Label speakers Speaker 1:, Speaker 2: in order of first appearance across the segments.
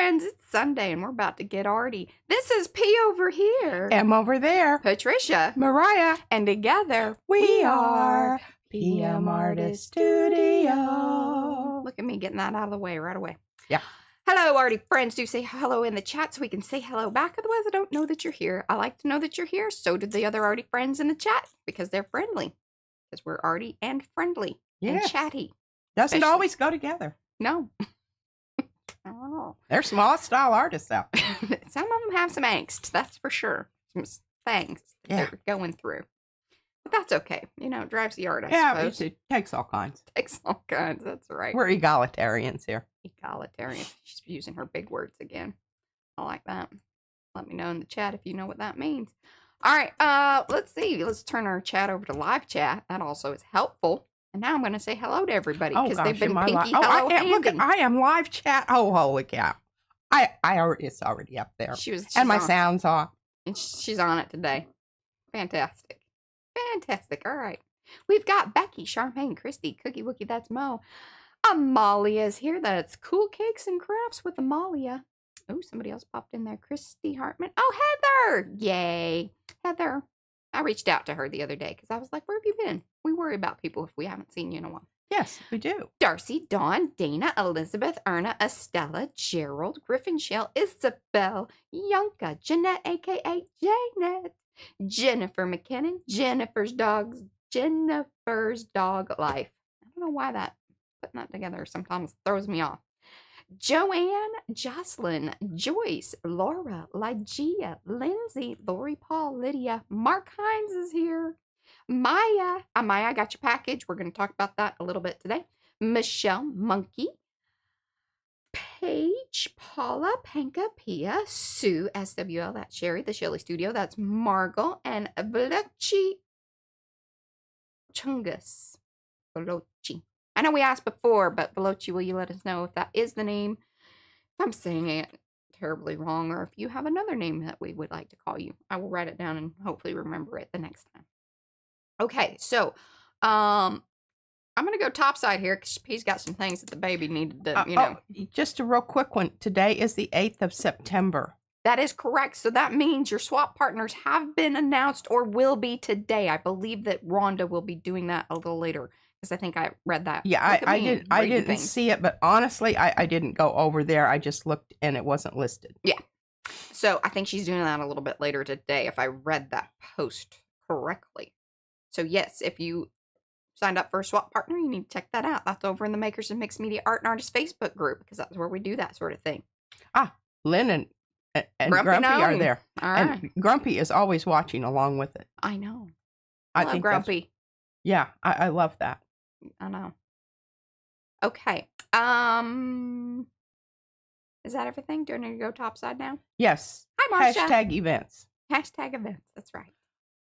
Speaker 1: friends, it's Sunday and we're about to get arty. This is P over here.
Speaker 2: M over there.
Speaker 1: Patricia.
Speaker 2: Mariah.
Speaker 1: And together
Speaker 2: we are PM Artist Studio.
Speaker 1: Look at me getting that out of the way right away.
Speaker 2: Yeah.
Speaker 1: Hello, arty friends. Do say hello in the chat so we can say hello back. Otherwise, I don't know that you're here. I like to know that you're here. So do the other arty friends in the chat because they're friendly. Because we're arty and friendly and chatty.
Speaker 2: Doesn't always go together.
Speaker 1: No. I don't know.
Speaker 2: They're small style artists out there.
Speaker 1: Some of them have some angst, that's for sure. Some things they're going through. But that's okay. You know, it drives the art, I suppose.
Speaker 2: It takes all kinds.
Speaker 1: Takes all kinds, that's right.
Speaker 2: We're egalitarians here.
Speaker 1: Egalitarian. She's using her big words again. I like that. Let me know in the chat if you know what that means. All right, let's see. Let's turn our chat over to live chat. That also is helpful. And now I'm going to say hello to everybody because they've been pinky hello handing.
Speaker 2: I am live chat. Oh, holy cow. It's already up there.
Speaker 1: She's
Speaker 2: and my sound's off.
Speaker 1: And she's on it today. Fantastic. Fantastic. All right. We've got Becky, Charmaine, Christy, Cookie Wookie, that's Mo. Amalia's here. That's Cool Cakes and Crafts with Amalia. Oh, somebody else popped in there. Christy Hartman. Oh, Heather. Yay. Heather. I reached out to her the other day because I was like, where have you been? We worry about people if we haven't seen you in a while.
Speaker 2: Yes, we do.
Speaker 1: Darcy, Dawn, Dana, Elizabeth, Erna, Estella, Gerald, Griffin, Shell, Isabel, Yonka, Jeanette, a.k.a. Janet, Jennifer McKinnon, Jennifer's dog life. I don't know why putting that together sometimes throws me off. Joanne, Jocelyn, Joyce, Laura, Lygia, Lindsay, Lori, Paul, Lydia, Mark Hines is here. Maya, Maya, I got your package. We're going to talk about that a little bit today. Michelle, Monkey, Paige, Paula, Panka, Pia, Sue, SWL, that's Sherry, the Shelly Studio, that's Margot, and Veloci Chungus. Veloci. I know we asked before, but Veloci, will you let us know if that is the name? If I'm saying it terribly wrong, or if you have another name that we would like to call you. I will write it down and hopefully remember it the next time. Okay, so I'm going to go topside here because he's got some things that the baby needed to, you know.
Speaker 2: Just a real quick one. Today is the 8th of September.
Speaker 1: That is correct. So that means your swap partners have been announced or will be today. I believe that Rhonda will be doing that a little later because I think I read that.
Speaker 2: Yeah, I didn't see it, but honestly, I didn't go over there. I just looked and it wasn't listed.
Speaker 1: Yeah. So I think she's doing that a little bit later today if I read that post correctly. So yes, if you signed up for a swap partner, you need to check that out. That's over in the Makers of Mixed Media Art and Artists Facebook group because that's where we do that sort of thing.
Speaker 2: Lynn and Grumpy are there.
Speaker 1: All right.
Speaker 2: And Grumpy is always watching along with it.
Speaker 1: I know.
Speaker 2: I
Speaker 1: love Grumpy.
Speaker 2: Yeah, I love that.
Speaker 1: I know. Okay. Is that everything? Do I need to go topside now?
Speaker 2: Yes.
Speaker 1: Hi, Marcia.
Speaker 2: Hashtag events.
Speaker 1: Hashtag events. That's right.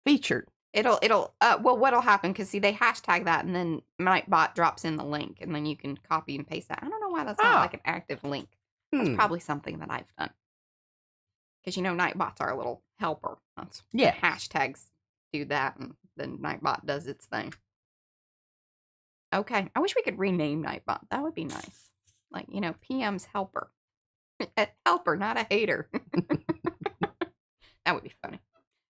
Speaker 2: Featured.
Speaker 1: Well, what'll happen, because see, they hashtag that, and then Nightbot drops in the link, and then you can copy and paste that. I don't know why that's not like an active link. That's probably something that I've done. Because, you know, Nightbot's our little helper. Hashtags do that, and then Nightbot does its thing. Okay. I wish we could rename Nightbot. That would be nice. Like, you know, PM's helper. A helper, not a hater. That would be funny.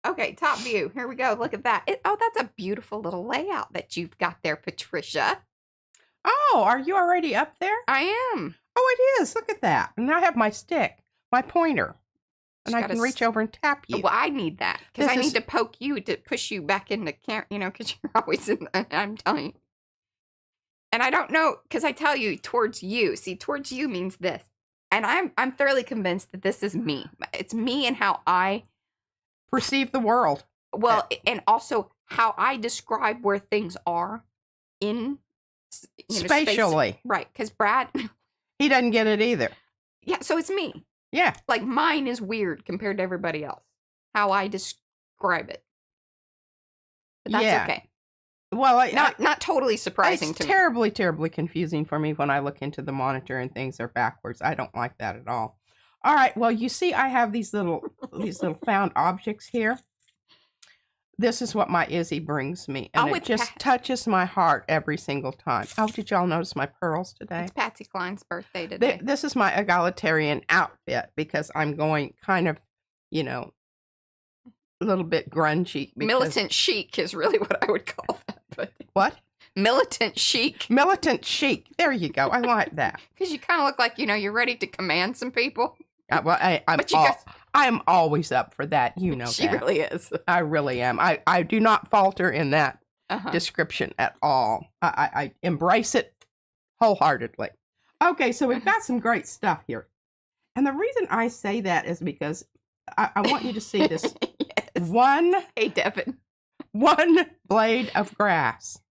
Speaker 1: Okay, top view. Here we go. Look at that. That's a beautiful little layout that you've got there, Patricia.
Speaker 2: Oh, are you already up there?
Speaker 1: I am.
Speaker 2: Oh, it is. Look at that. And I have my stick, my pointer. And I can reach over and tap you.
Speaker 1: Well, I need that. Because I need to poke you to push you back into camp, you know, because you're always in the, I'm telling you. And I don't know, because I tell you, towards you. See, towards you means this. And I'm thoroughly convinced that this is me. It's me and how I
Speaker 2: perceive the world.
Speaker 1: Well, and also how I describe where things are in
Speaker 2: spatially.
Speaker 1: Space. Right, because Brad,
Speaker 2: he doesn't get it either.
Speaker 1: Yeah, so it's me.
Speaker 2: Yeah.
Speaker 1: Like mine is weird compared to everybody else. How I describe it. But that's okay.
Speaker 2: Well,
Speaker 1: not totally surprising to me.
Speaker 2: It's terribly, terribly confusing for me when I look into the monitor and things are backwards. I don't like that at all. All right. Well, you see, I have these little found objects here. This is what my Izzy brings me, and
Speaker 1: Oh,
Speaker 2: it just touches my heart every single time. Oh, did y'all notice my pearls today?
Speaker 1: It's Patsy Cline's birthday today.
Speaker 2: This is my egalitarian outfit because I'm going kind of, you know, a little bit grungy.
Speaker 1: Militant chic is really what I would call that. But
Speaker 2: what?
Speaker 1: Militant chic.
Speaker 2: Militant chic. There you go. I like that.
Speaker 1: Because you kind of look like, you're ready to command some people.
Speaker 2: Well, I'm always up for that. You know
Speaker 1: she
Speaker 2: that.
Speaker 1: She really is.
Speaker 2: I really am. I do not falter in that description at all. I embrace it wholeheartedly. Okay, so we've got some great stuff here. And the reason I say that is because I want you to see this.
Speaker 1: Yes. Hey, Devin.
Speaker 2: One blade of grass.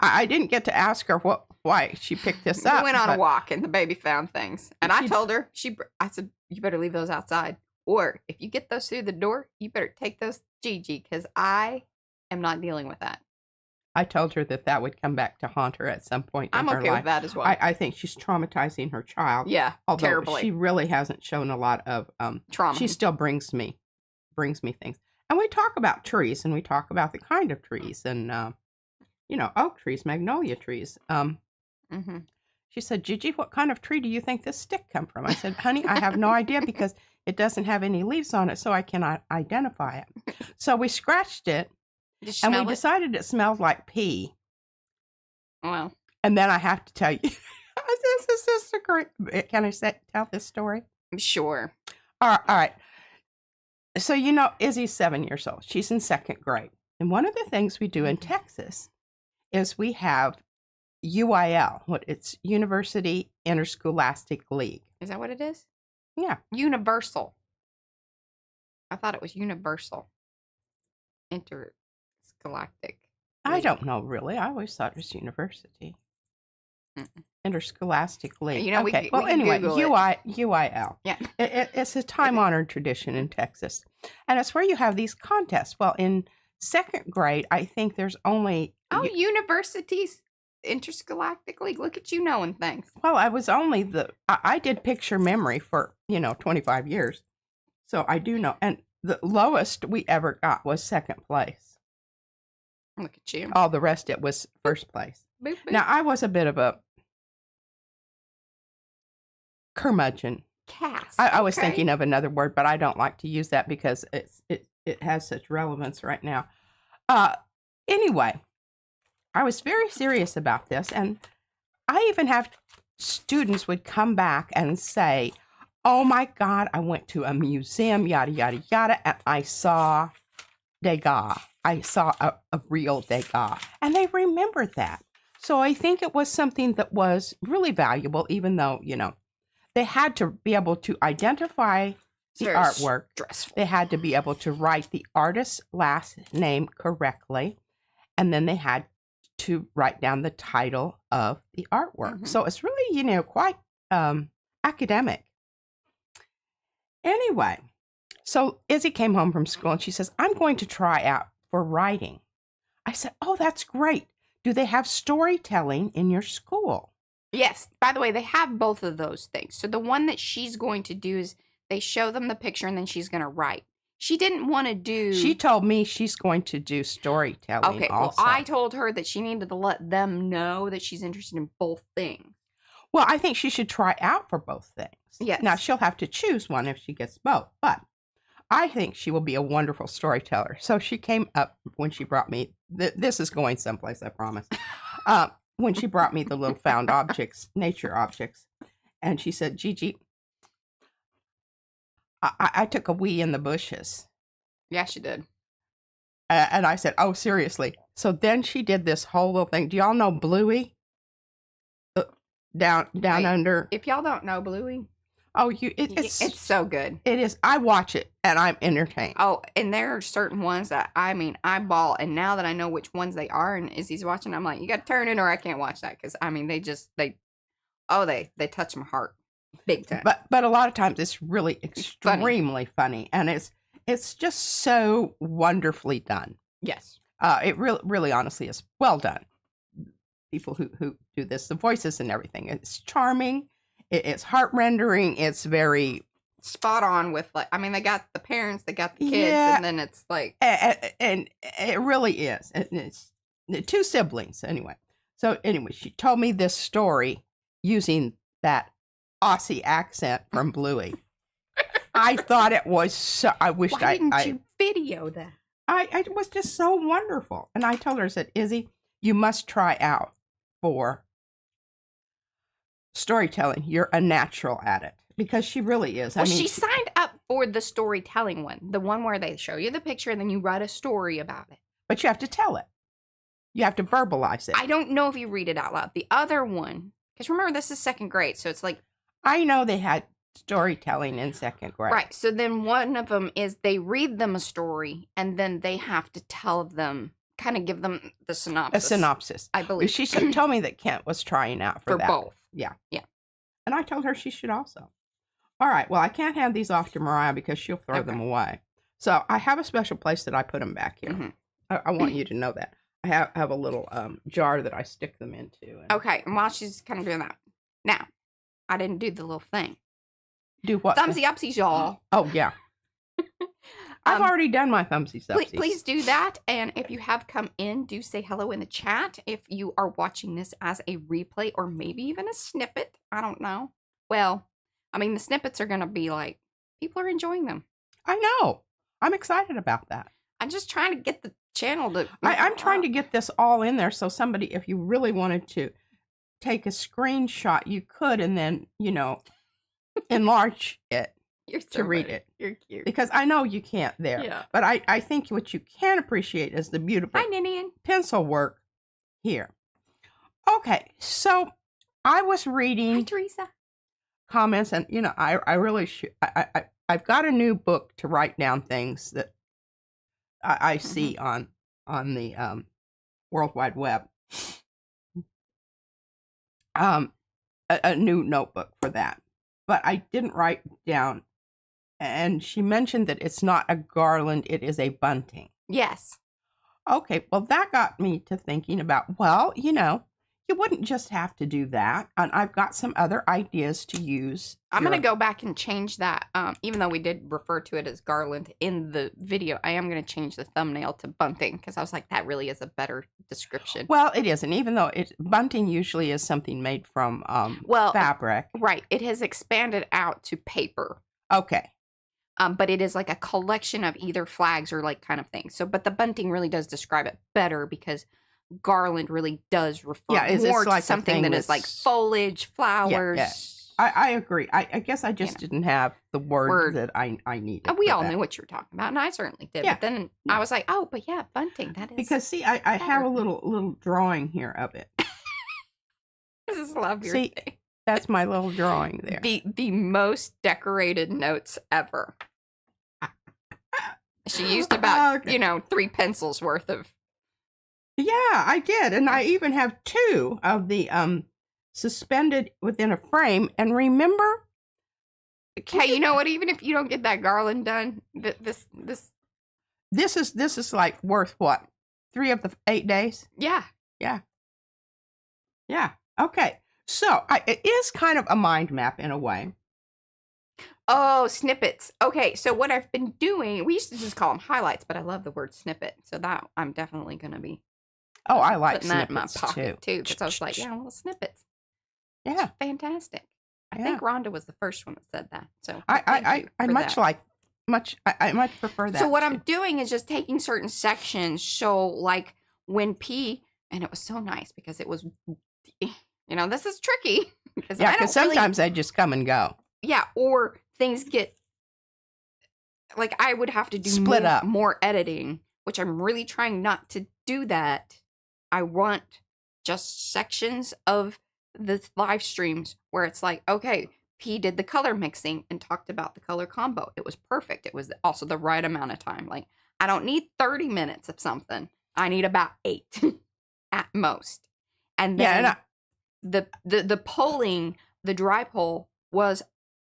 Speaker 2: I didn't get to ask her why she picked this up.
Speaker 1: We went on a walk and the baby found things. And I told her, I said, you better leave those outside. Or if you get those through the door, you better take those to Gigi because I am not dealing with that.
Speaker 2: I told her that would come back to haunt her at some point in her life.
Speaker 1: I'm okay with that as well.
Speaker 2: I think she's traumatizing her child.
Speaker 1: Yeah,
Speaker 2: although
Speaker 1: terribly.
Speaker 2: She really hasn't shown a lot of
Speaker 1: trauma.
Speaker 2: She still brings me things. And we talk about trees, and we talk about the kind of trees, and oak trees, magnolia trees. She said, Gigi, what kind of tree do you think this stick come from? I said, honey, I have no idea because it doesn't have any leaves on it, so I cannot identify it. So we scratched it, and we decided it smelled like pee.
Speaker 1: Well.
Speaker 2: And then I have to tell you, this is a great, can I tell this story?
Speaker 1: Sure.
Speaker 2: All right. So, Izzy's 7 years old. She's in 2nd grade. And one of the things we do in Texas is we have UIL, it's University Interscholastic League.
Speaker 1: Is that what it is?
Speaker 2: Yeah.
Speaker 1: Universal. I thought it was universal. Interscholastic.
Speaker 2: I don't know, really. I always thought it was university. Interscholastic League.
Speaker 1: Okay.
Speaker 2: Well, anyway, UIL.
Speaker 1: Yeah.
Speaker 2: It's a time-honored tradition in Texas. And it's where you have these contests. Well, in 2nd grade, I think there's only...
Speaker 1: universities, Interscholastic League. Look at you knowing things.
Speaker 2: Well, I was only I did picture memory for, 25 years. So I do know. And the lowest we ever got was 2nd place.
Speaker 1: Look at you.
Speaker 2: All the rest, it was 1st place.
Speaker 1: Boop, boop.
Speaker 2: Now, I was a bit of a curmudgeon. I was thinking of another word, but I don't like to use that because it has such relevance right now. Anyway, I was very serious about this, and I even have students would come back and say, oh my God, I went to a museum, yada, yada, yada, and I saw Degas. I saw a real Degas, and they remembered that. So I think it was something that was really valuable, even though, they had to be able to identify the artwork.
Speaker 1: Stressful.
Speaker 2: They had to be able to write the artist's last name correctly, and then they had to write down the title of the artwork. So it's really, quite academic. Anyway, so Izzy came home from school, and she says, I'm going to try out for writing. I said, oh, that's great. Do they have storytelling in your school?
Speaker 1: Yes. By the way, they have both of those things. So the one that she's going to do is they show them the picture and then she's going to write. She didn't want to do...
Speaker 2: She told me she's going to do storytelling
Speaker 1: okay,
Speaker 2: also.
Speaker 1: Well, I told her that she needed to let them know that she's interested in both things.
Speaker 2: Well, I think she should try out for both things.
Speaker 1: Yes.
Speaker 2: Now, she'll have to choose one if she gets both, but I think she will be a wonderful storyteller. So she came up when she brought me... this is going someplace, I promise. When she brought me the little found objects, nature objects, and she said, Gigi, I took a wee in the bushes.
Speaker 1: Yeah, she did.
Speaker 2: And I said, oh, seriously. So then she did this whole little thing. Do y'all know Bluey? Down under.
Speaker 1: If y'all don't know Bluey.
Speaker 2: Oh, it's
Speaker 1: so good.
Speaker 2: It is. I watch it and I'm entertained.
Speaker 1: Oh, and there are certain ones that, I ball. And now that I know which ones they are and Izzy's watching, I'm like, you got to turn in or I can't watch that. Because, they touch my heart. Big time.
Speaker 2: But a lot of times it's really extremely funny. And it's just so wonderfully done.
Speaker 1: Yes.
Speaker 2: It really honestly is well done. People who do this, the voices and everything. It's charming. It's heart-rendering. It's very
Speaker 1: spot on with like, I mean, they got the parents, they got the kids, and then it's like,
Speaker 2: and it really is. And it's 2 siblings anyway. So anyway, she told me this story using that Aussie accent from Bluey. I thought it was so. I wished
Speaker 1: why didn't you video that?
Speaker 2: It was just so wonderful. And I told her, I said, Izzy, you must try out for storytelling. You're a natural at it. Because she really is.
Speaker 1: Well, I mean, she signed up for the storytelling one. The one where they show you the picture and then you write a story about it.
Speaker 2: But you have to tell it. You have to verbalize it.
Speaker 1: I don't know if you read it out loud. The other one, because remember, this is 2nd grade. So it's like.
Speaker 2: I know they had storytelling in 2nd grade.
Speaker 1: Right. So then one of them is they read them a story and then they have to tell them, kind of give them the synopsis.
Speaker 2: A synopsis.
Speaker 1: I believe.
Speaker 2: She told me that Kent was trying out for that.
Speaker 1: both.
Speaker 2: Yeah.
Speaker 1: Yeah.
Speaker 2: And I told her she should also. All right. Well, I can't hand these off to Mariah because she'll throw them away. So I have a special place that I put them back here. Mm-hmm. I want you to know that. I have a little jar that I stick them into.
Speaker 1: Okay. And while she's kind of doing that. Now, I didn't do the little thing.
Speaker 2: Do what?
Speaker 1: Thumbsy upsies, y'all.
Speaker 2: Oh, yeah. I've already done my thumbsy upsies.
Speaker 1: Please do that. And if you have come in, do say hello in the chat. If you are watching this as a replay or maybe even a snippet. I don't know. Well, I mean, the snippets are going to be like, people are enjoying them.
Speaker 2: I know. I'm excited about that.
Speaker 1: I'm just trying to get the channel to...
Speaker 2: I'm trying to get this all in there so somebody, if you really wanted to take a screenshot, you could, and then, enlarge it to read it.
Speaker 1: You're cute.
Speaker 2: Because I know you can't there.
Speaker 1: Yeah.
Speaker 2: But I think what you can appreciate is the beautiful pencil work here. Okay, so I was reading...
Speaker 1: Hi, Teresa.
Speaker 2: Comments, and I really should. I've got a new book to write down things that I see on the World Wide Web. A new notebook for that, but I didn't write down. And she mentioned that it's not a garland; it is a bunting.
Speaker 1: Yes.
Speaker 2: Okay, well that got me to thinking about. Well, you wouldn't just have to do that. And I've got some other ideas to use.
Speaker 1: I'm going to go back and change that. Even though we did refer to it as garland in the video, I am going to change the thumbnail to bunting because I was like, that really is a better description.
Speaker 2: Well, it is. And even though bunting usually is something made from fabric.
Speaker 1: Right. It has expanded out to paper.
Speaker 2: Okay.
Speaker 1: But it is like a collection of either flags or like kind of things. So, but the bunting really does describe it better because garland really does refer more to something that is like foliage, flowers.
Speaker 2: Yeah. I agree. I guess I just didn't have the word that I needed.
Speaker 1: And we all knew what you were talking about, and I certainly did. Yeah. But then I was like, oh, but yeah, bunting, that is.
Speaker 2: Because, see, I have a little drawing here of it.
Speaker 1: This is love your thing.
Speaker 2: That's my little drawing there.
Speaker 1: The most decorated notes ever. She used about, 3 pencils worth of.
Speaker 2: Yeah, I did. And I even have 2 of the suspended within a frame. And remember?
Speaker 1: Okay, you know what? Even if you don't get that garland done, this
Speaker 2: is like worth what? 3 of the 8 days?
Speaker 1: Yeah.
Speaker 2: Yeah. Yeah. Okay. So it is kind of a mind map in a way.
Speaker 1: Oh, snippets. Okay, so what I've been doing, we used to just call them highlights, but I love the word snippet. So that I'm definitely going to be
Speaker 2: I like
Speaker 1: putting
Speaker 2: snippets
Speaker 1: that in my pocket too. Because I was like, little snippets.
Speaker 2: Yeah.
Speaker 1: That's fantastic. I think Rhonda was the first one that said that. So
Speaker 2: I much prefer that.
Speaker 1: So what I'm doing is just taking certain sections. So like when P, and it was so nice because it was, this is tricky. Because
Speaker 2: sometimes they just come and go.
Speaker 1: Yeah, or things get, like I would have to do
Speaker 2: split up
Speaker 1: more editing, which I'm really trying not to do that. I want just sections of the live streams where it's like, okay, P did the color mixing and talked about the color combo. It was perfect. It was also the right amount of time. Like, I don't need 30 minutes of something. I need about 8 at most. And then the polling, the dry poll was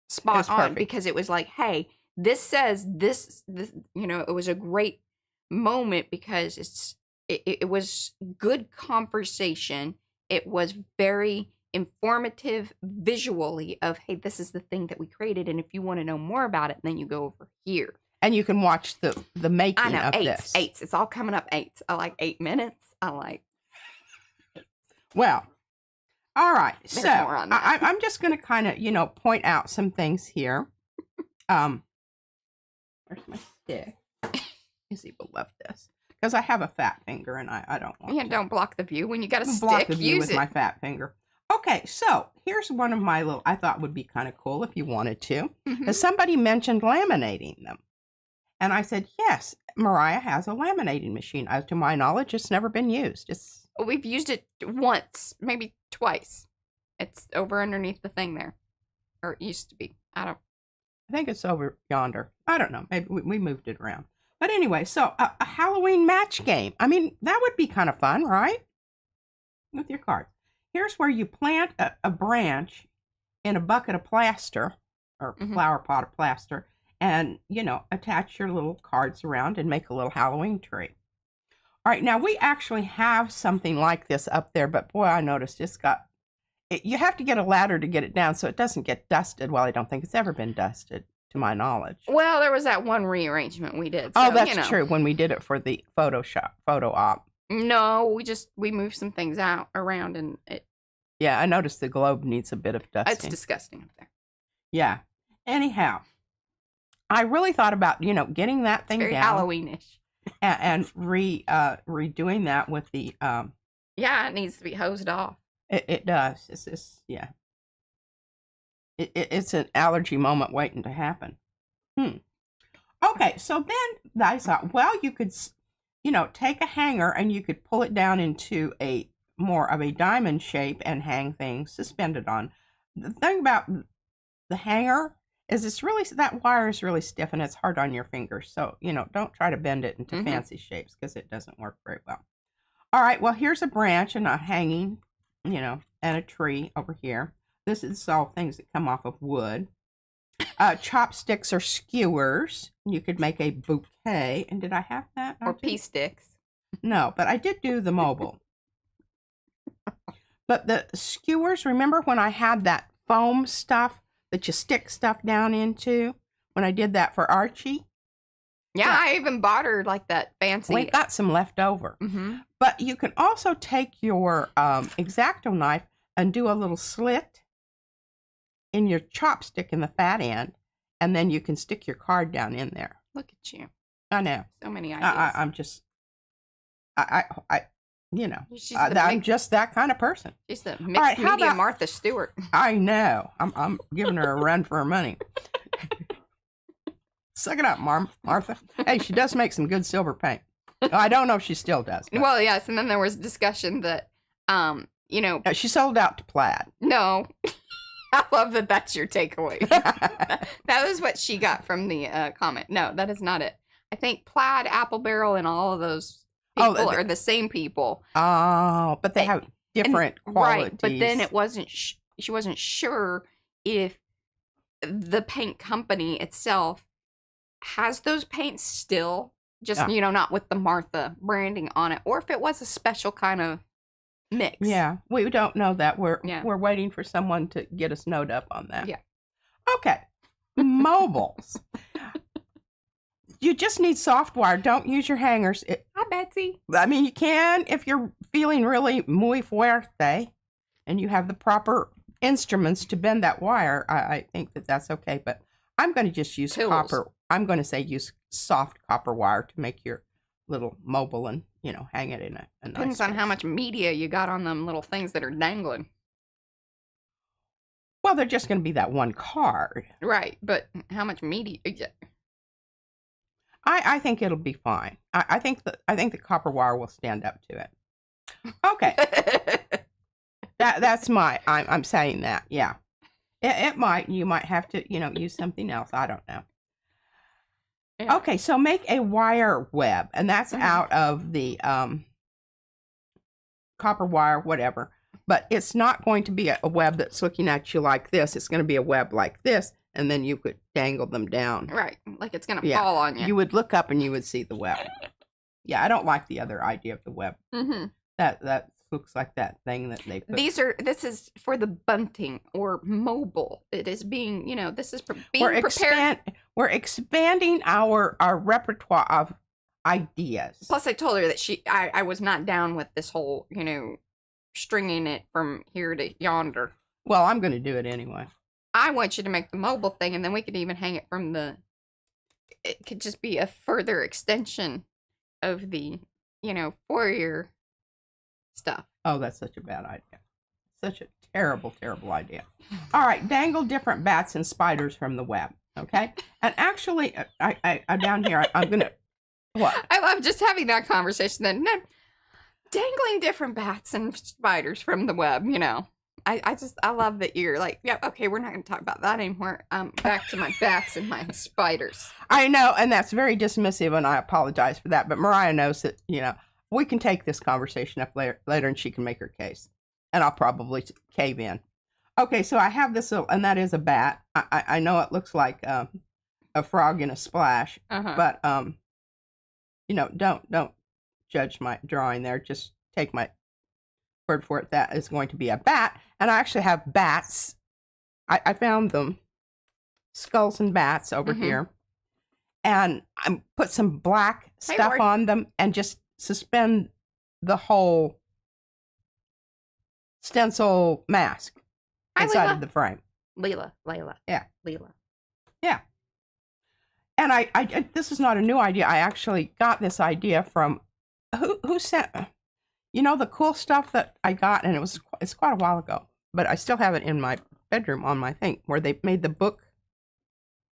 Speaker 1: spot on
Speaker 2: perfect.
Speaker 1: Because it was like, hey, this says this, it was a great moment because it was good conversation. It was very informative visually of, hey, this is the thing that we created, and if you want to know more about it, then you go over here.
Speaker 2: And you can watch the making
Speaker 1: I know,
Speaker 2: of
Speaker 1: eights.
Speaker 2: this.
Speaker 1: Eights. It's all coming up eights. I like 8 minutes. I like.
Speaker 2: Well, all right.
Speaker 1: There's
Speaker 2: so
Speaker 1: more on that.
Speaker 2: I'm just going to kind of, point out some things here. Where's my stick? Easy will love this. Because I have a fat finger and I don't want to.
Speaker 1: Don't block the view. When you got a stick,
Speaker 2: block the view
Speaker 1: use
Speaker 2: with
Speaker 1: it.
Speaker 2: my fat finger. Okay, so here's one of my little, I thought would be kind of cool if you wanted to. Because somebody mentioned laminating them. And I said, yes, Mariah has a laminating machine. To my knowledge, it's never been used.
Speaker 1: We've used it once, maybe twice. It's over underneath the thing there. Or it used to be. I
Speaker 2: think it's over yonder. I don't know. Maybe we moved it around. But anyway, so a Halloween match game. I mean, that would be kind of fun, right? With your cards. Here's where you plant a branch in a bucket of plaster or flower pot of plaster and, attach your little cards around and make a little Halloween tree. All right, now we actually have something like this up there, but boy, I noticed you have to get a ladder to get it down so it doesn't get dusted. Well, I don't think it's ever been dusted. To my knowledge.
Speaker 1: Well, there was that one rearrangement we did.
Speaker 2: So, that's true. When we did it for the photo op.
Speaker 1: No, we moved some things around and it.
Speaker 2: Yeah, I noticed the globe needs a bit of dusting.
Speaker 1: It's disgusting up there.
Speaker 2: Yeah. Anyhow, I really thought about getting that thing
Speaker 1: very
Speaker 2: down.
Speaker 1: Halloweenish.
Speaker 2: And redoing that with the.
Speaker 1: Yeah, it needs to be hosed off.
Speaker 2: It does. It's an allergy moment waiting to happen. Okay, so then I thought, well, you could, take a hanger and you could pull it down into a more of a diamond shape and hang things suspended on. The thing about the hanger is that wire is really stiff and it's hard on your fingers. So, don't try to bend it into fancy shapes because it doesn't work very well. All right, well, here's a branch and a hanging, and a tree over here. This is all things that come off of wood. Chopsticks or skewers. You could make a bouquet. And did I have that?
Speaker 1: Or pea sticks.
Speaker 2: No, but I did do the mobile. But the skewers, remember when I had that foam stuff that you stick stuff down into? When I did that for Archie?
Speaker 1: Yeah, I even bought her like that fancy.
Speaker 2: We got some left over. But you can also take your X-Acto knife and do a little slit in your chopstick in the fat end, and then you can stick your card down in there.
Speaker 1: Look at you.
Speaker 2: I know.
Speaker 1: So many ideas.
Speaker 2: I'm just,
Speaker 1: She's
Speaker 2: I'm just that kind of person.
Speaker 1: She's the mixed media Martha Stewart.
Speaker 2: I know. I'm giving her a run for her money. Suck it up, Martha. Hey, she does make some good silver paint. I don't know if she still does. But.
Speaker 1: Well, yes, and then there was discussion that,
Speaker 2: she sold out to plaid.
Speaker 1: No. I love that that's your takeaway. That was what she got from the comment. No, that is not it. I think Plaid, Apple Barrel, and all of those people are the same people.
Speaker 2: Oh, but they have different qualities.
Speaker 1: Right, but then it wasn't. She wasn't sure if the paint company itself has those paints still, just not with the Martha branding on it, or if it was a special kind of mix.
Speaker 2: Yeah, we don't know that. We're waiting for someone to get us snowed up on that.
Speaker 1: Yeah.
Speaker 2: Okay. Mobiles. You just need soft wire. Don't use your hangers.
Speaker 1: Hi, Betsy.
Speaker 2: I mean, you can if you're feeling really muy fuerte and you have the proper instruments to bend that wire. I think that's okay. But I'm going to just use copper. I'm going to say use soft copper wire to make your little mobile and, hang it in a nice
Speaker 1: Depends on how much media you got on them little things that are dangling.
Speaker 2: Well, they're just going to be that one card.
Speaker 1: Right, but how much media?
Speaker 2: I think it'll be fine. I think the copper wire will stand up to it. Okay. That's I'm saying that. Yeah. It might. You might have to, use something else. I don't know. Yeah. Okay, so make a wire web, and that's out of the copper wire, whatever. But it's not going to be a web that's looking at you like this. It's going to be a web like this, and then you could dangle them down.
Speaker 1: Right, like it's going to fall on you.
Speaker 2: You would look up and you would see the web. Yeah, I don't like the other idea of the web. That looks like that thing that they put.
Speaker 1: This is for the bunting or mobile. It is being, this is being prepared.
Speaker 2: We're expanding our repertoire of ideas.
Speaker 1: Plus, I told her that I was not down with this whole, stringing it from here to yonder.
Speaker 2: Well, I'm going to do it anyway.
Speaker 1: I want you to make the mobile thing, and then we could even hang it from it could just be a further extension of the, foyer stuff.
Speaker 2: Oh, that's such a bad idea. Such a terrible, terrible idea. All right, dangle different bats and spiders from the web, okay? And actually, I down here, I'm going to, what?
Speaker 1: I love just having that conversation then. Dangling different bats and spiders from the web, I love that you're like, yeah, okay, we're not going to talk about that anymore. Back to my bats and my spiders.
Speaker 2: I know, and that's very dismissive, and I apologize for that. But Mariah knows that, we can take this conversation up later, and she can make her case. And I'll probably cave in. Okay, so I have this little, and that is a bat. I know it looks like a frog in a splash, but, don't judge my drawing there. Just take my word for it. That is going to be a bat. And I actually have bats. I found them. Skulls and bats over here. And I put some black stuff on them and just suspend the whole stencil mask inside of the frame.
Speaker 1: Layla.
Speaker 2: Yeah.
Speaker 1: Layla.
Speaker 2: Yeah. And I this is not a new idea. I actually got this idea from who sent, the cool stuff that I got, and it's quite a while ago, but I still have it in my bedroom on my thing where they made the book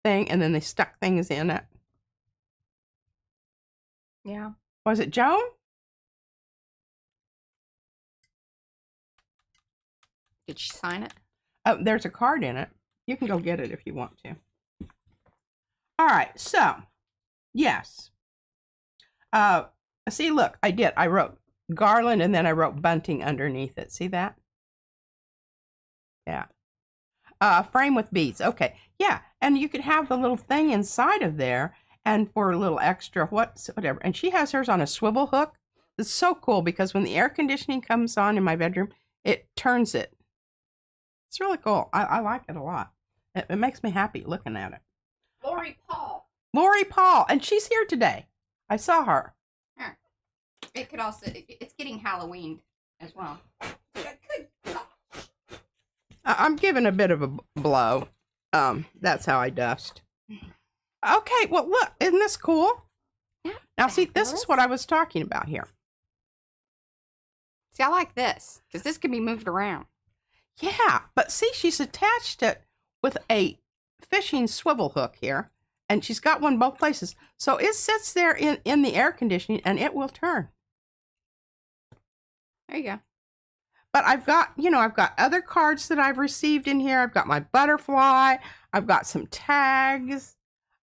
Speaker 2: thing and then they stuck things in it.
Speaker 1: Yeah.
Speaker 2: Was it Joan?
Speaker 1: Did she sign it?
Speaker 2: Oh, there's a card in it. You can go get it if you want to. All right, so, yes. See, look, I wrote garland and then I wrote bunting underneath it. See that? Yeah. Frame with beads. Okay. Yeah, and you could have the little thing inside of there and for a little extra whatever. And she has hers on a swivel hook. It's so cool because when the air conditioning comes on in my bedroom, it turns it. It's really cool. I like it a lot. It makes me happy looking at it. Lori Paul. And she's here today. I saw her.
Speaker 1: Huh. It could also, it's getting Halloween as well.
Speaker 2: I'm giving a bit of a blow. That's how I dust. Okay, well, look, isn't this cool? Yeah, now, see, this is what I was talking about here.
Speaker 1: See, I like this, because this can be moved around.
Speaker 2: Yeah, but see, she's attached it with a fishing swivel hook here, and she's got one both places. So it sits there in the air conditioning, and it will turn.
Speaker 1: There you go.
Speaker 2: But I've got other cards that I've received in here. I've got my butterfly. I've got some tags.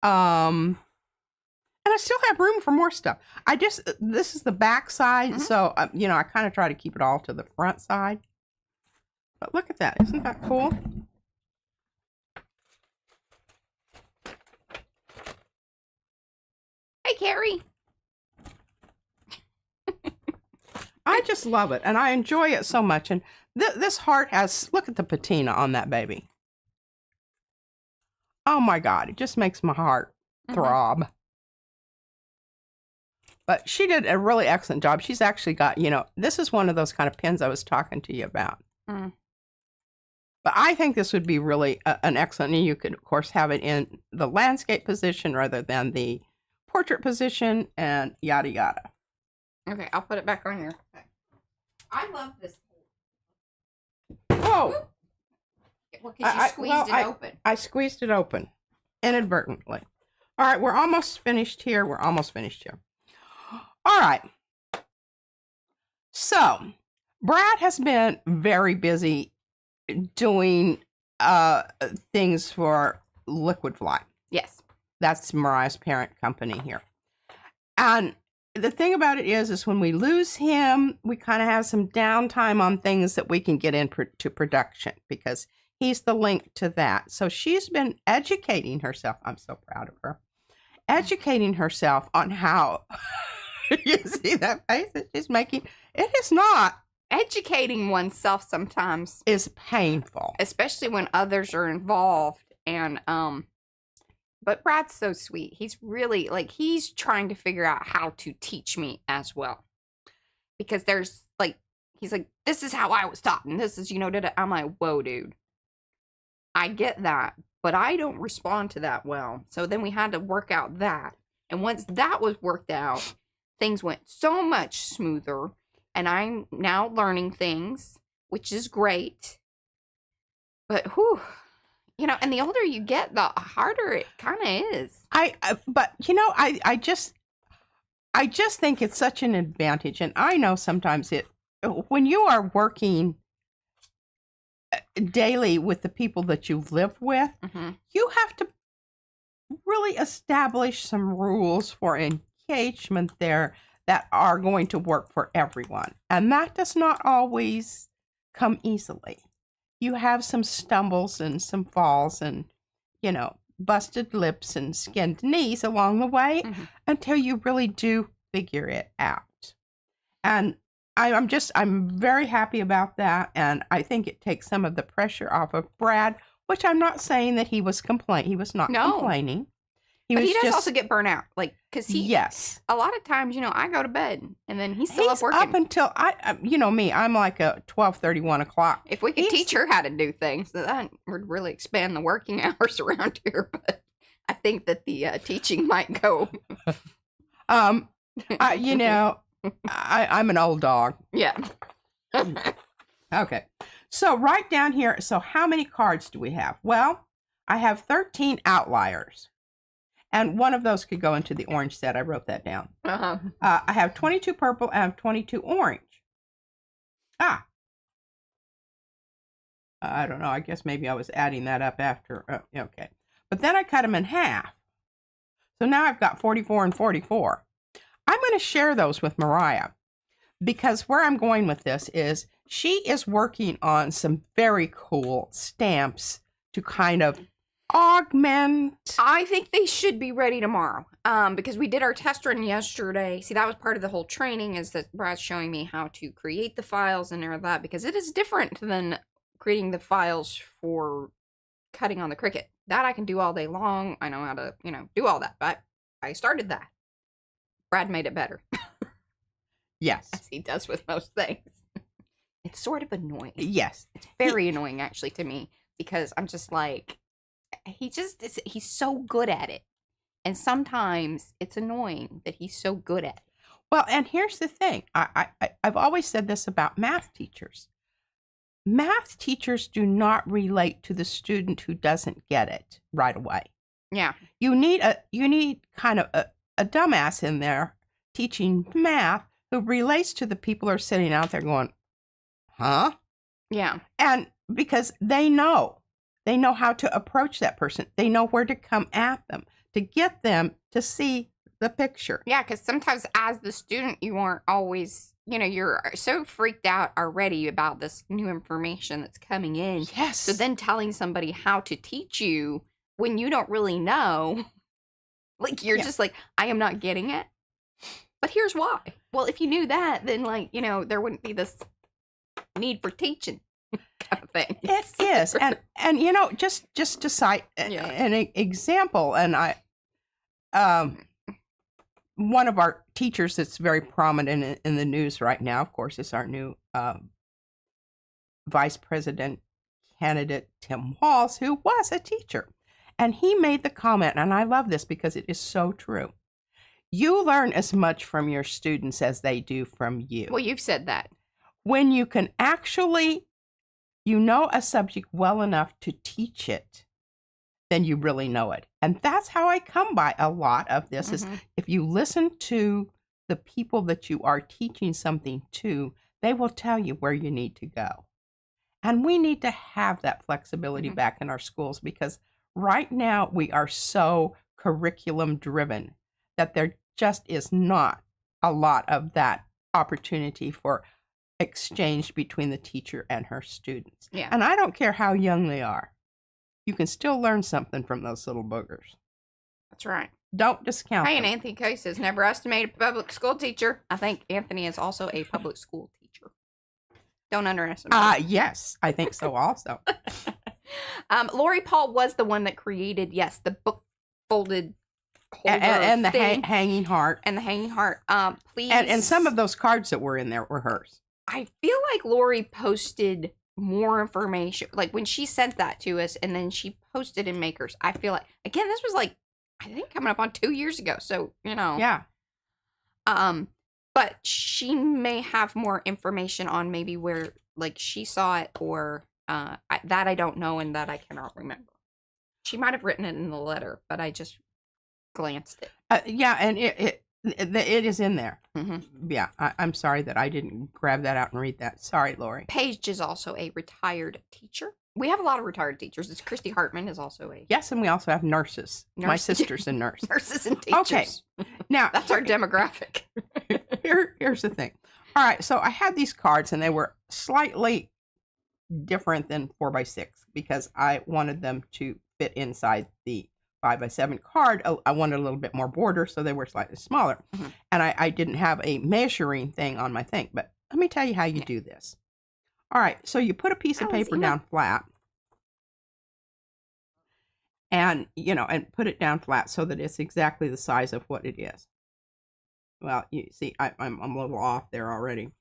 Speaker 2: And I still have room for more stuff. This is the back side. So, I kind of try to keep it all to the front side. But look at that. Isn't that cool?
Speaker 1: Hey, Carrie.
Speaker 2: I just love it, and I enjoy it so much. And this heart has, look at the patina on that baby. Oh my God, it just makes my heart throb. But she did a really excellent job. She's actually got, this is one of those kind of pins I was talking to you about. But I think this would be really an excellent, and you could, of course, have it in the landscape position rather than the portrait position and yada, yada.
Speaker 1: Okay, I'll put it back on here. Okay. I love this.
Speaker 2: Oh!
Speaker 1: Well, because you squeezed it open.
Speaker 2: I squeezed it open inadvertently. All right, we're almost finished here. All right. So, Brad has been very busy doing things for Liquid Fly.
Speaker 1: Yes.
Speaker 2: That's Mariah's parent company here. And the thing about it is when we lose him, we kind of have some downtime on things that we can get into production because he's the link to that. So she's been educating herself. I'm so proud of her. Educating herself on how, you see that face that she's making? It is not
Speaker 1: educating oneself sometimes
Speaker 2: is painful,
Speaker 1: especially when others are involved. And but Brad's so sweet. He's really like, he's trying to figure out how to teach me as well, because there's like, he's like, this is how I was taught, and this is, I'm like, whoa, dude, I get that, but I don't respond to that well. So then we had to work out that, and once that was worked out, things went so much smoother, and I'm now learning things, which is great. But whew, and the older you get, the harder it kind of is.
Speaker 2: But I just think it's such an advantage, and I know sometimes when you are working daily with the people that you live with, you have to really establish some rules for engagement there that are going to work for everyone, and that does not always come easily. You have some stumbles and some falls and, busted lips and skinned knees along the way until you really do figure it out. And I'm very happy about that. And I think it takes some of the pressure off of Brad, which I'm not saying that he was He was not complaining.
Speaker 1: But he does also get burnt out, like, because
Speaker 2: yes,
Speaker 1: a lot of times, I go to bed and then he's still up working.
Speaker 2: Up until me, I'm like a 12:30, 1 o'clock.
Speaker 1: If we could teach her how to do things, that would really expand the working hours around here. But I think that the teaching might go.
Speaker 2: I'm an old dog.
Speaker 1: Yeah.
Speaker 2: Okay. So right down here. So how many cards do we have? Well, I have 13 outliers. And one of those could go into the orange set. I wrote that down. I have 22 purple and I have 22 orange. I don't know. I guess maybe I was adding that up after. Okay. But then I cut them in half. So now I've got 44 and 44. I'm going to share those with Mariah, because where I'm going with this is she is working on some very cool stamps to kind of augment.
Speaker 1: I think they should be ready tomorrow, because we did our test run yesterday. See, that was part of the whole training, is that Brad's showing me how to create the files and all that, because it is different than creating the files for cutting on the Cricut. That I can do all day long. I know how to, do all that, but I started that. Brad made it better.
Speaker 2: Yes.
Speaker 1: As he does with most things. It's sort of annoying.
Speaker 2: Yes.
Speaker 1: It's very annoying, actually, to me, because I'm just like, he's so good at it. And sometimes it's annoying that he's so good at it.
Speaker 2: Well, and here's the thing. I've always said this about math teachers. Math teachers do not relate to the student who doesn't get it right away.
Speaker 1: Yeah.
Speaker 2: You need kind of a dumbass in there teaching math who relates to the people who are sitting out there going, huh?
Speaker 1: Yeah.
Speaker 2: And because they know how to approach that person. They know where to come at them to get them to see the picture.
Speaker 1: Yeah, because sometimes as the student, you aren't always, you're so freaked out already about this new information that's coming in.
Speaker 2: Yes.
Speaker 1: So then telling somebody how to teach you when you don't really know, like, you're just like, I am not getting it. But here's why. Well, if you knew that, then, there wouldn't be this need for teaching. Kind of thing.
Speaker 2: It is. And just to cite an example, and one of our teachers that's very prominent in the news right now, of course, is our new vice president candidate, Tim Walz, who was a teacher. And he made the comment, and I love this because it is so true. You learn as much from your students as they do from you.
Speaker 1: Well, you've said that.
Speaker 2: When you can actually, know a subject well enough to teach it, then you really know it. And that's how I come by a lot of this, is if you listen to the people that you are teaching something to, they will tell you where you need to go. And we need to have that flexibility back in our schools, because right now we are so curriculum driven that there just is not a lot of that opportunity for exchange between the teacher and her students.
Speaker 1: Yeah.
Speaker 2: And I don't care how young they are. You can still learn something from those little boogers.
Speaker 1: That's right.
Speaker 2: Don't discount them.
Speaker 1: And Anthony Case says, never estimate a public school teacher. I think Anthony is also a public school teacher. Don't underestimate.
Speaker 2: Yes, I think so also.
Speaker 1: Lori Paul was the one that created, yes, the book folded
Speaker 2: and the
Speaker 1: thing.
Speaker 2: hanging heart.
Speaker 1: And the hanging heart. Please.
Speaker 2: And some of those cards that were in there were hers.
Speaker 1: I feel like Lori posted more information. Like when she sent that to us and then she posted in Makers. I feel like, again, this was like, I think coming up on 2 years ago. So, you know.
Speaker 2: Yeah.
Speaker 1: But she may have more information on maybe where, like, she saw it or that I don't know and that I cannot remember. She might have written it in the letter, but I just glanced it.
Speaker 2: Yeah, and it is in there.
Speaker 1: Mm-hmm.
Speaker 2: Yeah, I'm sorry that I didn't grab that out and read that. Sorry, Lori.
Speaker 1: Paige is also a retired teacher. We have a lot of retired teachers. It's Christy Hartman is also a...
Speaker 2: Yes, and we also have nurses. My sister's a nurse.
Speaker 1: Nurses and teachers.
Speaker 2: Okay. Now...
Speaker 1: That's our demographic.
Speaker 2: Here's the thing. All right, so I had these cards, and they were slightly different than 4x6 because I wanted them to fit inside the 5x7 card. I wanted a little bit more border, so they were slightly smaller. Mm-hmm. And I didn't have a measuring thing on my thing, but let me tell you how you do this. All right, so you put a piece of paper down flat and, and put it down flat so that it's exactly the size of what it is. Well, you see, I'm a little off there already.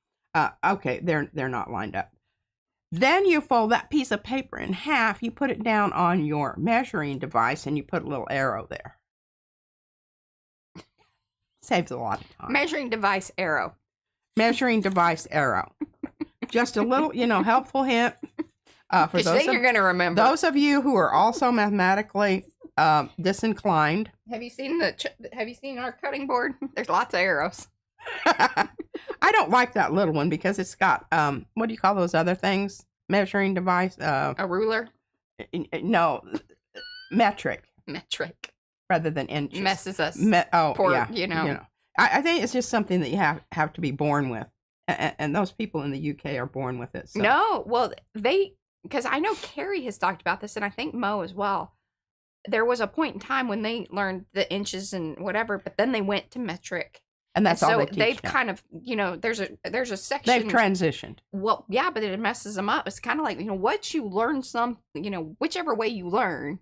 Speaker 2: Okay, they're not lined up. Then you fold that piece of paper in half, you put it down on your measuring device, and you put a little arrow there. Saves a lot of time.
Speaker 1: Measuring device arrow.
Speaker 2: Measuring device arrow. Just a little, helpful hint. For those
Speaker 1: you're going to remember.
Speaker 2: Those of you who are also mathematically disinclined.
Speaker 1: Have you seen our cutting board? There's lots of arrows.
Speaker 2: I don't like that little one because it's got what do you call those other things? Measuring device.
Speaker 1: A ruler?
Speaker 2: No, metric.
Speaker 1: Metric.
Speaker 2: Rather than inches.
Speaker 1: Messes us.
Speaker 2: Yeah. I think it's just something that you have to be born with, and those people in the UK are born with it. So.
Speaker 1: No, well because I know Carrie has talked about this, and I think Mo as well. There was a point in time when they learned the inches and whatever, but then they went to metric.
Speaker 2: And that's all they teach
Speaker 1: they've
Speaker 2: now.
Speaker 1: kind of, there's a section.
Speaker 2: They've transitioned.
Speaker 1: Well, yeah, but it messes them up. It's kind of like, what you learn whichever way you learn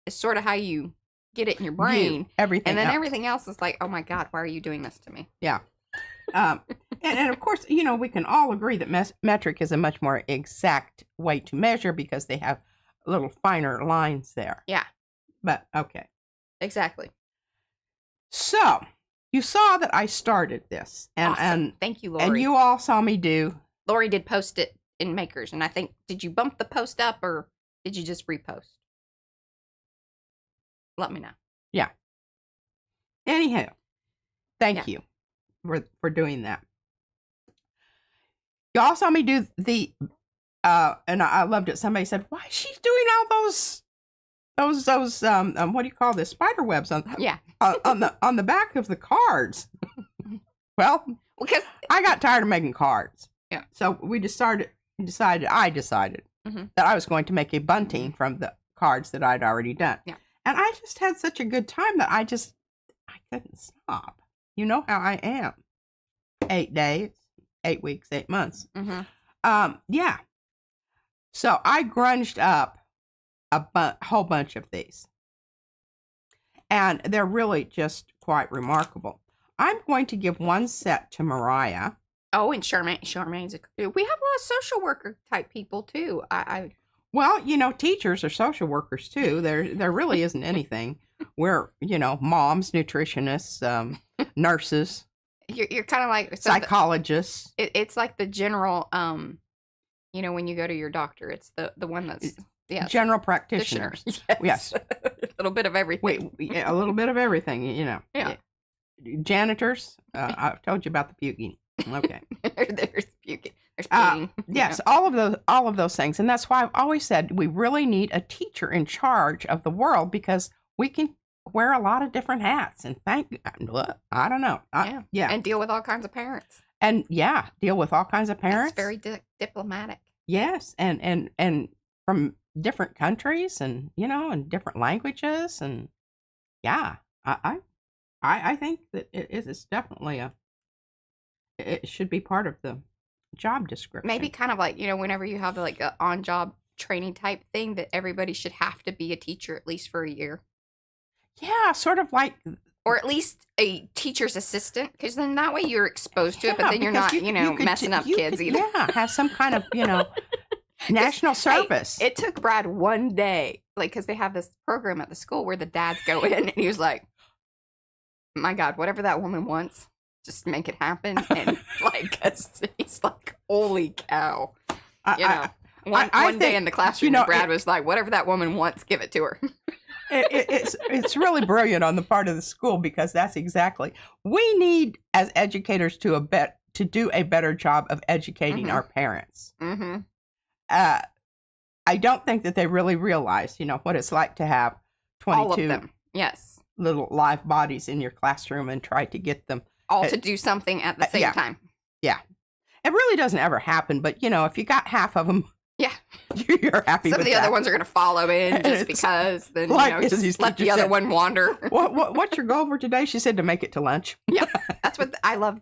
Speaker 1: is sort of how you get it in your brain.
Speaker 2: Everything.
Speaker 1: And then everything else is like, oh my God, why are you doing this to me?
Speaker 2: Yeah. And of course, we can all agree that metric is a much more exact way to measure because they have little finer lines there.
Speaker 1: Yeah.
Speaker 2: But, okay.
Speaker 1: Exactly.
Speaker 2: So, you saw that I started this. And
Speaker 1: thank you, Lori.
Speaker 2: And you all saw me do.
Speaker 1: Lori did post it in Makers. And I think, did you bump the post up or did you just repost? Let me know.
Speaker 2: Yeah. Anyhow, thank you for doing that. You all saw me do the, and I loved it. Somebody said, why is she doing all those what do you call this? Spider webs on the back of the cards. Well, because I got tired of making cards.
Speaker 1: Yeah.
Speaker 2: So I decided that I was going to make a bunting from the cards that I'd already done.
Speaker 1: Yeah.
Speaker 2: And I just had such a good time that I couldn't stop. You know how I am. 8 days, 8 weeks, 8 months.
Speaker 1: Mm-hmm.
Speaker 2: Yeah. So I grunged up a whole bunch of these. And they're really just quite remarkable. I'm going to give one set to Mariah.
Speaker 1: Oh, and Charmaine's we have a lot of social worker type people too.
Speaker 2: Well, teachers are social workers too. There really isn't anything. We're, moms, nutritionists, nurses.
Speaker 1: You're kind of like
Speaker 2: psychologists.
Speaker 1: It's like the general, when you go to your doctor, it's the one that's
Speaker 2: general practitioners. Yes.
Speaker 1: A little bit of everything.
Speaker 2: A little bit of everything. Yeah. Janitors. I've told you about the puking. Okay.
Speaker 1: There's puking. There's peeing.
Speaker 2: Yes, all of those things, and that's why I've always said we really need a teacher in charge of the world because we can wear a lot of different hats. And I don't know. Yeah,
Speaker 1: and deal with all kinds of parents.
Speaker 2: And deal with all kinds of parents.
Speaker 1: That's very diplomatic.
Speaker 2: Yes, and from different countries, and and different languages, and I think that it is definitely it should be part of the job description.
Speaker 1: Maybe kind of like, whenever you have like an on-job training type thing, that everybody should have to be a teacher at least for a year.
Speaker 2: Yeah, sort of like,
Speaker 1: or at least a teacher's assistant, because then that way you're exposed to it, but then you're not, messing up kids either.
Speaker 2: Yeah, have some kind of, national service.
Speaker 1: Hey, it took Brad one day, like, because they have this program at the school where the dads go in, and he was like, my God, whatever that woman wants, just make it happen. And like, he's like, holy cow. One day in the classroom, Brad was like, whatever that woman wants, give it to her.
Speaker 2: It's really brilliant on the part of the school, because that's exactly, we need as educators to do a better job of educating our parents.
Speaker 1: Mm-hmm.
Speaker 2: I don't think that they really realize, what it's like to have 22
Speaker 1: all of them. Yes.
Speaker 2: little live bodies in your classroom and try to get them
Speaker 1: all to do something at the same time.
Speaker 2: Yeah. It really doesn't ever happen, but if you got half of them,
Speaker 1: yeah,
Speaker 2: you're happy
Speaker 1: Some
Speaker 2: with
Speaker 1: of the
Speaker 2: that.
Speaker 1: other ones are going to follow in just because. Then just let the other one wander.
Speaker 2: What's your goal for today? She said to make it to lunch.
Speaker 1: Yeah, that's what I love.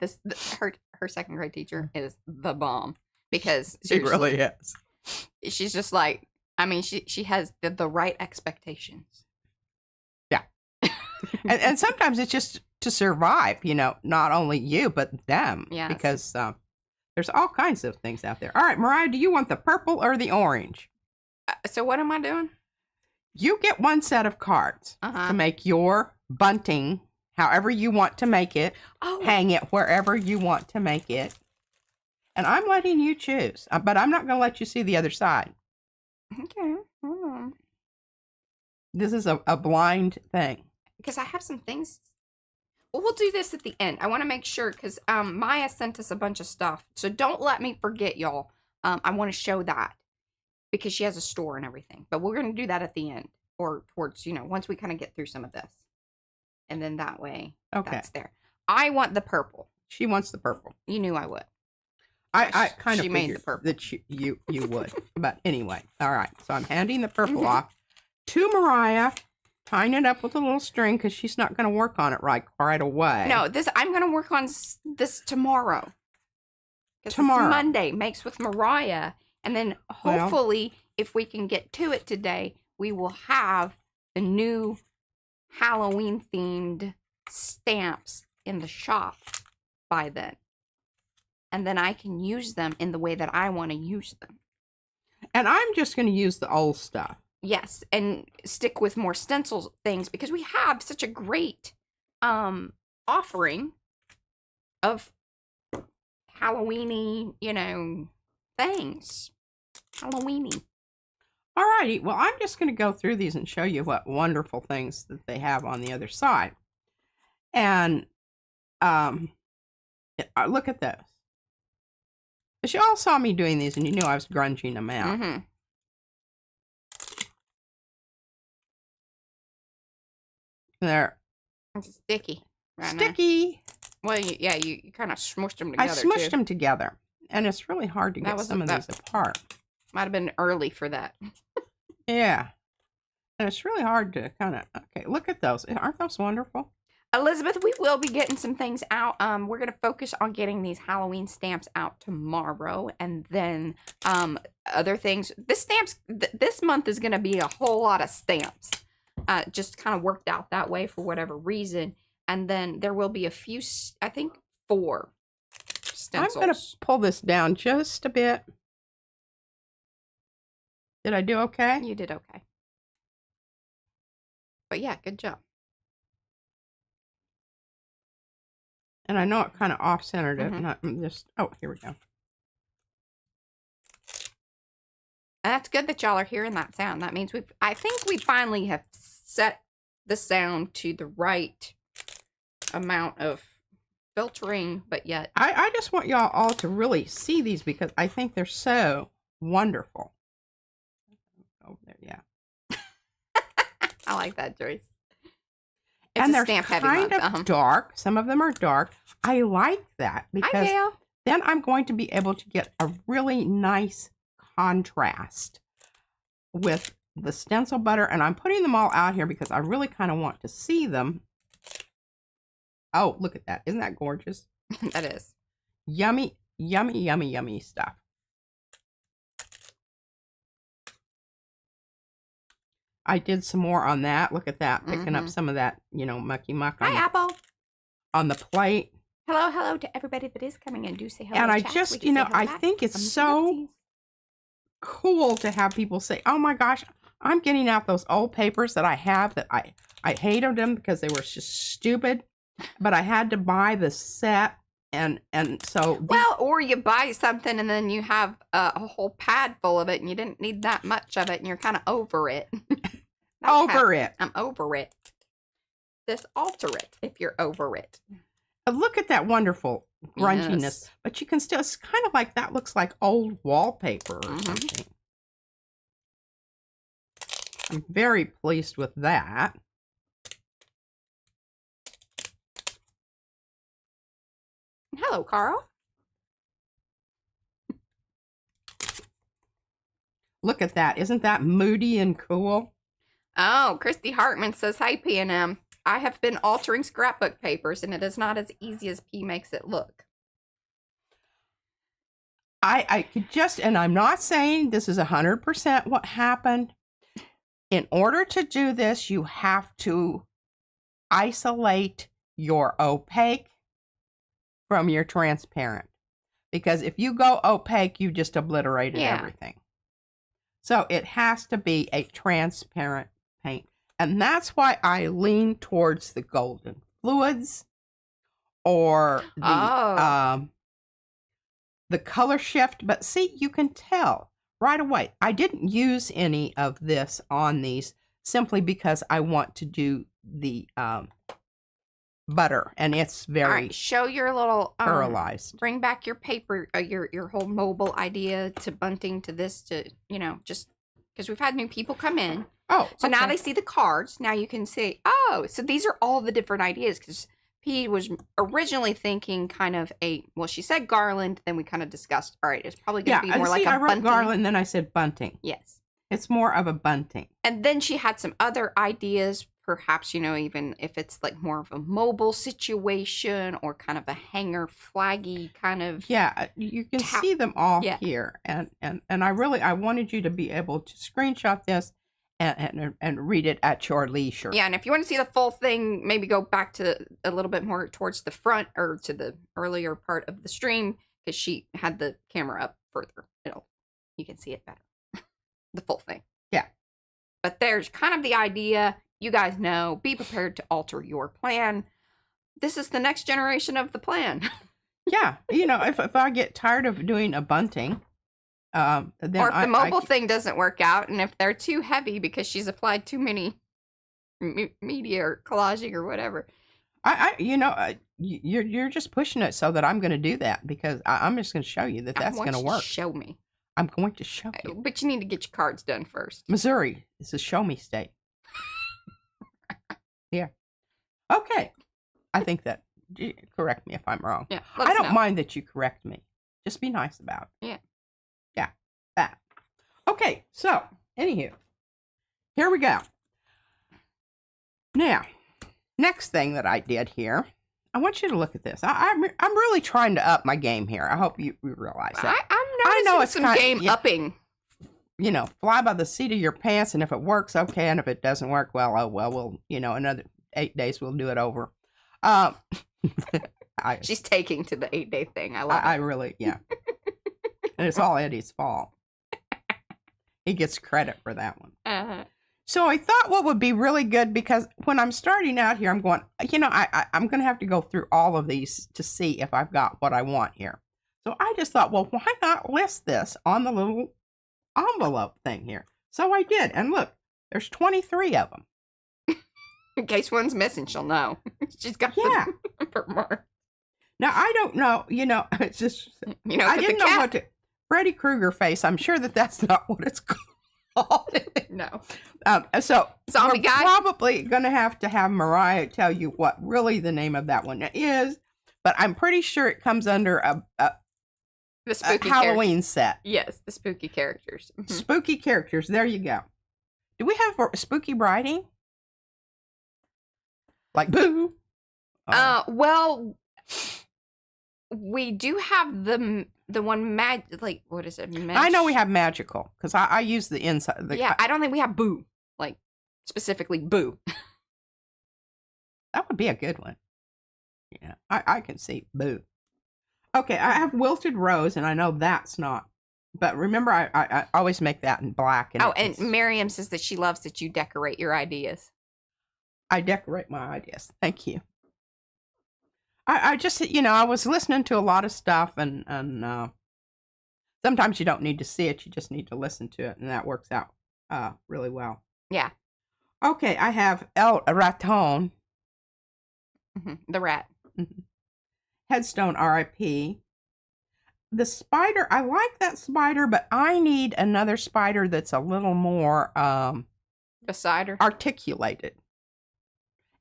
Speaker 1: Her second grade teacher is the bomb, because
Speaker 2: she really is.
Speaker 1: She's just like, she has the right expectations.
Speaker 2: Yeah, and sometimes it's just to survive. Not only you but them.
Speaker 1: Yeah,
Speaker 2: because there's all kinds of things out there. All right, Mariah, do you want the purple or the orange?
Speaker 1: So what am I doing?
Speaker 2: You get one set of cards to make your bunting however you want to make it. Hang it wherever you want to make it. And I'm letting you choose. But I'm not going to let you see the other side.
Speaker 1: Okay. Hold on.
Speaker 2: This is a blind thing.
Speaker 1: Because I have some things. Well, we'll do this at the end. I want to make sure, because Maya sent us a bunch of stuff. So don't let me forget, y'all. I want to show that, because she has a store and everything. But we're going to do that at the end, or towards, once we kind of get through some of this. And then that way, that's there. I want the purple.
Speaker 2: She wants the purple.
Speaker 1: You knew I would.
Speaker 2: I kind of
Speaker 1: made the purple.
Speaker 2: That you would. But anyway, all right. So I'm handing the purple off to Mariah. Tying it up with a little string, because she's not going to work on it right away.
Speaker 1: No, I'm going to work on this tomorrow.
Speaker 2: Tomorrow.
Speaker 1: It's Monday, Makes with Mariah. And then hopefully, if we can get to it today, we will have the new Halloween-themed stamps in the shop by then. And then I can use them in the way that I want to use them.
Speaker 2: And I'm just going to use the old stuff.
Speaker 1: Yes, and stick with more stencil things, because we have such a great offering of Halloweeny, things. Halloweeny.
Speaker 2: All righty. Well, I'm just going to go through these and show you what wonderful things that they have on the other side. And look at those. Because you all saw me doing these, and you knew I was grunging them out.
Speaker 1: Mm-hmm.
Speaker 2: They're
Speaker 1: sticky.
Speaker 2: Sticky.
Speaker 1: Well, you kind of smushed them together.
Speaker 2: I smushed them together, and it's really hard to get some of these apart.
Speaker 1: Might have been early for that.
Speaker 2: Yeah, and it's really hard to kind of. Okay, look at those. Aren't those wonderful?
Speaker 1: Elizabeth, we will be getting some things out. We're going to focus on getting these Halloween stamps out tomorrow, and then other things. This month is going to be a whole lot of stamps. Just kind of worked out that way for whatever reason. And then there will be a few, I think 4 stencils.
Speaker 2: I'm going to pull this down just a bit. Did I do okay?
Speaker 1: You did okay. But yeah, good job.
Speaker 2: And I know it kind of off-centered it. And I'm just, here we go.
Speaker 1: And that's good that y'all are hearing that sound. That means I think we finally have set the sound to the right amount of filtering, but yet.
Speaker 2: I just want y'all all to really see these, because I think they're so wonderful. Oh, there, yeah.
Speaker 1: I like that, Joyce.
Speaker 2: And they're kind of dark. Some of them are dark. I like that, because then I'm going to be able to get a really nice contrast with the Stencil Butter, and I'm putting them all out here because I really kind of want to see them. Oh, look at that. Isn't that gorgeous?
Speaker 1: That is.
Speaker 2: Yummy. Yummy, yummy, yummy stuff. I did some more on that. Look at that. Picking up some of that, mucky muck
Speaker 1: Hi, Apple.
Speaker 2: On the plate.
Speaker 1: Hello to everybody that is coming in. Do say hello.
Speaker 2: And I just, I think it's so cool to have people say, oh my gosh, I'm getting out those old papers that I have that I hated them because they were just stupid. But I had to buy the set. And so
Speaker 1: well, or you buy something and then you have a whole pad full of it and you didn't need that much of it and you're kind of over it. I'm over it. Just alter it if you're over it.
Speaker 2: Look at that wonderful grunginess.
Speaker 1: Yes.
Speaker 2: But you can still, it's kind of like that looks like old wallpaper or something. I'm very pleased with that.
Speaker 1: Hello, Carl.
Speaker 2: Look at that. Isn't that moody and cool?
Speaker 1: Oh, Christy Hartman says, hi, P&M. I have been altering scrapbook papers, and it is not as easy as P makes it look.
Speaker 2: I could just, and I'm not saying this is 100% what happened. In order to do this, you have to isolate your opaque from your transparent. Because if you go opaque, you just obliterated everything. So it has to be a transparent paint. And that's why I lean towards the golden fluids or the color shift. But see, you can tell right away. I didn't use any of this on these simply because I want to do the butter, and it's very
Speaker 1: all right, show your little
Speaker 2: pearlized.
Speaker 1: Bring back your paper, your whole mobile idea to Bunting, to this, to just because we've had new people come in.
Speaker 2: Oh,
Speaker 1: so now they see the cards. Now you can see. Oh, so these are all the different ideas because P was originally thinking kind of she said garland, then we kind of discussed. All right, it's probably going to be more like a bunting.
Speaker 2: I wrote garland, then I said bunting.
Speaker 1: Yes,
Speaker 2: it's more of a bunting.
Speaker 1: And then she had some other ideas. Perhaps, even if it's like more of a mobile situation or kind of a hanger flaggy kind of.
Speaker 2: Yeah, you can see them all here. And I wanted you to be able to screenshot this and read it at your leisure.
Speaker 1: Yeah, and if you want to see the full thing, maybe go back to a little bit more towards the front or to the earlier part of the stream because she had the camera up further. You can see it better. The full thing.
Speaker 2: Yeah.
Speaker 1: But there's kind of the idea. You guys know, be prepared to alter your plan. This is the next generation of the plan.
Speaker 2: Yeah. If I get tired of doing a bunting, then
Speaker 1: or if the mobile thing doesn't work out, and if they're too heavy because she's applied too many media or collaging or whatever.
Speaker 2: You're just pushing it so that I'm going to do that because I'm just going to show you that that's going to work.
Speaker 1: Show me.
Speaker 2: I'm going to show you.
Speaker 1: But you need to get your cards done first.
Speaker 2: Missouri is a show me state. Yeah. Okay. I think that. Correct me if I'm wrong.
Speaker 1: Yeah.
Speaker 2: I don't mind that you correct me. Just be nice about it.
Speaker 1: Yeah.
Speaker 2: Yeah. That. Okay. So, anywho, here we go. Now, next thing that I did here, I want you to look at this. I'm really trying to up my game here. I hope you realize that.
Speaker 1: I know it's some game upping.
Speaker 2: Fly by the seat of your pants, and if it works, okay, and if it doesn't work, well, oh well, we'll, another 8 days we'll do it over.
Speaker 1: She's taking to the 8-day thing. I love it.
Speaker 2: I really, yeah. And it's all Eddie's fault. He gets credit for that one.
Speaker 1: Uh-huh.
Speaker 2: So I thought what would be really good, because when I'm starting out here, I'm going, I'm going to have to go through all of these to see if I've got what I want here. So I just thought, well, why not list this on the little envelope thing here? So I did, and look, there's 23 of them.
Speaker 1: In case one's missing, she'll know. She's got the mark.
Speaker 2: Now I don't know, it's just I didn't know what to. Freddy Krueger face. I'm sure that's not what it's called.
Speaker 1: No.
Speaker 2: So
Speaker 1: Zombie guy.
Speaker 2: Probably gonna have to have Mariah tell you what really the name of that one is, but I'm pretty sure it comes under
Speaker 1: the spooky
Speaker 2: Halloween set.
Speaker 1: Yes, the spooky characters. Mm-hmm.
Speaker 2: Spooky characters. There you go. Do we have spooky writing? Like boo?
Speaker 1: Well, We do have the one like, what is it? Mesh?
Speaker 2: I know we have magical because I use the inside.
Speaker 1: Yeah, I don't think we have boo. Like, specifically boo.
Speaker 2: That would be a good one. Yeah, I can see boo. Okay, I have wilted rose, and I know that's not. But remember, I always make that in black. And
Speaker 1: and Miriam says that she loves that you decorate your ideas.
Speaker 2: I decorate my ideas. Thank you. I just, I was listening to a lot of stuff, and sometimes you don't need to see it. You just need to listen to it, and that works out really well.
Speaker 1: Yeah.
Speaker 2: Okay, I have El Raton.
Speaker 1: The rat.
Speaker 2: Headstone RIP. The spider, I like that spider, but I need another spider that's a little more articulated.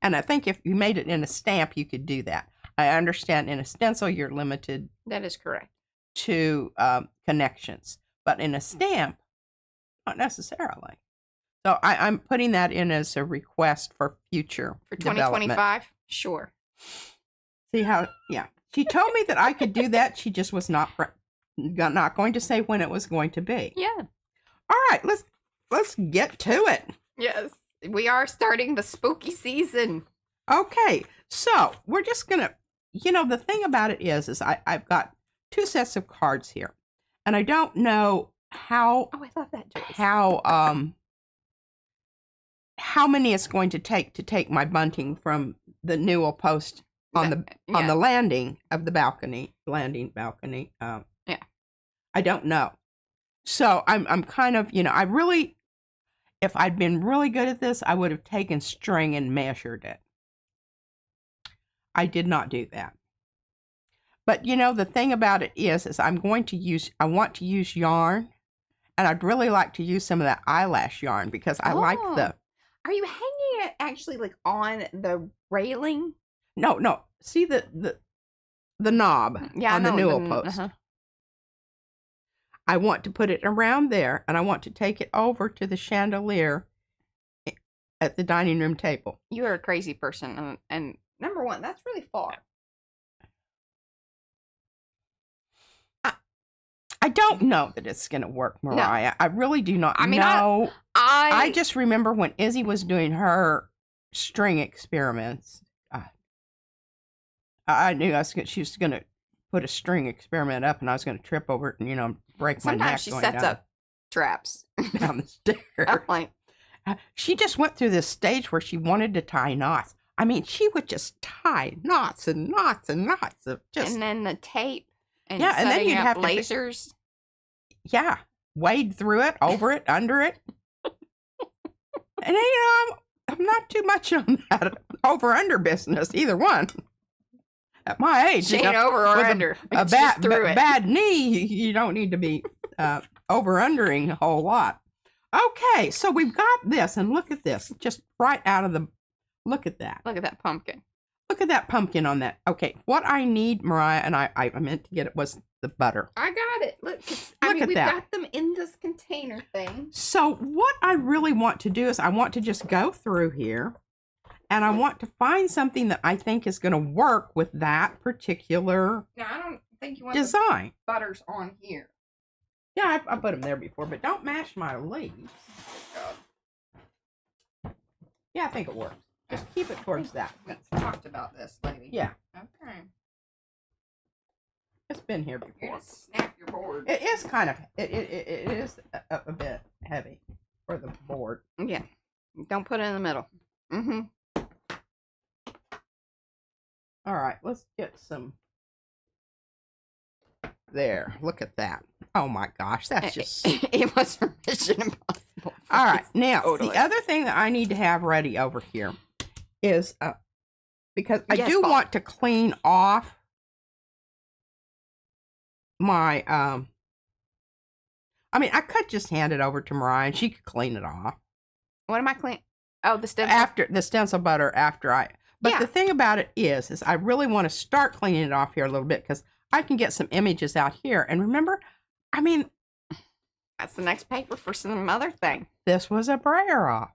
Speaker 2: And I think if you made it in a stamp, you could do that. I understand in a stencil, you're limited.
Speaker 1: That is correct.
Speaker 2: To connections. But in a stamp, not necessarily. So I'm putting that in as a request for future
Speaker 1: For 2025? Sure.
Speaker 2: See how, yeah. She told me that I could do that. She just was not going to say when it was going to be.
Speaker 1: Yeah.
Speaker 2: All right, let's get to it.
Speaker 1: Yes. We are starting the spooky season.
Speaker 2: Okay, so we're just going to, the thing about it is I've got 2 sets of cards here. And I don't know how.
Speaker 1: Oh, I love that dress.
Speaker 2: How many it's going to take my bunting from the newel post on the landing balcony.
Speaker 1: Yeah.
Speaker 2: I don't know. So I'm kind of, I really, if I'd been really good at this, I would have taken string and measured it. I did not do that. But the thing about it is I want to use yarn, and I'd really like to use some of that eyelash yarn because I like the.
Speaker 1: Are you hanging it actually like on the railing?
Speaker 2: No. See the knob on the newel post. I want to put it around there, and I want to take it over to the chandelier at the dining room table.
Speaker 1: You are a crazy person, and number one, that's really far.
Speaker 2: I don't know that it's going to work, Mariah. No. I really do not know. I just remember when Izzy was doing her string experiments. I knew she was going to put a string experiment up, and I was going to trip over it and, break my neck.
Speaker 1: Sometimes she sets up traps.
Speaker 2: Down the stairs. She just went through this stage where she wanted to tie knots. I mean, she would just tie knots and knots and knots of just.
Speaker 1: And then the tape. And
Speaker 2: and then you'd have
Speaker 1: lasers.
Speaker 2: Wade through it, over it, under it. And I'm not too much on that over-under business, either one. At my age,
Speaker 1: she ain't over or under.
Speaker 2: A bad knee, you don't need to be over-undering a whole lot. Okay, so we've got this, and look at this, just right out of the. Look at that.
Speaker 1: Look at that pumpkin.
Speaker 2: Look at that pumpkin on that. Okay, what I need, Mariah, and I meant to get it, was the butter.
Speaker 1: I got it. Look
Speaker 2: we've
Speaker 1: got them in this container thing.
Speaker 2: So what I really want to do is I want to just go through here, and I want to find something that I think is going to work with that particular
Speaker 1: Now, I don't think you want
Speaker 2: design.
Speaker 1: The butters on here.
Speaker 2: Yeah, I put them there before, but don't mash my leaves. Yeah, I think it works. Just keep it towards that.
Speaker 1: We've talked about this, lady.
Speaker 2: Yeah.
Speaker 1: Okay.
Speaker 2: It's been here before.
Speaker 1: You're snap your board.
Speaker 2: It is kind of, it is a bit heavy for the board.
Speaker 1: Yeah. Don't put it in the middle. Mm-hmm.
Speaker 2: All right, let's get some. There, look at that. Oh my gosh, that's just.
Speaker 1: It was from Mission Impossible.
Speaker 2: All right, now the other thing that I need to have ready over here is because I do want to clean off my I mean, I could just hand it over to Mariah and she could clean it off.
Speaker 1: What am I cleaning? Oh, the stencil.
Speaker 2: After the stencil butter after I. But the thing about it is I really want to start cleaning it off here a little bit because I can get some images out here. And remember, I mean,
Speaker 1: that's the next paper for some other thing.
Speaker 2: This was a brayer off.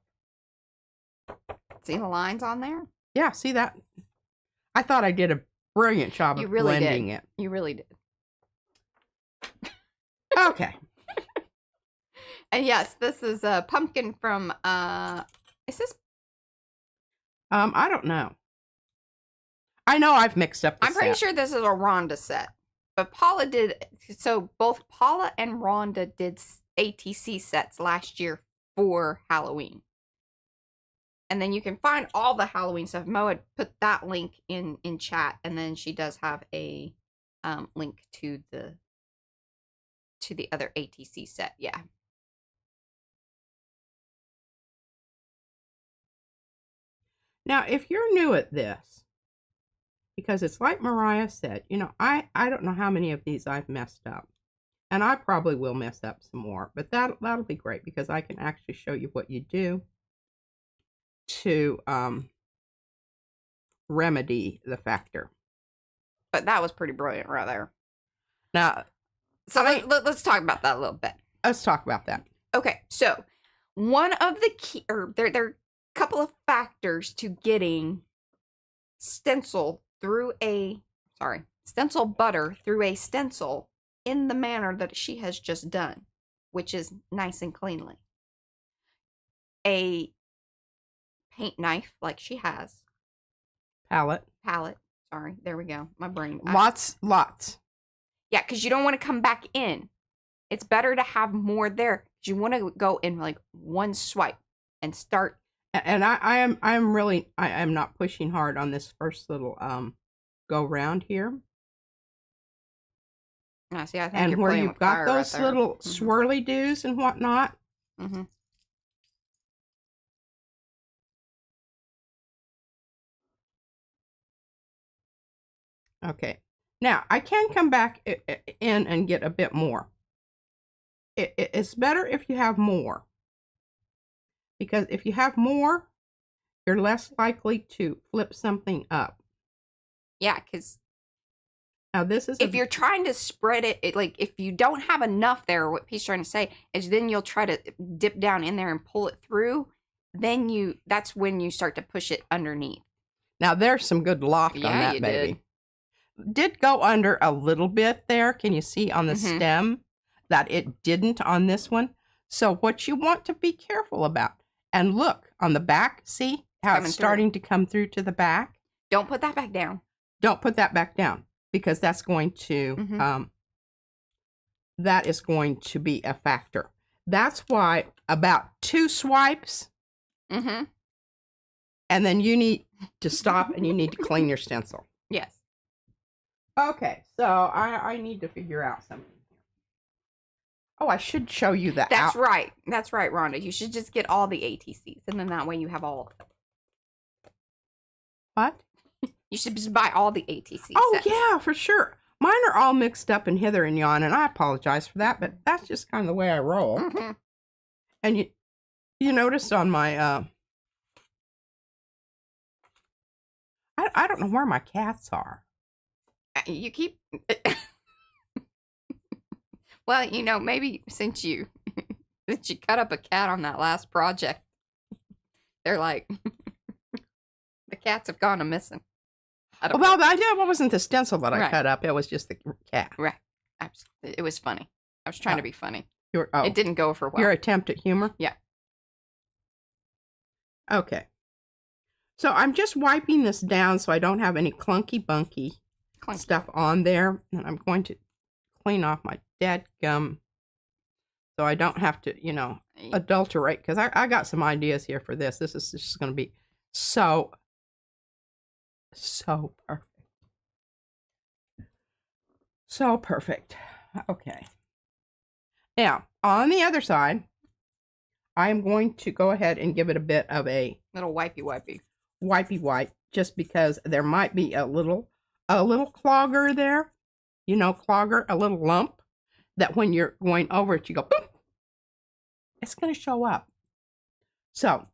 Speaker 1: See the lines on there?
Speaker 2: Yeah, see that? I thought I did a brilliant job of blending it.
Speaker 1: You really did.
Speaker 2: Okay.
Speaker 1: And yes, this is a pumpkin from, is this?
Speaker 2: I don't know. I know I've mixed up the
Speaker 1: I'm pretty sure this is a Rhonda set. But Paula did, so both Paula and Rhonda did ATC sets last year for Halloween. And then you can find all the Halloween stuff. Mo had put that link in chat, and then she does have a link to the other ATC set. Yeah.
Speaker 2: Now, if you're new at this, because it's like Mariah said, you know, I don't know how many of these I've messed up. And I probably will mess up some more, but that'll be great because I can actually show you what you do to remedy the factor.
Speaker 1: But that was pretty brilliant right there.
Speaker 2: Now,
Speaker 1: so let's talk about that a little bit.
Speaker 2: Let's talk about that. Okay,
Speaker 1: so one of the key, or there are a couple of factors to getting stencil stencil butter through a stencil in the manner that she has just done, which is nice and cleanly. A paint knife like she has.
Speaker 2: Palette.
Speaker 1: Sorry, there we go. My brain.
Speaker 2: Lots.
Speaker 1: Yeah, because you don't want to come back in. It's better to have more there. You want to go in like one swipe and start.
Speaker 2: And I am not pushing hard on this first little go round here.
Speaker 1: See, I think
Speaker 2: and
Speaker 1: you're
Speaker 2: where
Speaker 1: playing
Speaker 2: you've
Speaker 1: with
Speaker 2: got
Speaker 1: fire
Speaker 2: those
Speaker 1: right there.
Speaker 2: little swirly doos and whatnot.
Speaker 1: Mm-hmm.
Speaker 2: Okay. Now, I can come back in and get a bit more. It's better if you have more. Because if you have more, you're less likely to flip something up.
Speaker 1: Yeah, because
Speaker 2: now this is
Speaker 1: if you're trying to spread it, like if you don't have enough there, what Pete's trying to say is then you'll try to dip down in there and pull it through. Then that's when you start to push it underneath.
Speaker 2: Now there's some good loft on that baby. Did go under a little bit there. Can you see on the stem that it didn't on this one? So what you want to be careful about, and look on the back, see how it's starting to come through to the back?
Speaker 1: Don't put that back down.
Speaker 2: Don't put that back down because that's going to, that is going to be a factor. That's why about 2 swipes, and then you need to stop and you need to clean your stencil.
Speaker 1: Yes.
Speaker 2: Okay, so I need to figure out something. Oh, I should show you that.
Speaker 1: That's right. That's right, Rhonda. You should just get all the ATCs, and then that way you have all of them.
Speaker 2: What?
Speaker 1: You should just buy all the ATCs.
Speaker 2: Oh,
Speaker 1: sets.
Speaker 2: Yeah, for sure. Mine are all mixed up and hither and yon, and I apologize for that, but that's just kind of the way I roll. And you noticed on my, I don't know where my cats are.
Speaker 1: You keep... Well, you know, maybe since you cut up a cat on that last project, they're like, the cats have gone missing.
Speaker 2: Well, that wasn't the stencil that I cut up. It was just the cat.
Speaker 1: Right. It was funny. I was trying to be funny.
Speaker 2: It
Speaker 1: didn't go for well.
Speaker 2: Your attempt at humor?
Speaker 1: Yeah.
Speaker 2: Okay. So I'm just wiping this down so I don't have any clunky bunky stuff on there. And I'm going to clean off my dead gum so I don't have to, you know, adulterate, because I got some ideas here for this. This is just going to be so perfect. So perfect. Okay. Now, on the other side, I am going to go ahead and give it a bit of a
Speaker 1: little wipey
Speaker 2: wipe, just because there might be a little clogger there. You know, clogger, a little lump that when you're going over it, you go, boom, it's going to show up. So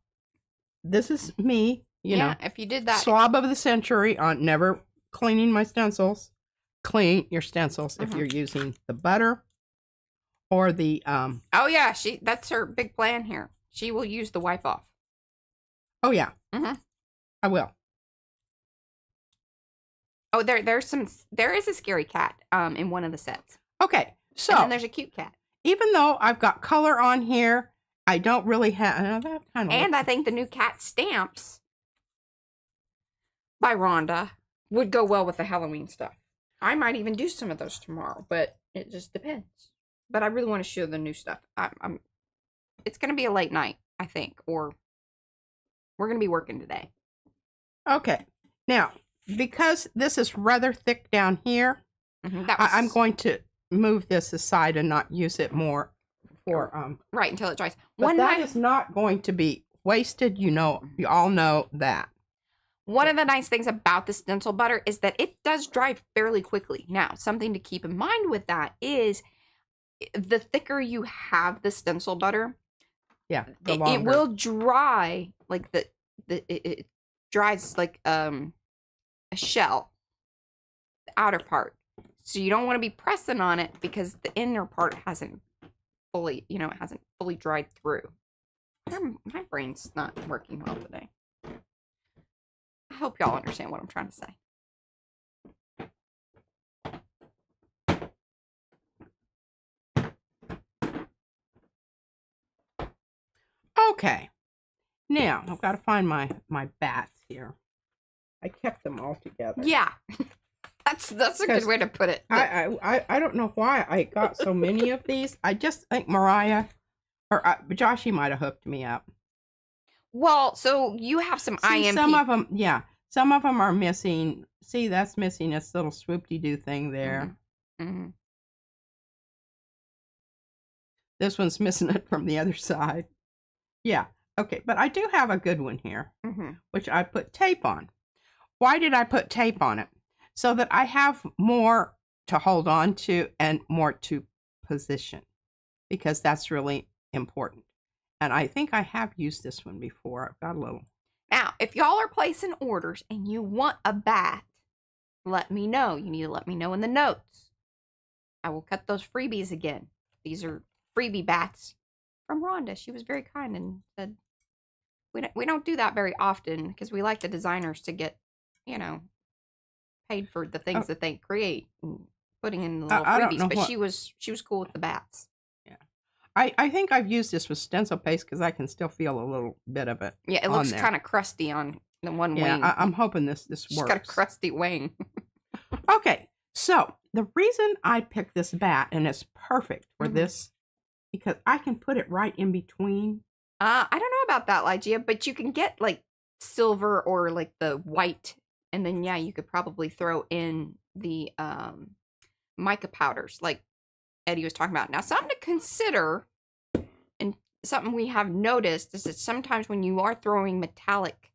Speaker 2: this is me, you know,
Speaker 1: if you did that,
Speaker 2: slob of the century on never cleaning my stencils. Clean your stencils if you're using the butter or the,
Speaker 1: oh yeah, that's her big plan here. She will use the wipe off.
Speaker 2: Oh yeah. I will.
Speaker 1: Oh, there is a scary cat in one of the sets.
Speaker 2: Okay, so
Speaker 1: and then there's a cute cat.
Speaker 2: Even though I've got color on here, I don't really have. That kind of.
Speaker 1: And I think the new cat stamps by Rhonda would go well with the Halloween stuff. I might even do some of those tomorrow, but it just depends. But I really want to show the new stuff. It's going to be a late night, I think, or we're going to be working today.
Speaker 2: Okay, now because this is rather thick down here, I'm going to move this aside and not use it more for
Speaker 1: right until it dries.
Speaker 2: But that is not going to be wasted. You all know that.
Speaker 1: One of the nice things about the stencil butter is that it does dry fairly quickly. Now, something to keep in mind with that is the thicker you have the stencil butter, it will dry like it dries like a shell, the outer part. So you don't want to be pressing on it because the inner part hasn't fully, it hasn't fully dried through. My brain's not working well today. I hope y'all understand what I'm trying to say.
Speaker 2: Okay. Now, I've got to find my bats here. I kept them all together.
Speaker 1: Yeah. That's a good way to put it.
Speaker 2: I don't know why I got so many of these. I just think Mariah or Joshy might have hooked me up.
Speaker 1: Well, so you have some IMP.
Speaker 2: Some of them, some of them are missing. See, that's missing this little swoop-de-doo thing there.
Speaker 1: Mm-hmm.
Speaker 2: This one's missing it from the other side. Yeah, okay, but I do have a good one here, which I put tape on. Why did I put tape on it? So that I have more to hold on to and more to position, because that's really important. And I think I have used this one before. I've got a little.
Speaker 1: Now, if y'all are placing orders and you want a bat, let me know. You need to let me know in the notes. I will cut those freebies again. These are freebie bats from Rhonda. She was very kind and said, we don't do that very often because we like the designers to get, paid for the things that they create and putting in the little freebies. But she was cool with the bats.
Speaker 2: I think I've used this with stencil paste because I can still feel a little bit of it.
Speaker 1: Yeah, it looks kind of crusty on the one wing.
Speaker 2: I'm hoping this works.
Speaker 1: She's got a crusty wing.
Speaker 2: Okay, so the reason I picked this bat, and it's perfect for this, because I can put it right in between.
Speaker 1: I don't know about that, Lygia, but you can get like silver or like the white, and then you could probably throw in the mica powders like Eddie was talking about. Now, something to consider, and something we have noticed, is that sometimes when you are throwing metallic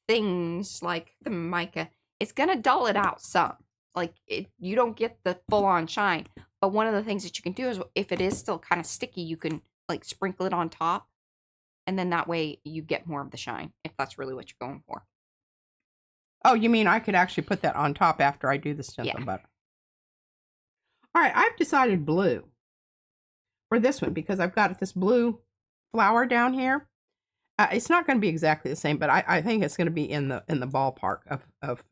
Speaker 1: things like the mica, it's going to dull it out some. Like, you don't get the full-on shine. But one of the things that you can do is, if it is still kind of sticky, you can, like, sprinkle it on top. And then that way you get more of the shine, if that's really what you're going for.
Speaker 2: Oh, you mean I could actually put that on top after I do the stencil butter? All right, I've decided blue for this one because I've got this blue flower down here. It's not going to be exactly the same, but I think it's going to be in the ballpark of.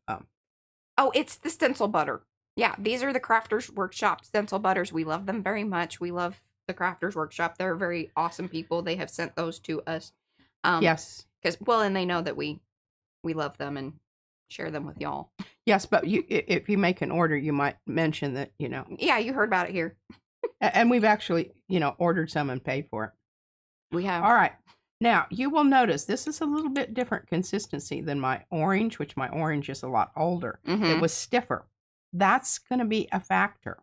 Speaker 1: Oh, it's the stencil butter. Yeah, these are the Crafters Workshop stencil butters. We love them very much. We love the Crafters Workshop. They're very awesome people. They have sent those to us.
Speaker 2: Yes.
Speaker 1: And they know that we love them and share them with y'all.
Speaker 2: Yes, but if you make an order, you might mention that,
Speaker 1: Yeah, you heard about it here.
Speaker 2: And we've actually, ordered some and paid for it.
Speaker 1: We have.
Speaker 2: All right. Now, you will notice this is a little bit different consistency than my orange, which my orange is a lot older. It was stiffer. That's going to be a factor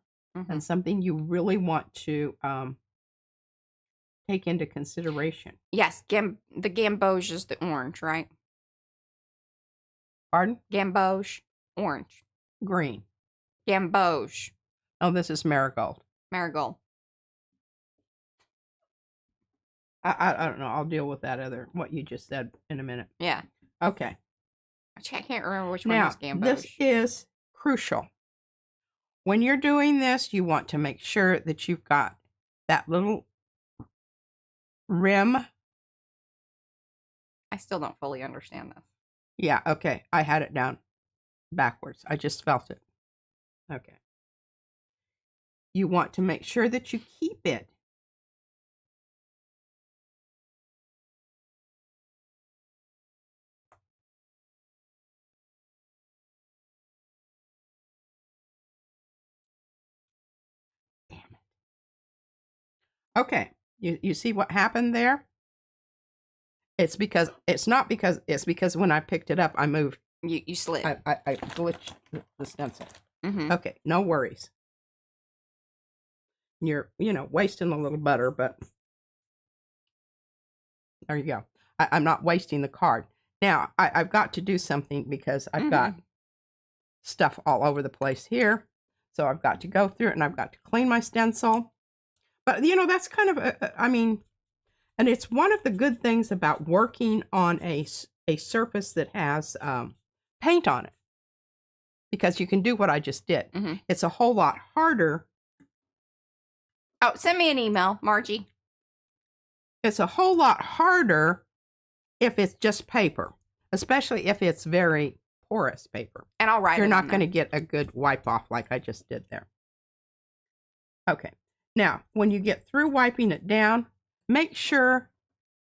Speaker 2: and something you really want to take into consideration.
Speaker 1: Yes, the gamboge is the orange, right?
Speaker 2: Pardon?
Speaker 1: Gamboge, orange.
Speaker 2: Green.
Speaker 1: Gamboge.
Speaker 2: Oh, this is marigold.
Speaker 1: Marigold.
Speaker 2: I don't know. I'll deal with what you just said in a minute.
Speaker 1: Yeah.
Speaker 2: Okay.
Speaker 1: I can't remember which one was gamboge.
Speaker 2: This is crucial. When you're doing this, you want to make sure that you've got that little rim.
Speaker 1: I still don't fully understand this.
Speaker 2: Yeah, okay. I had it down. backwards. I just felt it. Okay. You want to make sure that you keep it. Damn it. Okay. You see what happened there? It's because when I picked it up, I moved.
Speaker 1: You slid.
Speaker 2: I glitched the stencil.
Speaker 1: Mm-hmm.
Speaker 2: Okay, no worries. You're, wasting a little butter, but there you go. I'm not wasting the card. Now, I've got to do something because I've got stuff all over the place here. So I've got to go through it and I've got to clean my stencil. But, that's kind of, and it's one of the good things about working on a surface that has paint on it. Because you can do what I just did.
Speaker 1: Mm-hmm.
Speaker 2: It's a whole lot harder.
Speaker 1: Oh, send me an email, Margie.
Speaker 2: It's a whole lot harder if it's just paper, especially if it's very porous paper.
Speaker 1: And I'll write.
Speaker 2: You're not going to get a good wipe off like I just did there. Okay. Now, when you get through wiping it down, make sure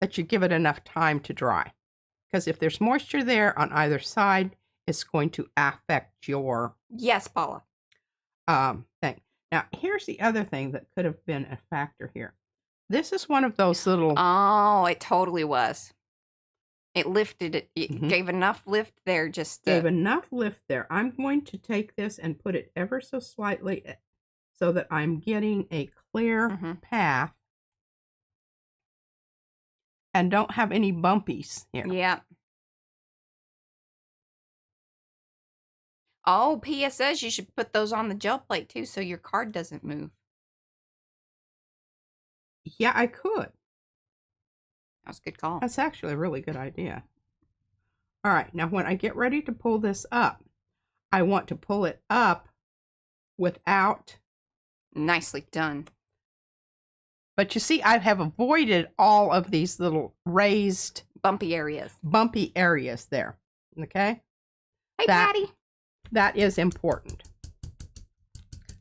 Speaker 2: that you give it enough time to dry. Because if there's moisture there on either side, it's going to affect your...
Speaker 1: Yes, Paula.
Speaker 2: Thing. Now, here's the other thing that could have been a factor here. This is one of those little...
Speaker 1: Oh, it totally was. It lifted it. It gave enough lift there just to...
Speaker 2: Gave enough lift there. I'm going to take this and put it ever so slightly so that I'm getting a clear path and don't have any bumpies here.
Speaker 1: Yeah. Oh, P.S. says you should put those on the gel plate too so your card doesn't move.
Speaker 2: Yeah, I could.
Speaker 1: That's a good call.
Speaker 2: That's actually a really good idea. All right, now when I get ready to pull this up, I want to pull it up without...
Speaker 1: Nicely done.
Speaker 2: But you see, I have avoided all of these little raised...
Speaker 1: Bumpy areas.
Speaker 2: Bumpy areas there. Okay?
Speaker 1: Hey, Patty.
Speaker 2: That is important.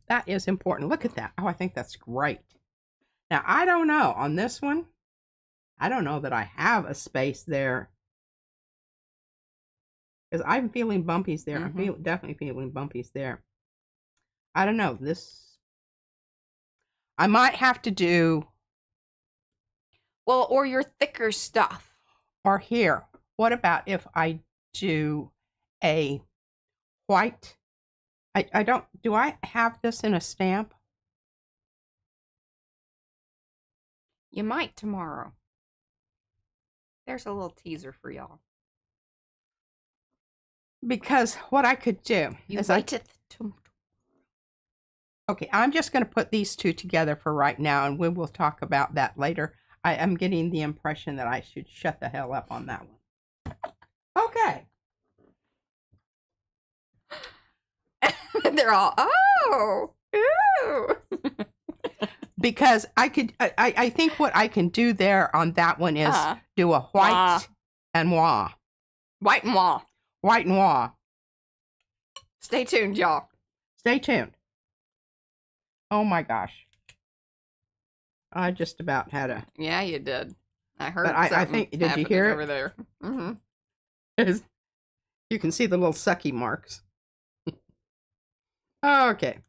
Speaker 2: That is important. Look at that. Oh, I think that's great. Now, I don't know. On this one, I don't know that I have a space there. Because I'm feeling bumpies there. I'm definitely feeling bumpies there. I don't know. I might have to do...
Speaker 1: Well, or your thicker stuff.
Speaker 2: Or here. What about if I do a white? I don't... Do I have this in a stamp?
Speaker 1: You might tomorrow. There's a little teaser for y'all.
Speaker 2: Because what I could do is okay, I'm just going to put these two together for right now, and we will talk about that later. I am getting the impression that I should shut the hell up on that one. Okay.
Speaker 1: They're all, oh, ooh.
Speaker 2: Because I think what I can do there on that one is do a white and noir.
Speaker 1: White and noir.
Speaker 2: White and noir.
Speaker 1: Stay tuned, y'all.
Speaker 2: Stay tuned. Oh my gosh. I just about had a...
Speaker 1: Yeah, you did. I heard
Speaker 2: but I think, did you hear it?
Speaker 1: Over there.
Speaker 2: You can see the little sucky marks. Okay.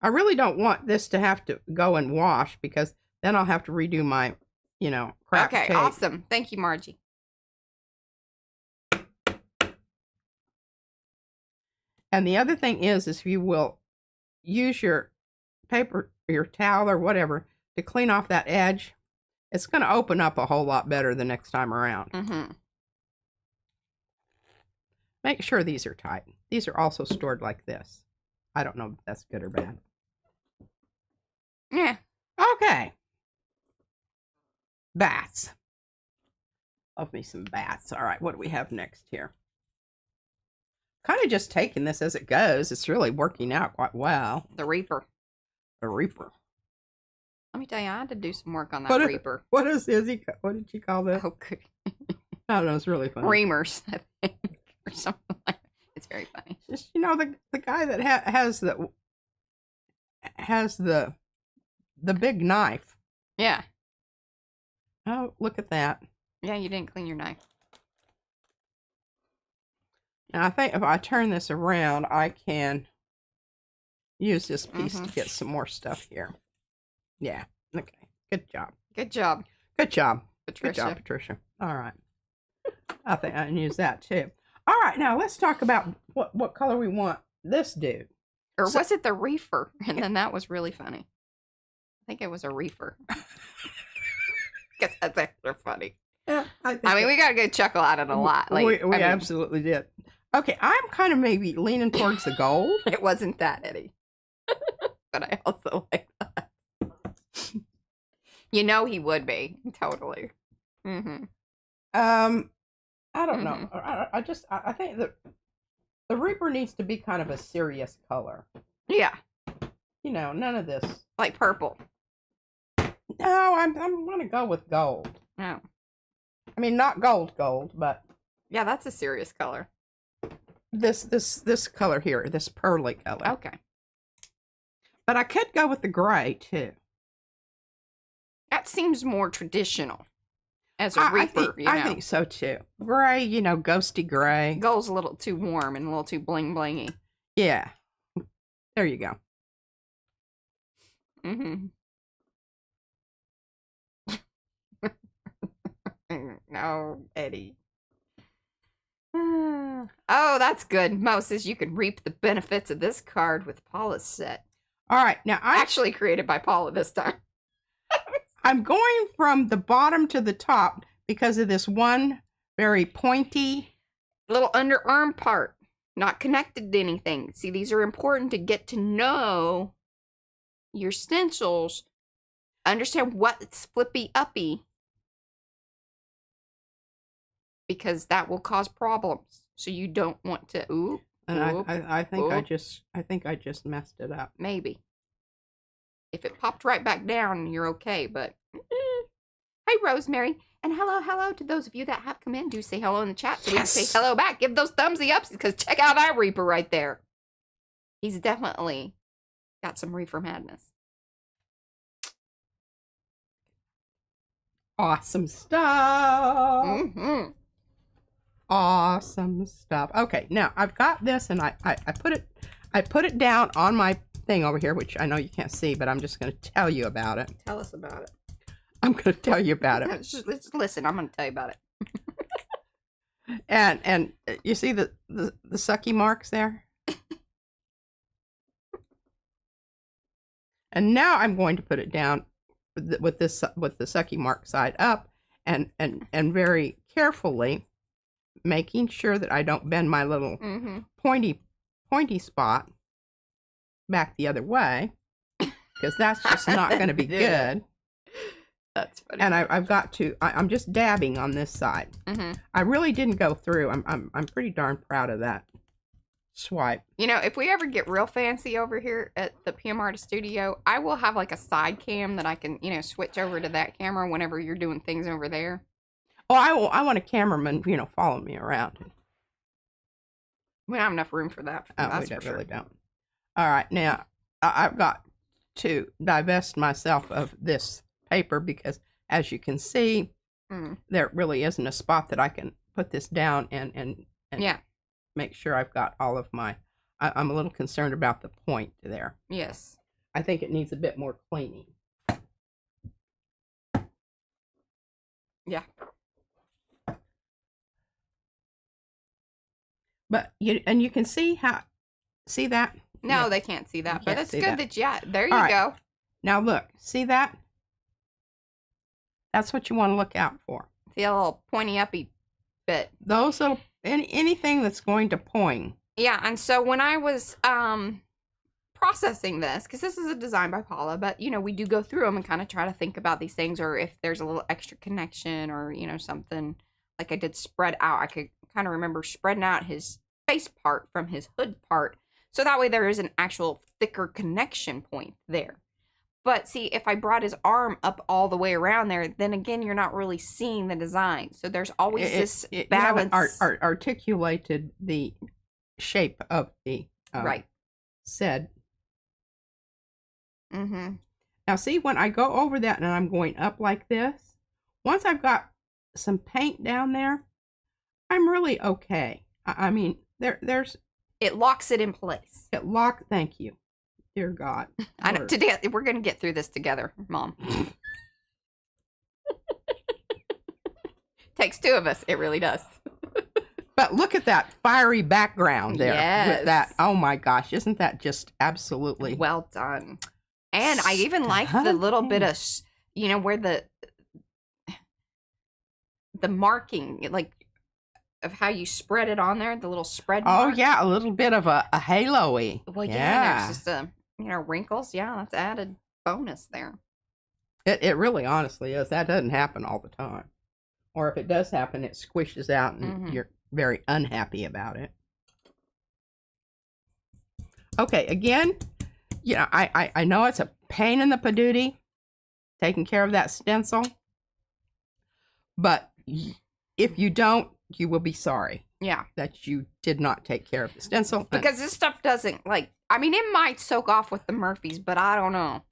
Speaker 2: I really don't want this to have to go and wash because then I'll have to redo my, crap
Speaker 1: Okay,
Speaker 2: tape.
Speaker 1: awesome. Thank you, Margie.
Speaker 2: And the other thing is if you will use your paper, your towel or whatever to clean off that edge, it's going to open up a whole lot better the next time around. Make sure these are tight. These are also stored like this. I don't know if that's good or bad.
Speaker 1: Yeah.
Speaker 2: Okay. Bats. Love me some bats. All right, what do we have next here? Kind of just taking this as it goes. It's really working out quite well.
Speaker 1: The Reaper.
Speaker 2: The Reaper.
Speaker 1: Let me tell you, I had to do some work on that Reaper.
Speaker 2: What did she call this?
Speaker 1: Oh, good.
Speaker 2: I don't know. It's really funny.
Speaker 1: Reamers, I think, or something like that.
Speaker 2: Just, you know, the guy that has the big knife.
Speaker 1: Yeah.
Speaker 2: Oh, look at that.
Speaker 1: Yeah, you didn't clean your knife.
Speaker 2: Now, I think if I turn this around, I can use this piece to get some more stuff here. Yeah. Okay. Good job.
Speaker 1: Good job.
Speaker 2: Good job.
Speaker 1: Patricia.
Speaker 2: Good job, Patricia. All right. I think I can use that too. All right. Now, let's talk about what color we want this dude.
Speaker 1: Or was it the reefer? And then that was really funny. I think it was a reefer. Guess that's extra funny.
Speaker 2: Yeah,
Speaker 1: I mean, we got a good chuckle at it a lot. Like,
Speaker 2: we absolutely did. Okay, I'm kind of maybe leaning towards the gold.
Speaker 1: It wasn't that, Eddie. But I also like that. You know he would be. Totally. Mm-hmm.
Speaker 2: I don't know. I think that the Reaper needs to be kind of a serious color.
Speaker 1: Yeah.
Speaker 2: You know, none of this.
Speaker 1: Like purple.
Speaker 2: No, I'm gonna go with gold.
Speaker 1: No.
Speaker 2: I mean, not gold, but
Speaker 1: yeah, that's a serious color.
Speaker 2: This color here, this pearly color.
Speaker 1: Okay.
Speaker 2: But I could go with the gray too.
Speaker 1: That seems more traditional as a Reaper.
Speaker 2: I think so too. Gray, you know, ghosty gray.
Speaker 1: Gold's a little too warm and a little too bling blingy.
Speaker 2: Yeah. There you go.
Speaker 1: Mm-hmm. No, Eddie. Oh, that's good. Mo says you can reap the benefits of this card with Paula's set.
Speaker 2: All right, now
Speaker 1: actually created by Paula this time.
Speaker 2: I'm going from the bottom to the top because of this one very pointy
Speaker 1: little underarm part, not connected to anything. See, these are important to get to know your stencils, understand what's flippy uppy, because that will cause problems. So you don't want to
Speaker 2: I think I just messed it up.
Speaker 1: Maybe. If it popped right back down, you're okay, but hi Rosemary. And hello to those of you that have come in. Do say hello in the chat so we can say hello back. Give those thumbsy ups because check out that Reaper right there. He's definitely got some Reefer madness.
Speaker 2: Awesome stuff.
Speaker 1: Mm-hmm.
Speaker 2: Awesome stuff. Okay, now I've got this, and I put it down on my thing over here, which I know you can't see, but I'm just going to tell you about it.
Speaker 1: Tell us about it.
Speaker 2: I'm going to tell you about it.
Speaker 1: Just listen. I'm going to tell you about it.
Speaker 2: and you see the sucky marks there. And now I'm going to put it down with the sucky mark side up, and very carefully making sure that I don't bend my little pointy spot back the other way, because that's just not going to be good.
Speaker 1: That's funny.
Speaker 2: And I've got to. I'm just dabbing on this side. I really didn't go through. I'm pretty darn proud of that swipe.
Speaker 1: You know, if we ever get real fancy over here at the PM Artist Studio, I will have like a side cam that I can, you know, switch over to that camera whenever you're doing things over there.
Speaker 2: Oh, I want a cameraman, you know, follow me around.
Speaker 1: We don't have enough room for that.
Speaker 2: Oh, we really don't. All right, now I've got to divest myself of this paper because, as you can see, there really isn't a spot that I can put this down and
Speaker 1: yeah,
Speaker 2: make sure I've got all of my. I'm a little concerned about the point there.
Speaker 1: Yes,
Speaker 2: I think it needs a bit more cleaning.
Speaker 1: Yeah.
Speaker 2: But you can see that?
Speaker 1: No,
Speaker 2: yeah.
Speaker 1: They can't see that, but it's good that yeah, there you go.
Speaker 2: Now look, see that? That's what you want to look out for.
Speaker 1: See a little pointy uppy bit.
Speaker 2: Those little anything that's going to point.
Speaker 1: Yeah, and so when I was processing this, because this is a design by Paula, but you know, we do go through them and kind of try to think about these things, or if there's a little extra connection, or you know, something like I did spread out. I could kind of remember spreading out his face part from his hood part, so that way there is an actual thicker connection point there. But see, if I brought his arm up all the way around there, then again, you're not really seeing the design. So there's always this balance.
Speaker 2: You haven't articulated the shape of the
Speaker 1: right.
Speaker 2: said.
Speaker 1: Mm-hmm.
Speaker 2: Now see, when I go over that and I'm going up like this, once I've got some paint down there, I'm really okay. I mean, there's...
Speaker 1: It locks it in place.
Speaker 2: Thank you. Dear God.
Speaker 1: I know, today, we're going to get through this together, Mom. Takes two of us. It really does.
Speaker 2: But look at that fiery background there.
Speaker 1: Yes.
Speaker 2: With that. Oh my gosh. Isn't that just absolutely
Speaker 1: well done? And I even like the little bit of, you know, where the marking, like, of how you spread it on there, the little spread mark.
Speaker 2: Oh, yeah. A little bit of a halo-y.
Speaker 1: Well, yeah. There's just wrinkles. Yeah, that's added bonus there.
Speaker 2: It really honestly is. That doesn't happen all the time. Or if it does happen, it squishes out and you're very unhappy about it. Okay, again, you know, I know it's a pain in the patootie taking care of that stencil. But if you don't, you will be sorry.
Speaker 1: Yeah.
Speaker 2: That you did not take care of the stencil.
Speaker 1: Because this stuff doesn't, like, I mean, it might soak off with the Murphys, but I don't know.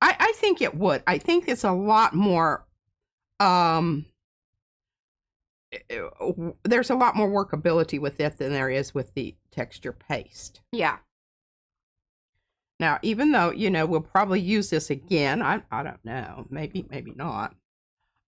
Speaker 2: I think it would. I think it's a lot more, there's a lot more workability with it than there is with the texture paste.
Speaker 1: Yeah.
Speaker 2: Now, even though, you know, we'll probably use this again, I don't know, maybe not.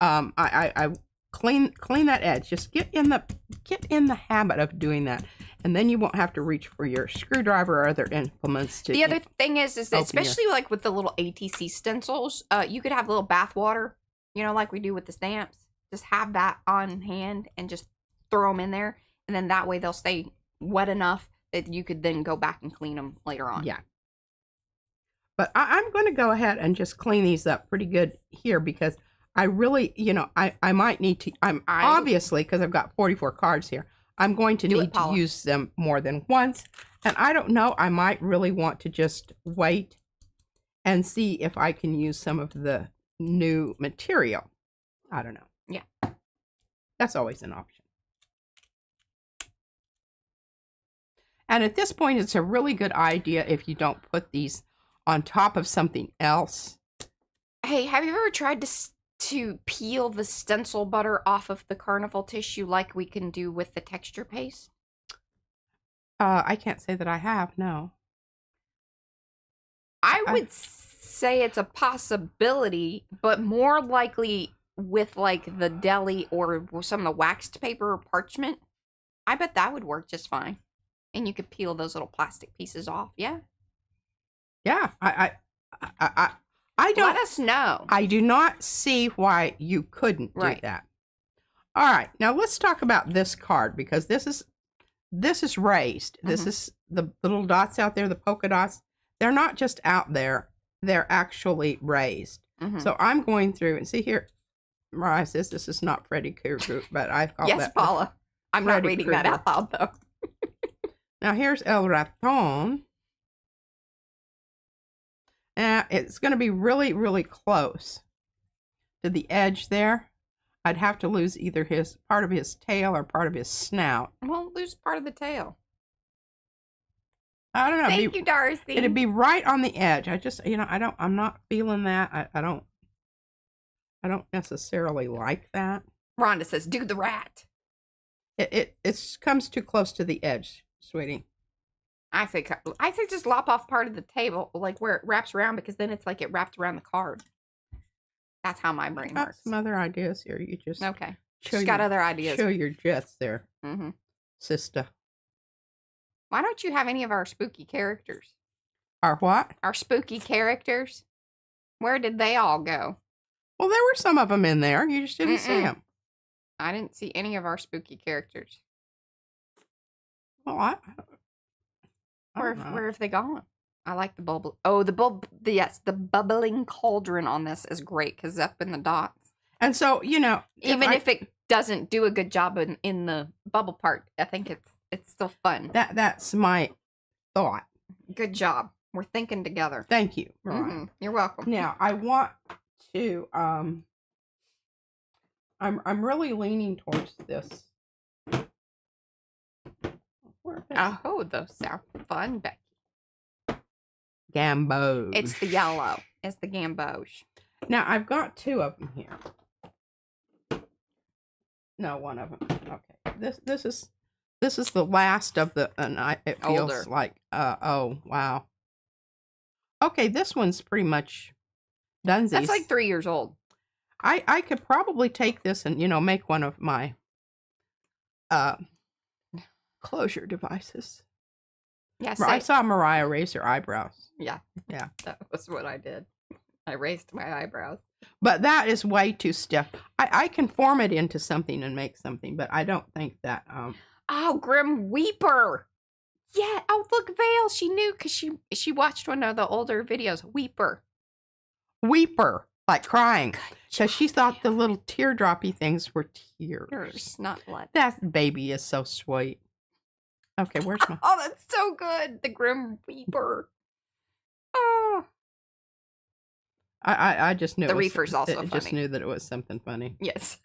Speaker 2: I clean that edge. Just get in the habit of doing that, and then you won't have to reach for your screwdriver or other implements to.
Speaker 1: The other thing is that especially like with the little ATC stencils, you could have little bath water, you know, like we do with the stamps. Just have that on hand and just throw them in there, and then that way they'll stay wet enough that you could then go back and clean them later on.
Speaker 2: Yeah. But I'm going to go ahead and just clean these up pretty good here because I really, you know, I might need to, obviously, because I've got 44 cards here, I'm going to need to use them more than once. And I don't know, I might really want to just wait and see if I can use some of the new material. I don't know.
Speaker 1: Yeah.
Speaker 2: That's always an option. And at this point, it's a really good idea if you don't put these on top of something else.
Speaker 1: Hey, have you ever tried to peel the stencil butter off of the carnival tissue like we can do with the texture paste?
Speaker 2: I can't say that I have, no.
Speaker 1: I would say it's a possibility, but more likely with like the deli or some of the waxed paper or parchment. I bet that would work just fine. And you could peel those little plastic pieces off. Yeah.
Speaker 2: Yeah. I don't.
Speaker 1: Let us know.
Speaker 2: I do not see why you couldn't do that. All right. Now let's talk about this card because this is raised. This is the little dots out there, the polka dots. They're not just out there. They're actually raised. So I'm going through and see here. Mariah says this is not Freddy Krueger, but I call that.
Speaker 1: Yes, Paula. I'm not reading that out loud though.
Speaker 2: Now here's El Raton. It's going to be really, really close to the edge there. I'd have to lose either part of his tail or part of his snout.
Speaker 1: Well, lose part of the tail.
Speaker 2: I don't know.
Speaker 1: Thank you, Darcy.
Speaker 2: It'd be right on the edge. I just, you know, I'm not feeling that. I don't necessarily like that.
Speaker 1: Rhonda says, do the rat.
Speaker 2: It comes too close to the edge, sweetie.
Speaker 1: I say just lop off part of the table, like where it wraps around, because then it's like it wrapped around the card. That's how my brain works.
Speaker 2: Some other ideas here. You just
Speaker 1: okay. She's got other ideas.
Speaker 2: Show your jets there, sister.
Speaker 1: Why don't you have any of our spooky characters?
Speaker 2: Our what?
Speaker 1: Our spooky characters. Where did they all go?
Speaker 2: Well, there were some of them in there. You just didn't see them.
Speaker 1: I didn't see any of our spooky characters.
Speaker 2: Well,
Speaker 1: where have they gone? I like the bubble. Oh, yes, the bubbling cauldron on this is great because it's up in the dots.
Speaker 2: And so, you know,
Speaker 1: even if it doesn't do a good job in the bubble part, I think it's still fun.
Speaker 2: That's my thought.
Speaker 1: Good job. We're thinking together.
Speaker 2: Thank you. Right.
Speaker 1: You're welcome.
Speaker 2: Now, I want to I'm really leaning towards this. where?
Speaker 1: Oh, those sound fun, Becky.
Speaker 2: Gambos.
Speaker 1: It's the yellow. It's the gamboge.
Speaker 2: Now, I've got 2 of them here. No, 1 of them. Okay. This is the last of the, and it feels
Speaker 1: older.
Speaker 2: Like, oh, wow. Okay, this one's pretty much done.
Speaker 1: That's like 3 years old.
Speaker 2: I could probably take this and, make one of my closure devices.
Speaker 1: Yes.
Speaker 2: I saw Mariah raise her eyebrows.
Speaker 1: Yeah.
Speaker 2: Yeah.
Speaker 1: That was what I did. I raised my eyebrows.
Speaker 2: But that is way too stiff. I can form it into something and make something, but I don't think that...
Speaker 1: Oh, Grim Weeper. Yeah. Oh, look, Vale. She knew because she watched one of the older videos. Weeper.
Speaker 2: Weeper. Like crying. Because she thought the little teardroppy things were tears.
Speaker 1: Yours, not blood.
Speaker 2: That baby is so sweet. Okay, where's my...
Speaker 1: Oh, that's so good. The Grim Weeper. Oh.
Speaker 2: I just knew
Speaker 1: the Reefer's also
Speaker 2: funny. Just knew that it was something funny.
Speaker 1: Yes.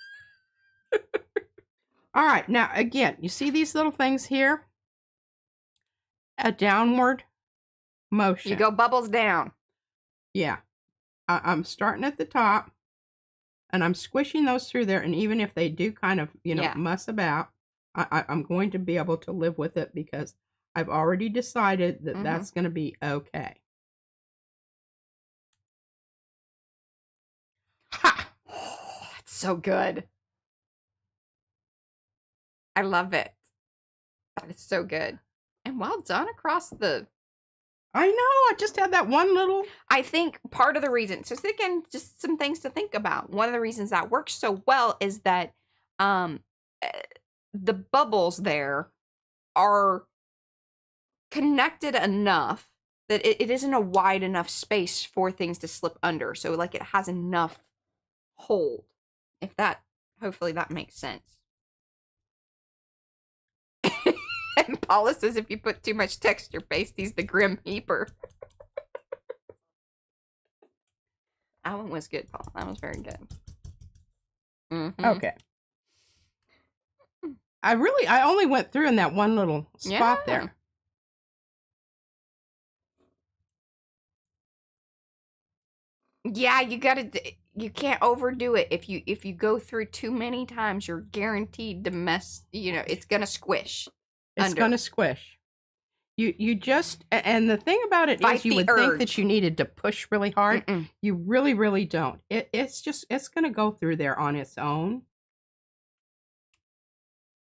Speaker 2: All right, now again, you see these little things here? A downward motion.
Speaker 1: You go bubbles down.
Speaker 2: Yeah. I'm starting at the top, and I'm squishing those through there, and even if they do kind of, muss about, I'm going to be able to live with it because I've already decided that that's going to be okay. Ha!
Speaker 1: Oh, that's so good. I love it. That is so good. And well done across the...
Speaker 2: I know. I just had that one little...
Speaker 1: I think part of the reason... So again, just some things to think about. One of the reasons that works so well is that the bubbles there are connected enough that it isn't a wide enough space for things to slip under. So like it has enough hold. If that... Hopefully that makes sense. And Paula says if you put too much texture paste, he's the Grim Reaper. That one was good, Paula. That was very good.
Speaker 2: Okay. I only went through in that one little spot there.
Speaker 1: Yeah, you can't overdo it. If you go through too many times, you're guaranteed to mess, it's going to squish.
Speaker 2: It's going to squish. You just, and the thing about it is you would think that you needed to push really hard. You really, really don't. It's going to go through there on its own.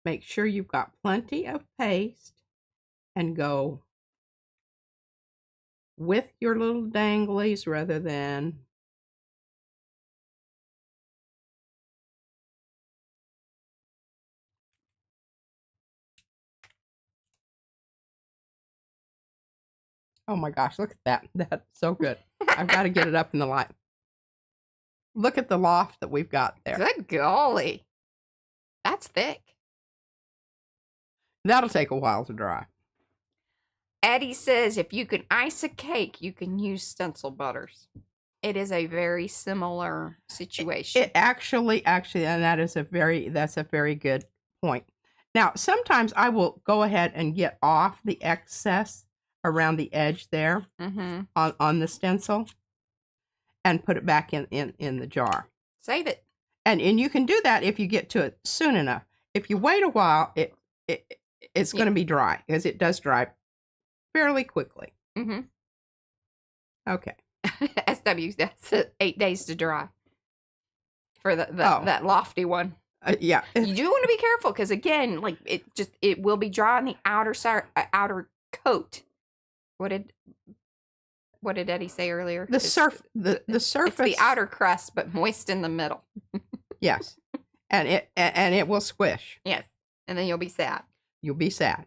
Speaker 2: Make sure you've got plenty of paste and go with your little danglies rather than... Oh my gosh, look at that. That's so good. I've got to get it up in the light. Look at the loft that we've got there.
Speaker 1: Good golly. That's thick.
Speaker 2: That'll take a while to dry.
Speaker 1: Eddie says if you can ice a cake, you can use stencil butters. It is a very similar situation.
Speaker 2: It actually, and that's a very good point. Now, sometimes I will go ahead and get off the excess around the edge there on the stencil and put it back in the jar.
Speaker 1: Save it.
Speaker 2: And you can do that if you get to it soon enough. If you wait a while, it's going to be dry because it does dry fairly quickly. Okay.
Speaker 1: SW, that's 8 days to dry for that lofty one.
Speaker 2: Yeah.
Speaker 1: You do want to be careful because again, like it will be dry on the outer coat. What did Eddie say earlier?
Speaker 2: The surface.
Speaker 1: It's the outer crust, but moist in the middle.
Speaker 2: Yes, and it will squish.
Speaker 1: Yes, and then you'll be sad.
Speaker 2: You'll be sad.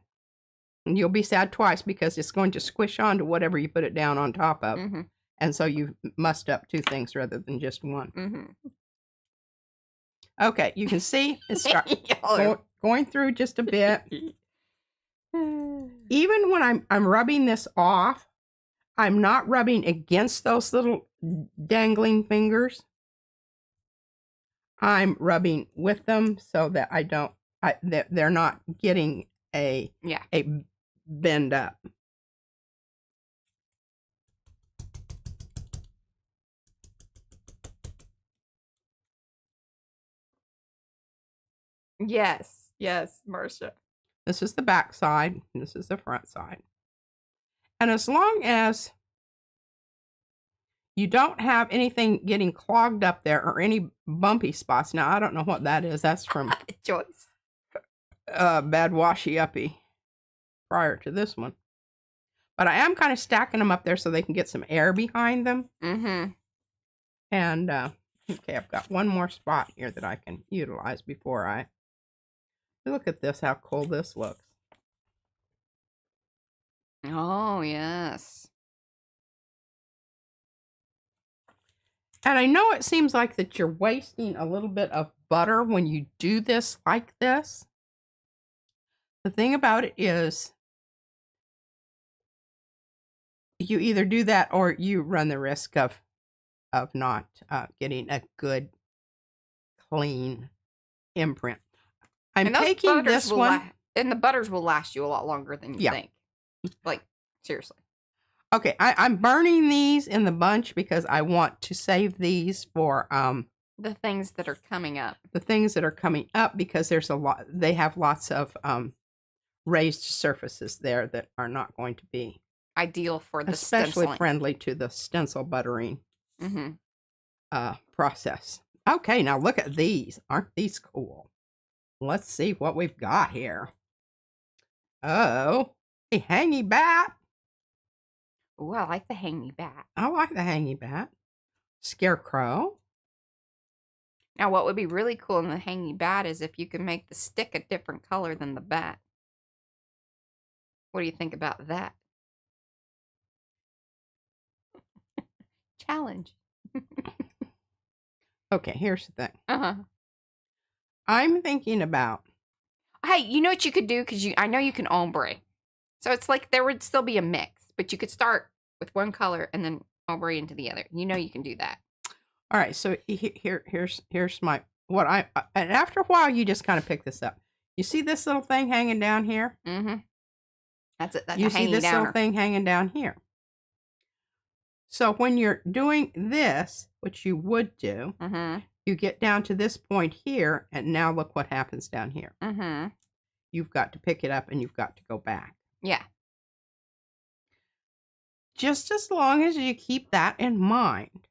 Speaker 2: And you'll be sad twice because it's going to squish onto whatever you put it down on top of, and so you mussed up 2 things rather than just one. Okay, you can see it's going through just a bit. Even when I'm rubbing this off, I'm not rubbing against those little dangling fingers. I'm rubbing with them so that they're not getting a
Speaker 1: Yeah.
Speaker 2: a bend up.
Speaker 1: Yes. Yes, Marcia.
Speaker 2: This is the back side. And this is the front side. And as long as you don't have anything getting clogged up there or any bumpy spots. Now, I don't know what that is. That's from
Speaker 1: Joyce.
Speaker 2: Bad Washy Uppy prior to this one. But I am kind of stacking them up there so they can get some air behind them.
Speaker 1: Mm-hmm.
Speaker 2: And, okay, I've got one more spot here that I can utilize before I... Look at this, how cool this looks.
Speaker 1: Oh, yes.
Speaker 2: And I know it seems like that you're wasting a little bit of butter when you do this like this. The thing about it is, you either do that or you run the risk of not getting a good, clean imprint. I'm taking this one.
Speaker 1: And the butters will last you a lot longer than you think. Like, seriously.
Speaker 2: Okay, I'm burning these in the bunch because I want to save these for
Speaker 1: the things that are coming up.
Speaker 2: The things that are coming up, because there's a lot. They have lots of raised surfaces there that are not going to be
Speaker 1: ideal for the
Speaker 2: especially
Speaker 1: stenciling.
Speaker 2: Friendly to the stencil buttering process. Okay, now look at these. Aren't these cool? Let's see what we've got here. Oh, a hangy bat.
Speaker 1: Oh, I like the hangy bat.
Speaker 2: I like the hangy bat. Scarecrow.
Speaker 1: Now, what would be really cool in the hangy bat is if you could make the stick a different color than the bat. What do you think about that? Challenge.
Speaker 2: Okay, here's the thing. I'm thinking about...
Speaker 1: Hey, you know what you could do? Because I know you can ombre. So it's like there would still be a mix. But you could start with one color and then ombre into the other. You know you can do that.
Speaker 2: All right, so here's my... And after a while, you just kind of pick this up. You see this little thing hanging down here?
Speaker 1: Mm-hmm. That's it. That's
Speaker 2: you
Speaker 1: a
Speaker 2: see this
Speaker 1: downer.
Speaker 2: little thing hanging down here. So when you're doing this, which you would do, you get down to this point here, and now look what happens down here. You've got to pick it up, and you've got to go back.
Speaker 1: Yeah.
Speaker 2: Just as long as you keep that in mind.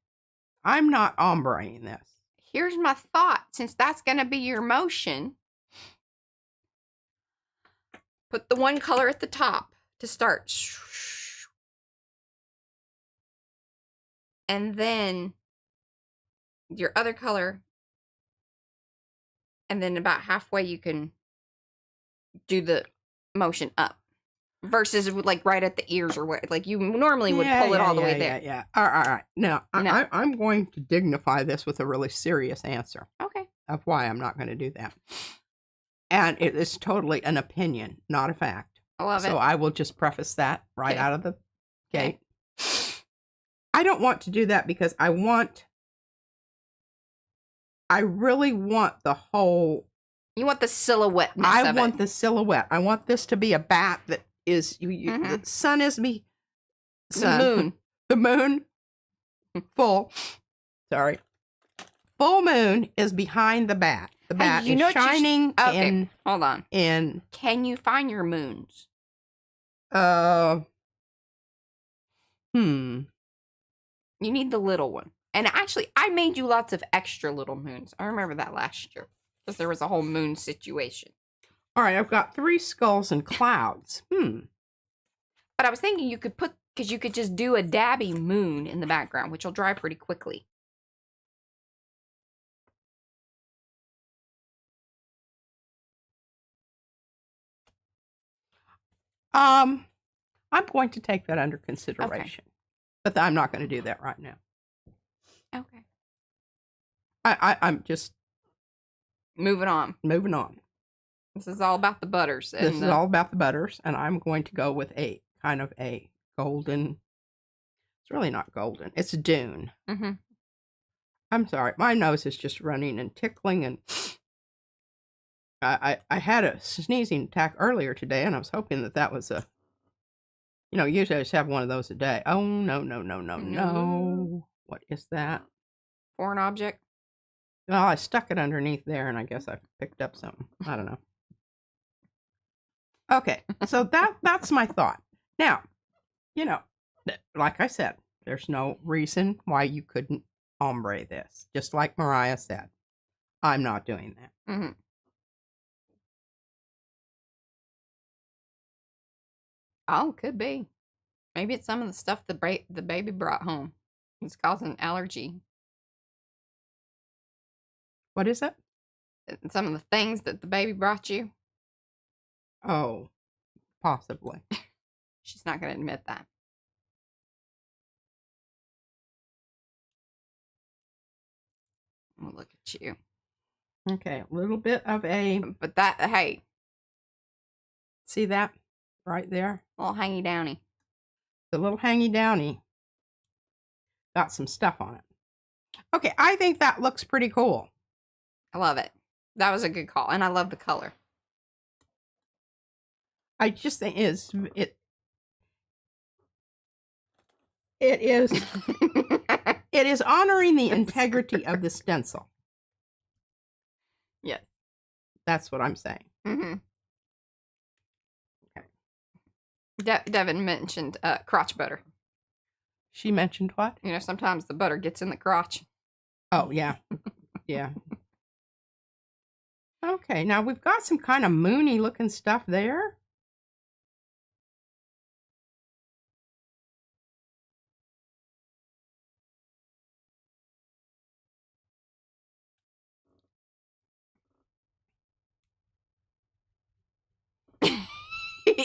Speaker 2: I'm not ombreing this.
Speaker 1: Here's my thought. Since that's going to be your motion, put the one color at the top to start. And then your other color. And then about halfway you can do the motion up. Versus like right at the ears or what. Like you normally would pull it all the way there.
Speaker 2: Yeah. All right. Now, I'm going to dignify this with a really serious answer.
Speaker 1: Okay.
Speaker 2: Of why I'm not going to do that. And it is totally an opinion, not a fact.
Speaker 1: I love it.
Speaker 2: So I will just preface that right out of the gate. I don't want to do that because I really want the whole...
Speaker 1: You want the silhouette.
Speaker 2: I want the silhouette. I want this to be a bat that is... The sun is me... Sun.
Speaker 1: The moon.
Speaker 2: The moon. Full. Sorry. Full moon is behind the bat. The bat is shining in...
Speaker 1: Hold on.
Speaker 2: In...
Speaker 1: Can you find your moons? You need the little one. And actually, I made you lots of extra little moons. I remember that last year. Because there was a whole moon situation.
Speaker 2: All right, I've got 3 skulls and clouds.
Speaker 1: But I was thinking you could put... Because you could just do a dabby moon in the background, which will dry pretty quickly.
Speaker 2: I'm going to take that under consideration. Okay. But I'm not going to do that right now.
Speaker 1: Okay.
Speaker 2: I'm just...
Speaker 1: Moving on.
Speaker 2: Moving on.
Speaker 1: This is all about the butters.
Speaker 2: This is all about the butters, and I'm going to go with a kind of a golden... It's really not golden. It's dune. I'm sorry. My nose is just running and tickling and... I had a sneezing attack earlier today, and I was hoping that that was a, usually I just have one of those a day. Oh, no, no, no, no, no. What is that?
Speaker 1: Foreign object?
Speaker 2: Well, I stuck it underneath there, and I guess I picked up something. I don't know. Okay, so that's my thought. Now, like I said, there's no reason why you couldn't ombre this. Just like Mariah said, I'm not doing that.
Speaker 1: Mm-hmm. Oh, could be. Maybe it's some of the stuff the baby brought home. It's causing allergy.
Speaker 2: What is it?
Speaker 1: Some of the things that the baby brought you.
Speaker 2: Oh, possibly.
Speaker 1: She's not going to admit that. We'll look at you.
Speaker 2: Okay, a little bit of a...
Speaker 1: But that, hey.
Speaker 2: See that? Right there?
Speaker 1: A little hangy downy.
Speaker 2: The little hangy downy got some stuff on it. Okay, I think that looks pretty cool.
Speaker 1: I love it. That was a good call, and I love the color.
Speaker 2: I just think it is it is honoring the integrity of the stencil.
Speaker 1: Yes.
Speaker 2: That's what I'm saying.
Speaker 1: Mm-hmm. Okay. Devin mentioned crotch butter.
Speaker 2: She mentioned what?
Speaker 1: Sometimes the butter gets in the crotch.
Speaker 2: Oh, yeah. Yeah. Okay, now we've got some kind of moony looking stuff there.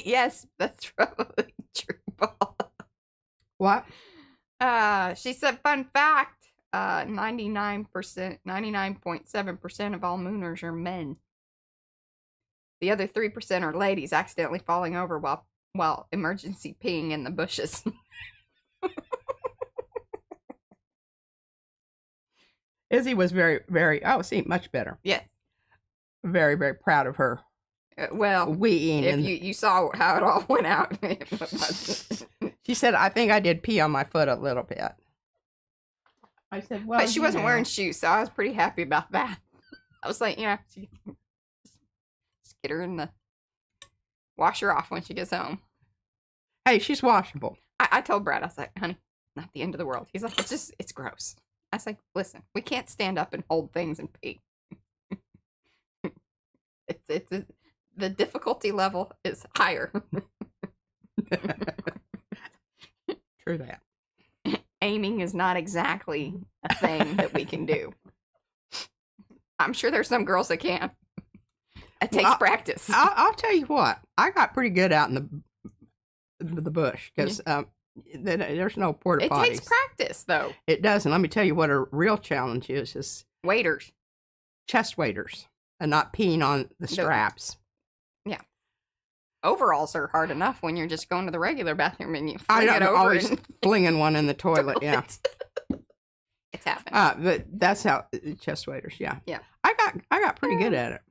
Speaker 1: Yes, that's probably true, Paul.
Speaker 2: What?
Speaker 1: She said, fun fact, 99.7% of all mooners are men. The other 3% are ladies accidentally falling over while emergency peeing in the bushes.
Speaker 2: Izzy was very, very, much better.
Speaker 1: Yes.
Speaker 2: Very, very proud of her.
Speaker 1: Well,
Speaker 2: weeing.
Speaker 1: If you saw how it all went out.
Speaker 2: She said, I think I did pee on my foot a little bit. I said, well,
Speaker 1: but she wasn't wearing shoes, so I was pretty happy about that. I was like, just get her in the... Wash her off when she gets home.
Speaker 2: Hey, she's washable.
Speaker 1: I told Brad, I was like, honey, not the end of the world. He's like, it's gross. I was like, listen, we can't stand up and hold things and pee. The difficulty level is higher.
Speaker 2: True that.
Speaker 1: Aiming is not exactly a thing that we can do. I'm sure there's some girls that can. It takes practice.
Speaker 2: I'll tell you what. I got pretty good out in the bush because there's no porta potties.
Speaker 1: It takes practice, though.
Speaker 2: It does, and let me tell you what a real challenge is
Speaker 1: waders,
Speaker 2: chest waders, and not peeing on the straps.
Speaker 1: Yeah. Overalls are hard enough when you're just going to the regular bathroom and you
Speaker 2: fling it over. Always flinging one in the toilet. Yeah.
Speaker 1: It's happened.
Speaker 2: But that's how chest waders. Yeah.
Speaker 1: Yeah.
Speaker 2: I got pretty good at it.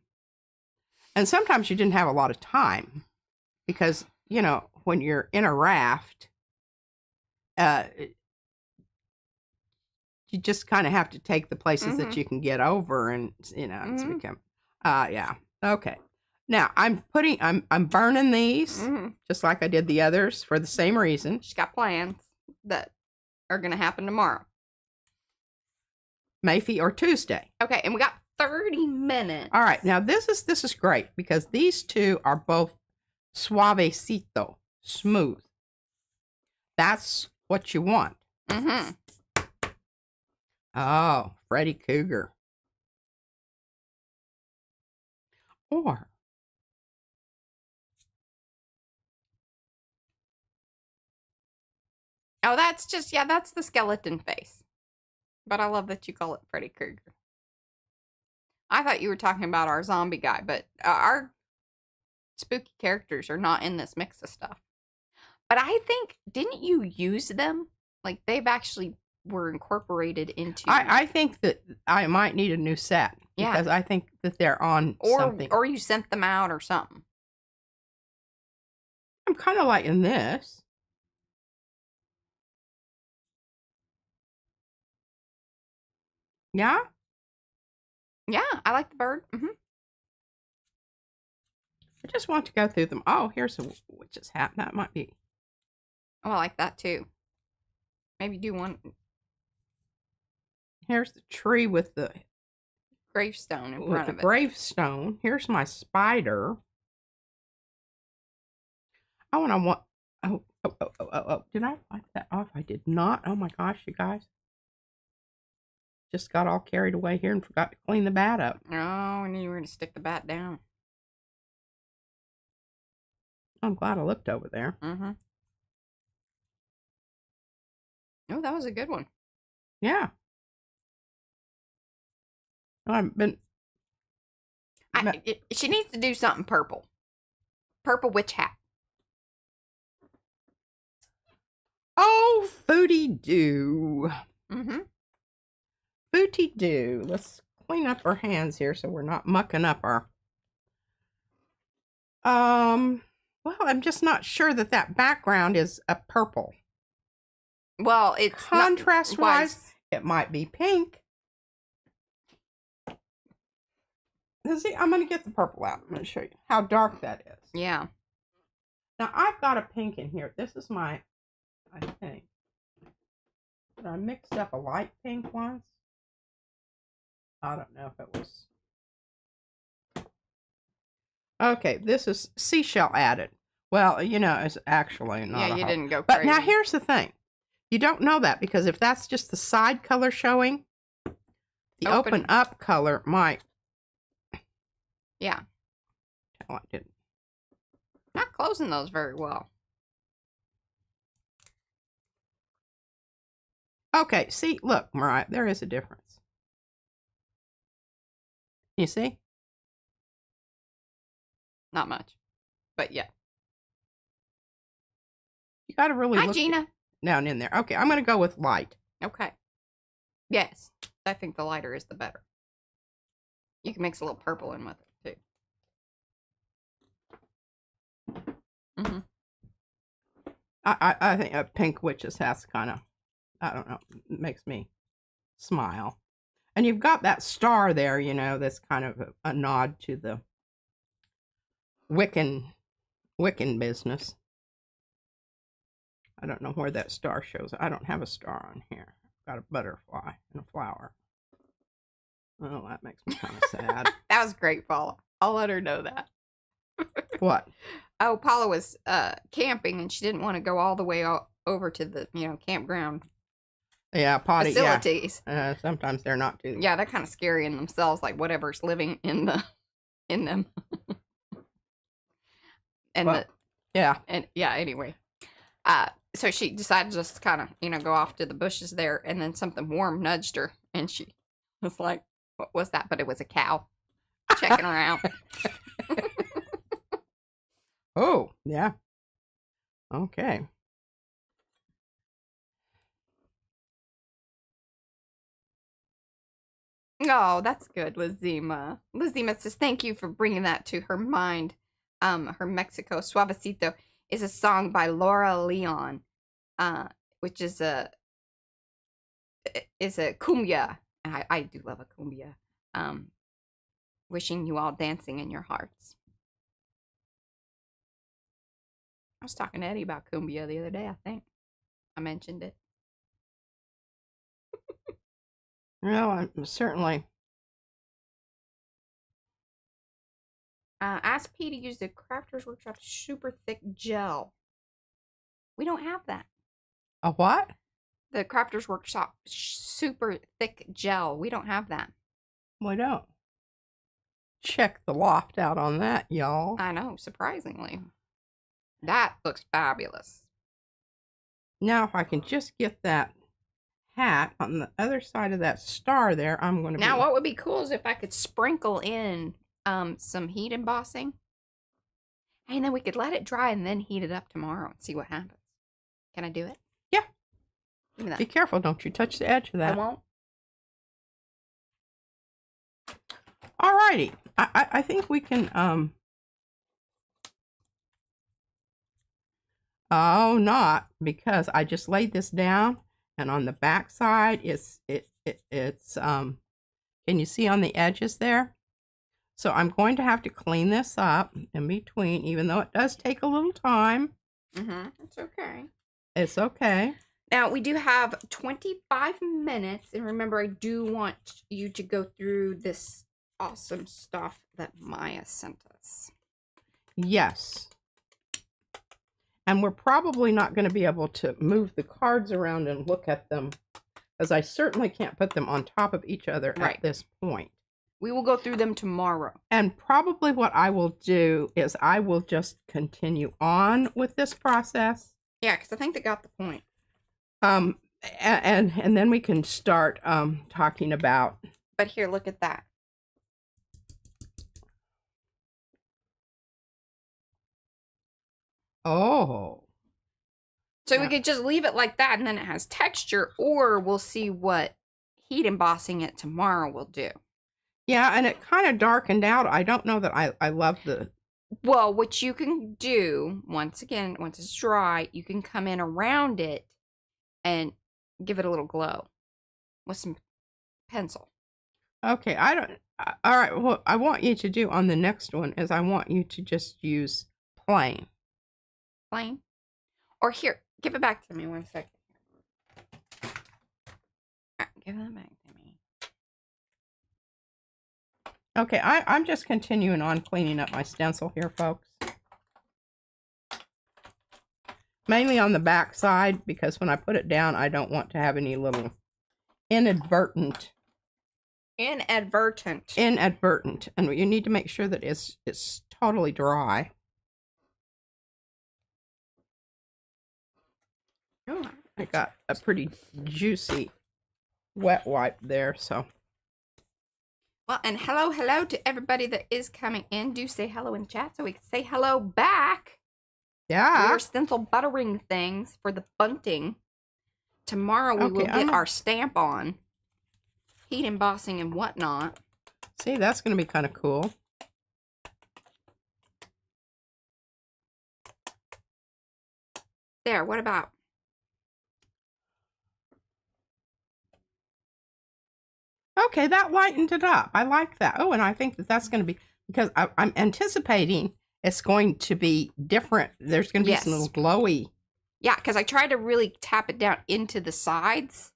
Speaker 2: And sometimes you didn't have a lot of time because, when you're in a raft, you just kind of have to take the places that you can get over and, it's become, yeah. Okay. Now I'm burning these just like I did the others for the same reason.
Speaker 1: She's got plans that are going to happen tomorrow.
Speaker 2: Maybe or Tuesday.
Speaker 1: Okay. And we got 30 minutes.
Speaker 2: All right. Now this is great because these two are both suavecito, smooth. That's what you want.
Speaker 1: Mm-hmm.
Speaker 2: Oh, Freddy Cougar. Or
Speaker 1: oh, that's the skeleton face. But I love that you call it Freddy Krueger. I thought you were talking about our zombie guy, but our spooky characters are not in this mix of stuff. But I think, didn't you use them? Like, they've actually were incorporated into...
Speaker 2: I think that I might need a new set. because I think that they're on something.
Speaker 1: Or you sent them out or something.
Speaker 2: I'm kind of liking this. Yeah?
Speaker 1: Yeah, I like the bird.
Speaker 2: I just want to go through them. Oh, here's a witch's hat. That might be.
Speaker 1: Oh, I like that too. Maybe do one.
Speaker 2: Here's the tree with the
Speaker 1: gravestone in front of it.
Speaker 2: Gravestone. Here's my spider. Oh, and I want. Oh. Did I wipe that off? I did not. Oh my gosh, you guys. Just got all carried away here and forgot to clean the bat up.
Speaker 1: Oh, I knew you were going to stick the bat down.
Speaker 2: I'm glad I looked over there.
Speaker 1: Oh, that was a good one.
Speaker 2: Yeah. I've been.
Speaker 1: She needs to do something purple. Purple witch hat.
Speaker 2: Oh, foodie doo. Foodie doo. Let's clean up our hands here so we're not mucking up our. Well, I'm just not sure that background is a purple.
Speaker 1: Well, it's
Speaker 2: contrast-wise, it might be pink. See, I'm going to get the purple out. I'm going to show you how dark that is.
Speaker 1: Yeah.
Speaker 2: Now, I've got a pink in here. This is my, I think. But I mixed up a light pink once. I don't know if it was. Okay, this is seashell added. Well, you know, it's actually not.
Speaker 1: Yeah, you didn't go crazy.
Speaker 2: But now here's the thing. You don't know that because if that's just the side color showing, the open up color might.
Speaker 1: Yeah.
Speaker 2: Oh, I didn't.
Speaker 1: Not closing those very well.
Speaker 2: Okay, see, look, Mariah, there is a difference. You see?
Speaker 1: Not much, but yeah.
Speaker 2: You got to really
Speaker 1: look.
Speaker 2: Hi,
Speaker 1: Gina.
Speaker 2: Down in there. Okay, I'm going to go with light.
Speaker 1: Okay. Yes, I think the lighter is the better. You can mix a little purple in with it, too.
Speaker 2: I think a pink witch's hat's kind of, I don't know, makes me smile. And you've got that star there, you know, that's kind of a nod to the Wiccan business. I don't know where that star shows. I don't have a star on here. I've got a butterfly and a flower. Oh, that makes me kind of sad.
Speaker 1: That was great, Paula. I'll let her know that.
Speaker 2: What?
Speaker 1: Oh, Paula was camping and she didn't want to go all the way over to the, campground.
Speaker 2: Yeah, potty
Speaker 1: facilities.
Speaker 2: Yeah. Sometimes they're not too.
Speaker 1: Yeah, they're kind of scary in themselves, like whatever's living in them. And anyway. So she decided to just kind of, go off to the bushes there, and then something warm nudged her, and she was like, what was that? But it was a cow checking her out.
Speaker 2: Oh, yeah. Okay.
Speaker 1: Oh, that's good, Lizima. Lizima says, thank you for bringing that to her mind. Her Mexico Suavecito is a song by Laura Leon, which is a cumbia. I do love a cumbia. Wishing you all dancing in your hearts. I was talking to Eddie about cumbia the other day, I think. I mentioned it.
Speaker 2: Well, I'm certainly.
Speaker 1: Ask P to use the Crafters Workshop super thick gel. We don't have that.
Speaker 2: A what?
Speaker 1: The Crafters Workshop super thick gel. We don't have that.
Speaker 2: We don't. Check the loft out on that, y'all.
Speaker 1: I know, surprisingly. That looks fabulous.
Speaker 2: Now, if I can just get that hat on the other side of that star there, I'm going to
Speaker 1: Now, what would be cool is if I could sprinkle in some heat embossing. And then we could let it dry and then heat it up tomorrow and see what happens. Can I do it?
Speaker 2: Yeah.
Speaker 1: Give me that.
Speaker 2: Be careful. Don't you touch the edge of that.
Speaker 1: I won't.
Speaker 2: Alrighty. I think we can, oh, not, because I just laid this down, and on the back side, it's, can you see on the edges there? So I'm going to have to clean this up in between, even though it does take a little time.
Speaker 1: It's okay.
Speaker 2: It's okay.
Speaker 1: Now, we do have 25 minutes, and remember, I do want you to go through this awesome stuff that Maya sent us.
Speaker 2: Yes. And we're probably not going to be able to move the cards around and look at them, because I certainly can't put them on top of each other at this point.
Speaker 1: We will go through them tomorrow. And
Speaker 2: probably what I will do is I will just continue on with this process.
Speaker 1: Yeah, because I think they got the point.
Speaker 2: And then we can start talking about.
Speaker 1: But here, look at that.
Speaker 2: Oh.
Speaker 1: So we could just leave it like that, and then it has texture, or we'll see what heat embossing it tomorrow will do.
Speaker 2: Yeah, and it kind of darkened out. I don't know that I love the...
Speaker 1: Well, what you can do, once again, once it's dry, you can come in around it and give it a little glow with some pencil.
Speaker 2: Okay, all right, what I want you to do on the next one is I want you to just use plain.
Speaker 1: Plain? Or here, give it back to me 1 second. Give that back to me.
Speaker 2: Okay, I'm just continuing on cleaning up my stencil here, folks. Mainly on the back side, because when I put it down, I don't want to have any little inadvertent. And you need to make sure that it's totally dry. Oh, I got a pretty juicy wet wipe there, so.
Speaker 1: Well, and hello to everybody that is coming in. Do say hello in chat so we can say hello back.
Speaker 2: Yeah.
Speaker 1: We're stencil buttering things for the bunting. Tomorrow we will get our stamp on. Heat embossing and whatnot.
Speaker 2: See, that's going to be kind of cool.
Speaker 1: There, what about?
Speaker 2: Okay, that lightened it up. I like that. Oh, and I think that that's going to be, because I'm anticipating it's going to be different. There's going to be some little glowy.
Speaker 1: Yeah, because I tried to really tap it down into the sides.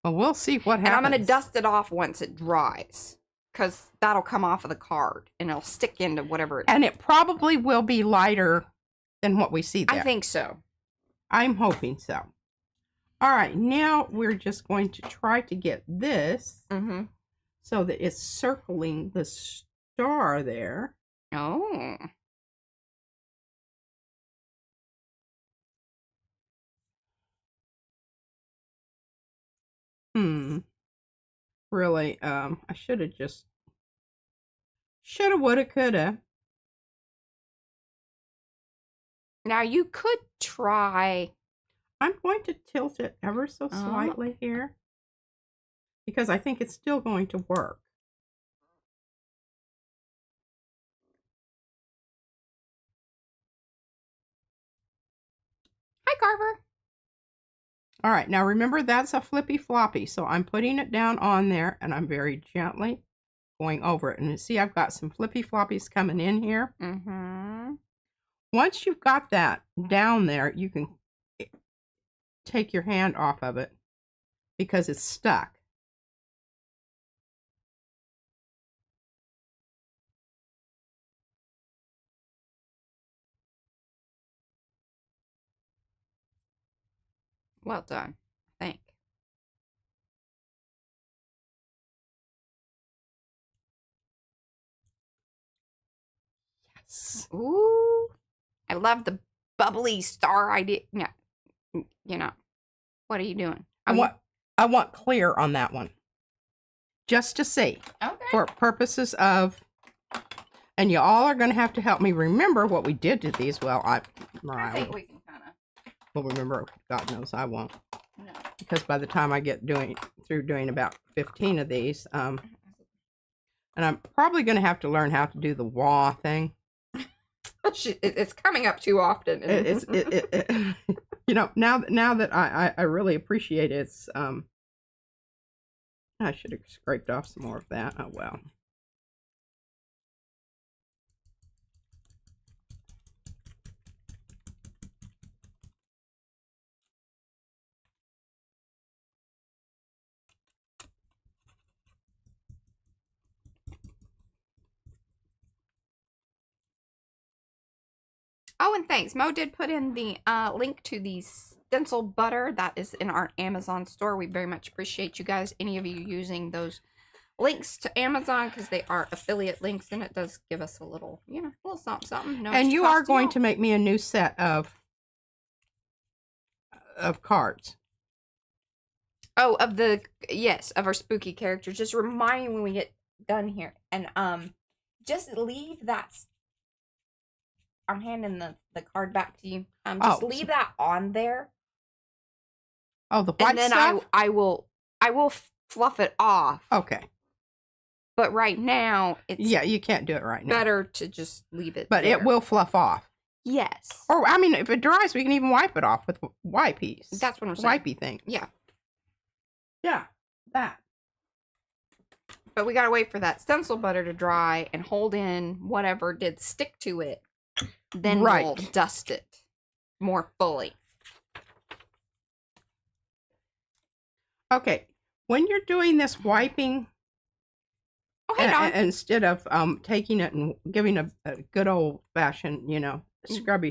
Speaker 2: Well, we'll see what happens.
Speaker 1: And I'm going to dust it off once it dries, because that'll come off of the card, and it'll stick into whatever.
Speaker 2: And it probably will be lighter than what we see there.
Speaker 1: I think so.
Speaker 2: I'm hoping so. All right, now we're just going to try to get this so that it's circling the star there.
Speaker 1: Oh.
Speaker 2: Really, I should have just... Shoulda, woulda, coulda.
Speaker 1: Now you could try...
Speaker 2: I'm going to tilt it ever so slightly here, because I think it's still going to work.
Speaker 1: Hi, Carver.
Speaker 2: All right, now remember that's a flippy floppy, so I'm putting it down on there, and I'm very gently going over it. And you see I've got some flippy floppies coming in here. Once you've got that down there, you can take your hand off of it because it's stuck.
Speaker 1: Well done, I think.
Speaker 2: Yes.
Speaker 1: Ooh. I love the bubbly star idea. Yeah. You know. What are you doing?
Speaker 2: I want clear on that one. Just to see.
Speaker 1: Okay.
Speaker 2: For purposes of... And you all are going to have to help me remember what we did to these. Well, Mariah,
Speaker 1: I think we can kind of...
Speaker 2: Well, remember, God knows I won't.
Speaker 1: No.
Speaker 2: Because by the time I get through doing about 15 of these, and I'm probably going to have to learn how to do the wah thing.
Speaker 1: It's coming up too often.
Speaker 2: You know, now that I really appreciate it, it's I should have scraped off some more of that. Oh well.
Speaker 1: Oh, and thanks. Mo did put in the link to the Stencil Butter that is in our Amazon store. We very much appreciate you guys, any of you using those links to Amazon, because they are affiliate links, and it does give us a little, you know, a little something, something. No,
Speaker 2: and you are going to make me a new set of cards.
Speaker 1: Oh, yes, of our spooky characters. Just remind me when we get done here, and just leave that. I'm handing the card back to you. Just leave that on there.
Speaker 2: Oh, the white stuff?
Speaker 1: And then I will fluff it off.
Speaker 2: Okay.
Speaker 1: But right now, it's
Speaker 2: you can't do it right now.
Speaker 1: Better to just leave it.
Speaker 2: But
Speaker 1: there.
Speaker 2: it will fluff off.
Speaker 1: Yes.
Speaker 2: Or I mean, if it dries, we can even wipe it off with wipies.
Speaker 1: That's what I'm saying.
Speaker 2: Wipey thing.
Speaker 1: Yeah.
Speaker 2: Yeah, that.
Speaker 1: But we gotta wait for that stencil butter to dry and hold in whatever did stick to it. Then we'll dust it more fully.
Speaker 2: Okay, when you're doing this wiping, instead of taking it and giving a good old fashioned, you know, scrub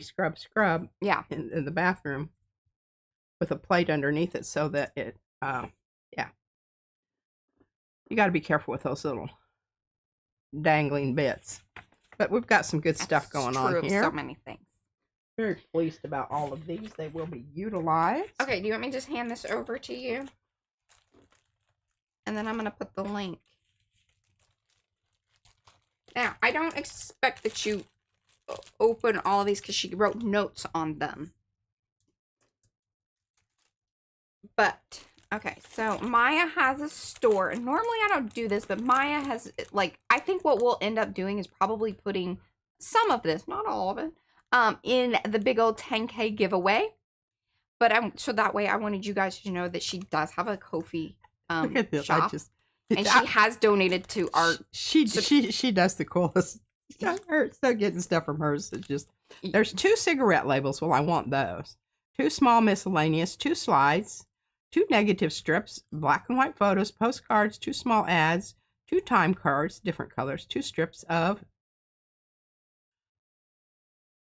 Speaker 1: yeah,
Speaker 2: in the bathroom with a plate underneath it, so that it you got to be careful with those little dangling bits. But we've got some good stuff going on here.
Speaker 1: So many things.
Speaker 2: Very pleased about all of these. They will be utilized.
Speaker 1: Okay, do you want me to just hand this over to you? And then I'm going to put the link. Now, I don't expect that you open all of these because she wrote notes on them. But, okay, so Maya has a store. And normally I don't do this, but Maya has, like, I think what we'll end up doing is probably putting some of this, not all of it, in the big old 10K giveaway. But so that way I wanted you guys to know that she does have a Ko-fi
Speaker 2: Look at this.
Speaker 1: shop. And she has donated to our...
Speaker 2: She does the coolest. Her so getting stuff from hers. It's just... There's 2 cigarette labels. Well, I want those. 2 small miscellaneous, 2 slides, 2 negative strips, black and white photos, postcards, 2 small ads, 2 time cards, different colors, 2 strips of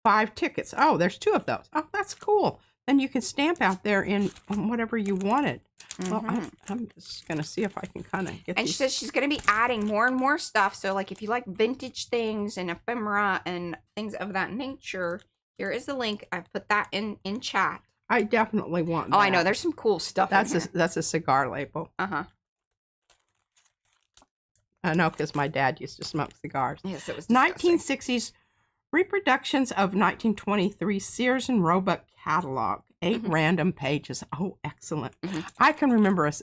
Speaker 2: 5 tickets. Oh, there's 2 of those. Oh, that's cool. Then you can stamp out there in whatever you wanted. Well, I'm just going to see if I can kind of get
Speaker 1: And she says she's going to be adding more and more stuff. So, like, if you like vintage things and ephemera and things of that nature, here is the link. I put that in chat.
Speaker 2: I definitely want that.
Speaker 1: Oh, I know. There's some cool stuff in here.
Speaker 2: That's a cigar label.
Speaker 1: Uh-huh.
Speaker 2: I know, because my dad used to smoke cigars.
Speaker 1: Yes, it was
Speaker 2: 1960s reproductions of 1923 Sears and Roebuck catalog. 8 random pages. Oh, excellent. I can remember as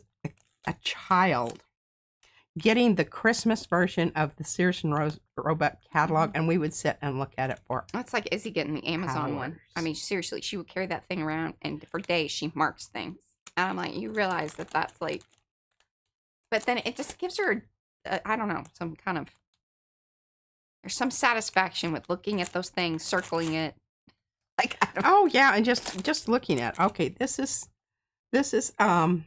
Speaker 2: a child getting the Christmas version of the Sears and Roebuck catalog, and we would sit and look at it for
Speaker 1: That's like Izzy getting the Amazon one. I mean, seriously, she would carry that thing around, and for days she marks things. And I'm like, you realize that that's like... But then it just gives her, I don't know, some kind of... There's some satisfaction with looking at those things, circling it. Like, I don't
Speaker 2: oh yeah, and just looking at it. Okay, this is 1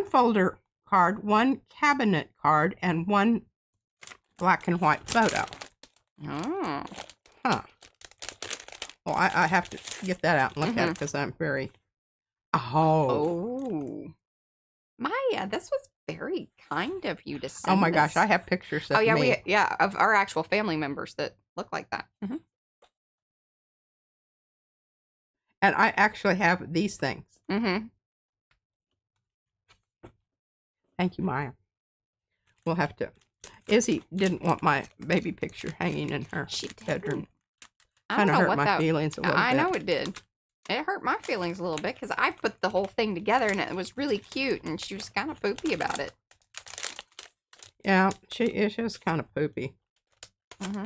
Speaker 2: folder card, 1 cabinet card, and 1 black and white photo.
Speaker 1: Oh.
Speaker 2: Huh. Well, I have to get that out and look at it because I'm very... Oh.
Speaker 1: Maya, this was very kind of you to send
Speaker 2: Oh my gosh, I have pictures of
Speaker 1: Oh yeah,
Speaker 2: me.
Speaker 1: of our actual family members that look like that.
Speaker 2: And I actually have these things. Thank you, Maya. We'll have to... Izzy didn't want my baby picture hanging in her bedroom.
Speaker 1: I don't know
Speaker 2: hurt
Speaker 1: what
Speaker 2: my feelings a little bit.
Speaker 1: I know it did. It hurt my feelings a little bit because I put the whole thing together and it was really cute, and she was kind of poopy about it.
Speaker 2: Yeah, she was kind of poopy.
Speaker 1: Mm-hmm.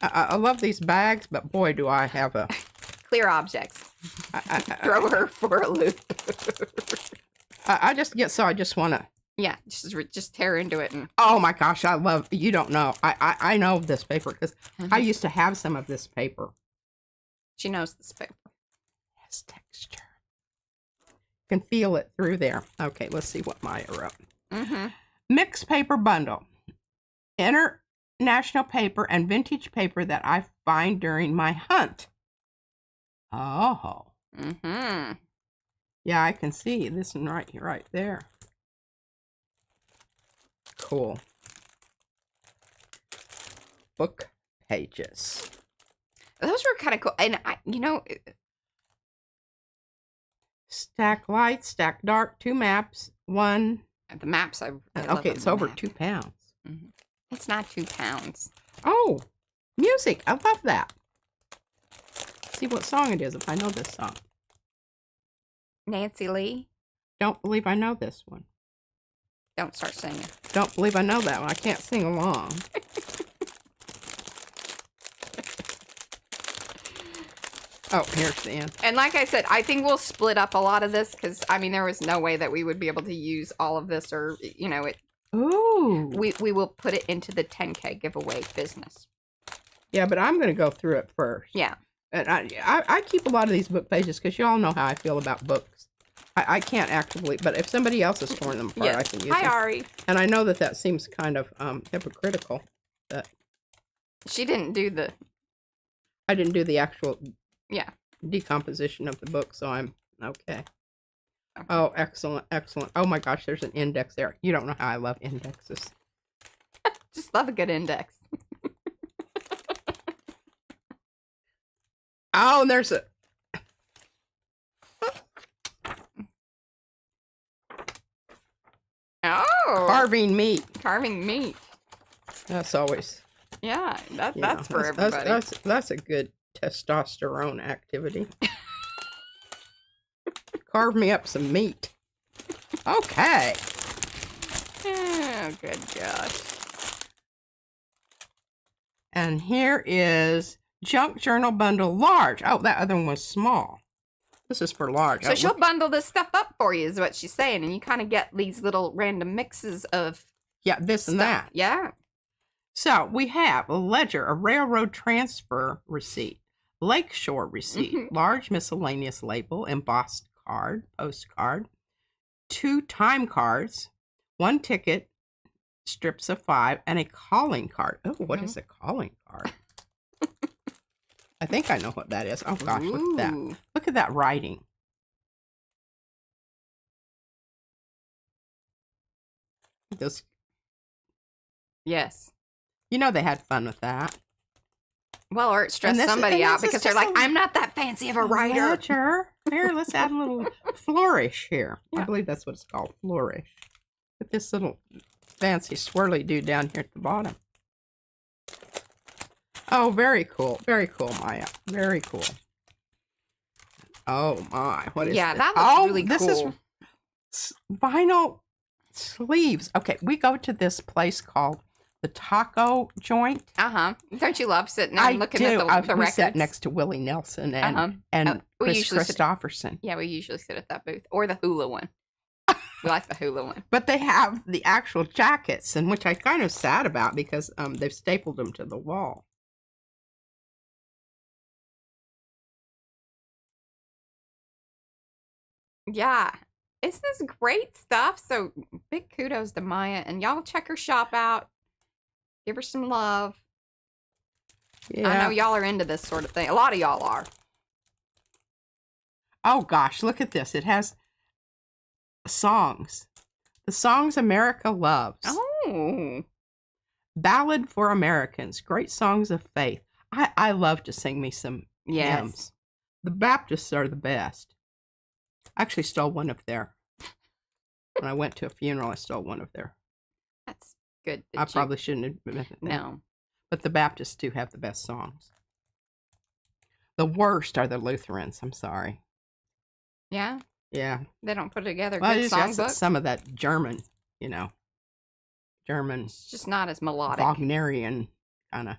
Speaker 2: I love these bags, but boy, do I have a...
Speaker 1: Clear objects. Throw her for a loop.
Speaker 2: I just want to...
Speaker 1: Yeah, just tear into it. And
Speaker 2: oh my gosh, I love... You don't know. I know this paper because I used to have some of this paper.
Speaker 1: She knows this paper.
Speaker 2: Yes, texture. You can feel it through there. Okay, let's see what Maya wrote.
Speaker 1: Mm-hmm.
Speaker 2: Mixed paper bundle. International paper and vintage paper that I find during my hunt. Oh.
Speaker 1: Mm-hmm.
Speaker 2: Yeah, I can see this one right there. Cool. Book pages.
Speaker 1: Those were kind of cool. And
Speaker 2: stack light, stack dark, 2 maps, 1.
Speaker 1: The maps, I
Speaker 2: okay, it's over 2 pounds.
Speaker 1: Mm-hmm. It's not 2 pounds.
Speaker 2: Oh, music. I love that. Let's see what song it is if I know this song.
Speaker 1: Nancy Lee.
Speaker 2: Don't believe I know this one.
Speaker 1: Don't start singing.
Speaker 2: Don't believe I know that one. I can't sing along. Oh, here's the end.
Speaker 1: And like I said, I think we'll split up a lot of this because, I mean, there was no way that we would be able to use all of this or, it.
Speaker 2: Ooh.
Speaker 1: We will put it into the 10K giveaway business.
Speaker 2: Yeah, but I'm going to go through it first.
Speaker 1: Yeah.
Speaker 2: And I keep a lot of these book pages because you all know how I feel about books. I can't actively, but if somebody else has torn them apart, I can use them.
Speaker 1: Hi, Ari.
Speaker 2: And I know that seems kind of hypocritical. But
Speaker 1: she didn't do the...
Speaker 2: I didn't do the actual decomposition of the book, so I'm okay. Oh, excellent, excellent. Oh my gosh, there's an index there. You don't know how I love indexes.
Speaker 1: Just love a good index.
Speaker 2: Oh, and there's a...
Speaker 1: Oh!
Speaker 2: Carving meat.
Speaker 1: Carving meat.
Speaker 2: That's always...
Speaker 1: Yeah, that's for everybody.
Speaker 2: That's a good testosterone activity. Carve me up some meat. Okay.
Speaker 1: Oh, good gosh.
Speaker 2: And here is Junk Journal Bundle Large. Oh, that other one was small. This is for large.
Speaker 1: So she'll bundle this stuff up for you is what she's saying. And you kind of get these little random mixes of
Speaker 2: this stuff. And that.
Speaker 1: Yeah.
Speaker 2: So we have a ledger, a railroad transfer receipt, lakeshore receipt, large miscellaneous label, embossed card, postcard, 2 time cards, 1 ticket, strips of 5, and a calling card. Oh, what is a calling card? I think I know what that is. Oh gosh, look at that. Look at that writing. This.
Speaker 1: Yes.
Speaker 2: You know they had fun with that.
Speaker 1: Well, or it stressed somebody out because they're like, I'm not that fancy of a writer.
Speaker 2: Ledger. Here, let's add a little flourish here. Yeah. I believe that's what it's called, flourish. With this little fancy swirly dude down here at the bottom. Oh, very cool. Very cool, Maya. Very cool. Oh, my. What is this?
Speaker 1: That looks really cool.
Speaker 2: This is vinyl sleeves. Okay, we go to this place called the Taco Joint.
Speaker 1: Don't you love sitting there and looking at the records?
Speaker 2: We sat next to Willie Nelson and Chris Christopherson.
Speaker 1: We usually sit at that booth. Or the hula one. We like the hula one.
Speaker 2: But they have the actual jackets, and which I kind of sad about because they've stapled them to the wall.
Speaker 1: Yeah. Isn't this great stuff? So big kudos to Maya. And y'all check her shop out. Give her some love. Yeah. I know y'all are into this sort of thing. A lot of y'all are.
Speaker 2: Oh, gosh. Look at this. It has songs. The songs America loves.
Speaker 1: Oh.
Speaker 2: Ballad for Americans. Great songs of faith. I love to sing me some hymns. The Baptists are the best. I actually stole one of their... When I went to a funeral, I stole one of their...
Speaker 1: That's good.
Speaker 2: I probably shouldn't admit it.
Speaker 1: No.
Speaker 2: But the Baptists do have the best songs. The worst are the Lutherans. I'm sorry.
Speaker 1: Yeah?
Speaker 2: Yeah.
Speaker 1: They don't put together
Speaker 2: Well,
Speaker 1: good songbooks?
Speaker 2: Some of that German, German.
Speaker 1: It's just not as melodic.
Speaker 2: Wagnerian kind of.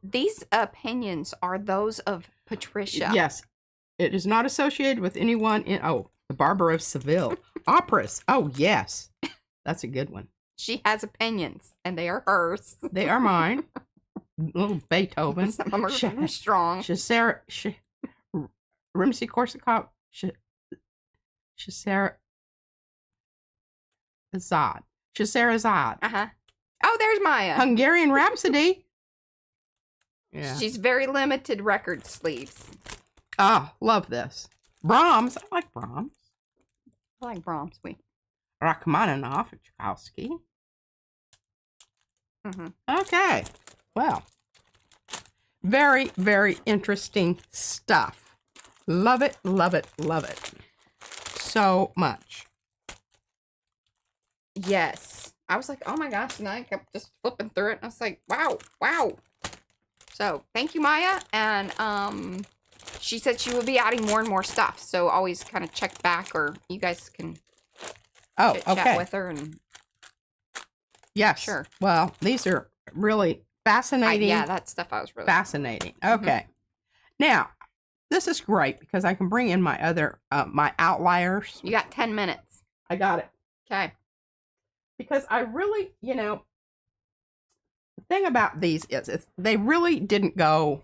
Speaker 1: These opinions are those of Patricia.
Speaker 2: Yes. It is not associated with anyone in, the Barber of Seville. Operas. Oh, yes. That's a good one.
Speaker 1: She has opinions, and they are hers.
Speaker 2: They are mine. Little Beethoven.
Speaker 1: Some of them are strong.
Speaker 2: Rimsky-Korsakov. Scheherazade.
Speaker 1: Uh-huh. Oh, there's Maya.
Speaker 2: Hungarian Rhapsody. Yeah.
Speaker 1: She's very limited record sleeves.
Speaker 2: Oh, love this. Brahms. I like Brahms.
Speaker 1: I like Brahms.
Speaker 2: Rachmaninoff and Tchaikovsky.
Speaker 1: Mm-hmm.
Speaker 2: Okay. Well, very, very interesting stuff. Love it, love it, love it. So much.
Speaker 1: Yes. I was like, oh my gosh. And I kept just flipping through it. And I was like, wow, wow. So thank you, Maya. And she said she will be adding more and more stuff. So always kind of check back, or you guys can chat with her. And
Speaker 2: yes.
Speaker 1: Sure.
Speaker 2: Well, these are really fascinating.
Speaker 1: Yeah, that stuff I was really
Speaker 2: fascinating. Okay. Now, this is great because I can bring in my other, my outliers.
Speaker 1: You got 10 minutes.
Speaker 2: I got it.
Speaker 1: Okay.
Speaker 2: Because I really, the thing about these is they really didn't go,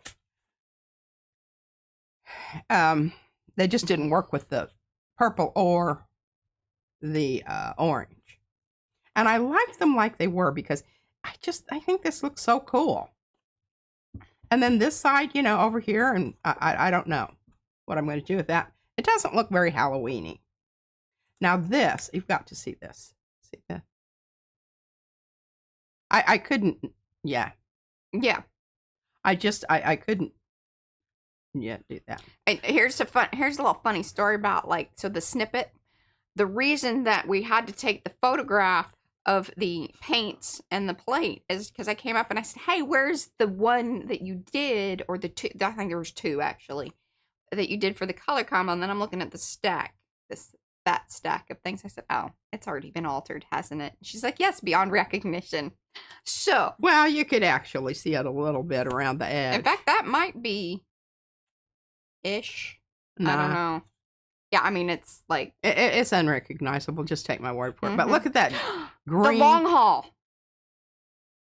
Speaker 2: they just didn't work with the purple or the orange. And I like them like they were because I think this looks so cool. And then this side, over here, and I don't know what I'm going to do with that. It doesn't look very Halloween-y. Now this, you've got to see this. See that? I couldn't, yeah.
Speaker 1: Yeah.
Speaker 2: I couldn't, do that.
Speaker 1: And here's a little funny story about, the snippet. The reason that we had to take the photograph of the paints and the plate is because I came up and I said, hey, where's the one that you did, or the two, I think there was two actually, that you did for the color combo. And then I'm looking at the stack, that stack of things. I said, oh, it's already been altered, hasn't it? She's like, yes, beyond recognition. So.
Speaker 2: Well, you could actually see it a little bit around the edge.
Speaker 1: In fact, that might be ish.
Speaker 2: Nah.
Speaker 1: I don't know. Yeah, I mean, it's like...
Speaker 2: It's unrecognizable. Just take my word for it. But look at that green...
Speaker 1: The long haul.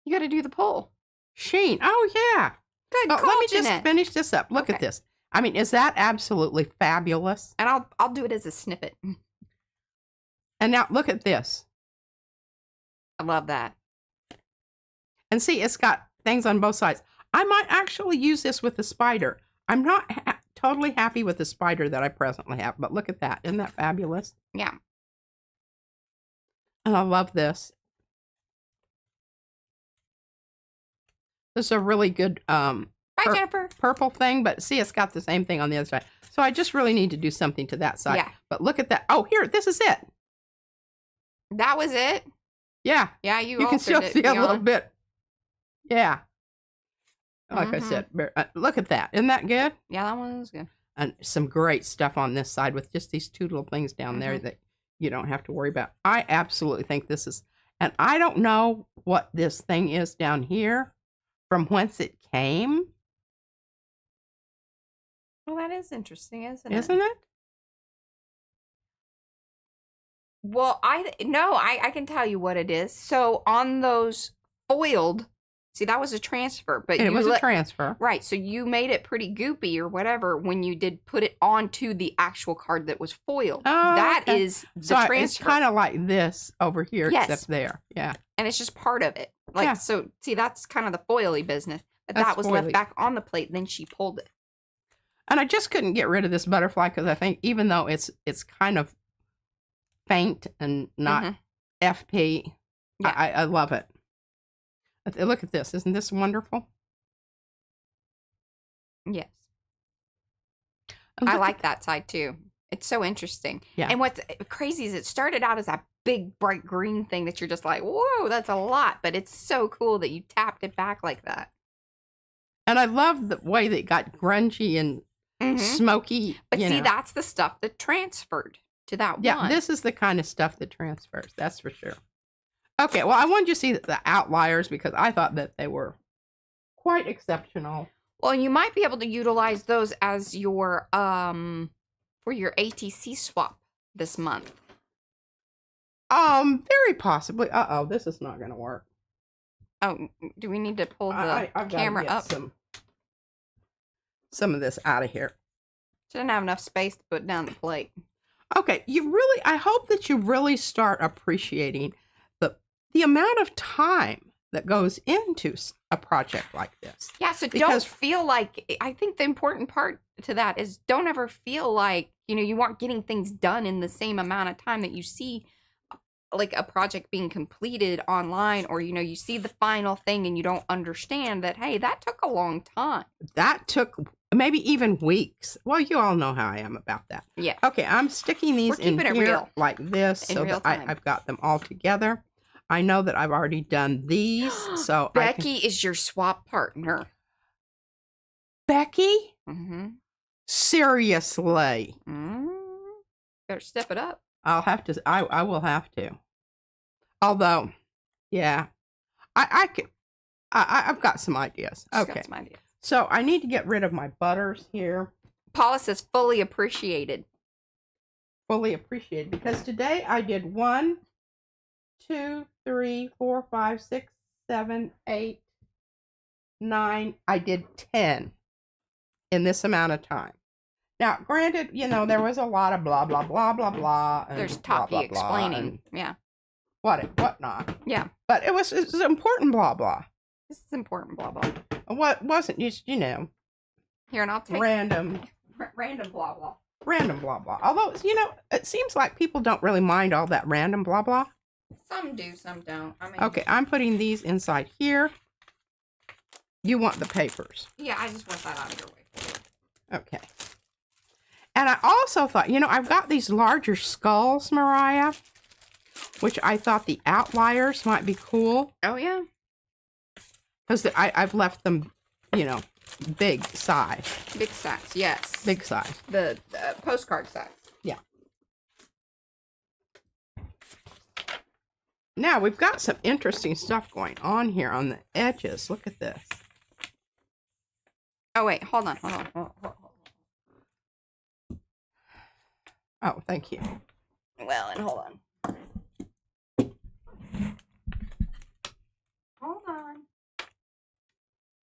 Speaker 1: You got to do the pull.
Speaker 2: Sheen. Oh, yeah.
Speaker 1: Good
Speaker 2: But
Speaker 1: call,
Speaker 2: let me
Speaker 1: Jeanette.
Speaker 2: just finish this up. Look at this. I mean, is that absolutely fabulous?
Speaker 1: And I'll do it as a snippet.
Speaker 2: And now, look at this.
Speaker 1: I love that.
Speaker 2: And see, it's got things on both sides. I might actually use this with the spider. I'm not totally happy with the spider that I presently have, but look at that. Isn't that fabulous?
Speaker 1: Yeah.
Speaker 2: And I love this. This is a really good
Speaker 1: Bye, Jennifer.
Speaker 2: Purple thing, but see, it's got the same thing on the other side. So I just really need to do something to that side.
Speaker 1: Yeah.
Speaker 2: But look at that. Oh, here, this is it.
Speaker 1: That was it?
Speaker 2: Yeah.
Speaker 1: Yeah, you
Speaker 2: can still see a little bit. Yeah. Like I said, look at that. Isn't that good?
Speaker 1: Yeah, that one was good.
Speaker 2: And some great stuff on this side with just these two little things down there that you don't have to worry about. I absolutely think this is, and I don't know what this thing is down here, from whence it came.
Speaker 1: Well, that is interesting, isn't
Speaker 2: Isn't it?
Speaker 1: Well, I can tell you what it is. So on those foiled, see, that was a transfer, but
Speaker 2: it was a transfer.
Speaker 1: Right. So you made it pretty goopy or whatever when you did put it onto the actual card that was foiled.
Speaker 2: Oh,
Speaker 1: that is the transfer.
Speaker 2: It's kind of like this over here, except there. Yeah.
Speaker 1: And it's just part of it. So see, that's kind of the foily business. But
Speaker 2: That's
Speaker 1: that was
Speaker 2: foily.
Speaker 1: left back on the plate. Then she pulled it.
Speaker 2: And I just couldn't get rid of this butterfly because I think even though it's kind of faint and not FP, yeah. I love it. Look at this. Isn't this wonderful?
Speaker 1: Yes. I like that side too. It's so interesting.
Speaker 2: Yeah.
Speaker 1: And what's crazy is it started out as a big bright green thing that you're just like, whoa, that's a lot. But it's so cool that you tapped it back like that.
Speaker 2: And I love the way that it got grungy and smoky.
Speaker 1: But see, that's the stuff that transferred to that one.
Speaker 2: Yeah, this is the kind of stuff that transfers. That's for sure. Okay, well, I wanted you to see the outliers because I thought that they were quite exceptional.
Speaker 1: Well, you might be able to utilize those as your for your ATC swap this month.
Speaker 2: Very possibly. Uh-oh, this is not going to work.
Speaker 1: Oh, do we need to pull the camera up?
Speaker 2: Some of this out of here.
Speaker 1: Didn't have enough space to put down the plate.
Speaker 2: Okay, I hope that you really start appreciating the amount of time that goes into a project like this.
Speaker 1: Yeah, so don't feel like, I think the important part to that is don't ever feel like, you aren't getting things done in the same amount of time that you see like a project being completed online, or, you see the final thing and you don't understand that, hey, that took a long time. That
Speaker 2: took maybe even weeks. Well, you all know how I am about that.
Speaker 1: Yeah.
Speaker 2: Okay, I'm sticking these in here like this so that I've got them all together. I know that I've already done these, so
Speaker 1: Becky is your swap partner.
Speaker 2: Becky?
Speaker 1: Mm-hmm.
Speaker 2: Seriously?
Speaker 1: Better step it up.
Speaker 2: I'll have to. I will have to. Although, yeah, I've got some ideas. Okay.
Speaker 1: Got some ideas.
Speaker 2: So I need to get rid of my butters here.
Speaker 1: Paula says fully appreciated.
Speaker 2: Fully appreciated because today I did 1, 2, 3, 4, 5, 6, 7, 8, 9. I did 10 in this amount of time. Now, granted, there was a lot of blah, blah, blah, blah, blah.
Speaker 1: There's Toppy explaining. Yeah.
Speaker 2: Whatnot.
Speaker 1: Yeah.
Speaker 2: But it was important blah, blah.
Speaker 1: This is important blah, blah.
Speaker 2: What wasn't just,
Speaker 1: Here, and I'll take
Speaker 2: random
Speaker 1: blah, blah.
Speaker 2: Random blah, blah. Although, it seems like people don't really mind all that random blah, blah.
Speaker 1: Some do, some don't.
Speaker 2: Okay, I'm putting these inside here. You want the papers.
Speaker 1: Yeah, I just want that out of your way.
Speaker 2: Okay. And I also thought, I've got these larger skulls, Mariah, which I thought the outliers might be cool.
Speaker 1: Oh, yeah.
Speaker 2: Because I've left them, big size.
Speaker 1: Big size, yes.
Speaker 2: Big size.
Speaker 1: The postcard size.
Speaker 2: Yeah. Now, we've got some interesting stuff going on here on the edges. Look at this.
Speaker 1: Oh, wait. Hold on.
Speaker 2: Oh, thank you.
Speaker 1: Well, and hold on. Hold on.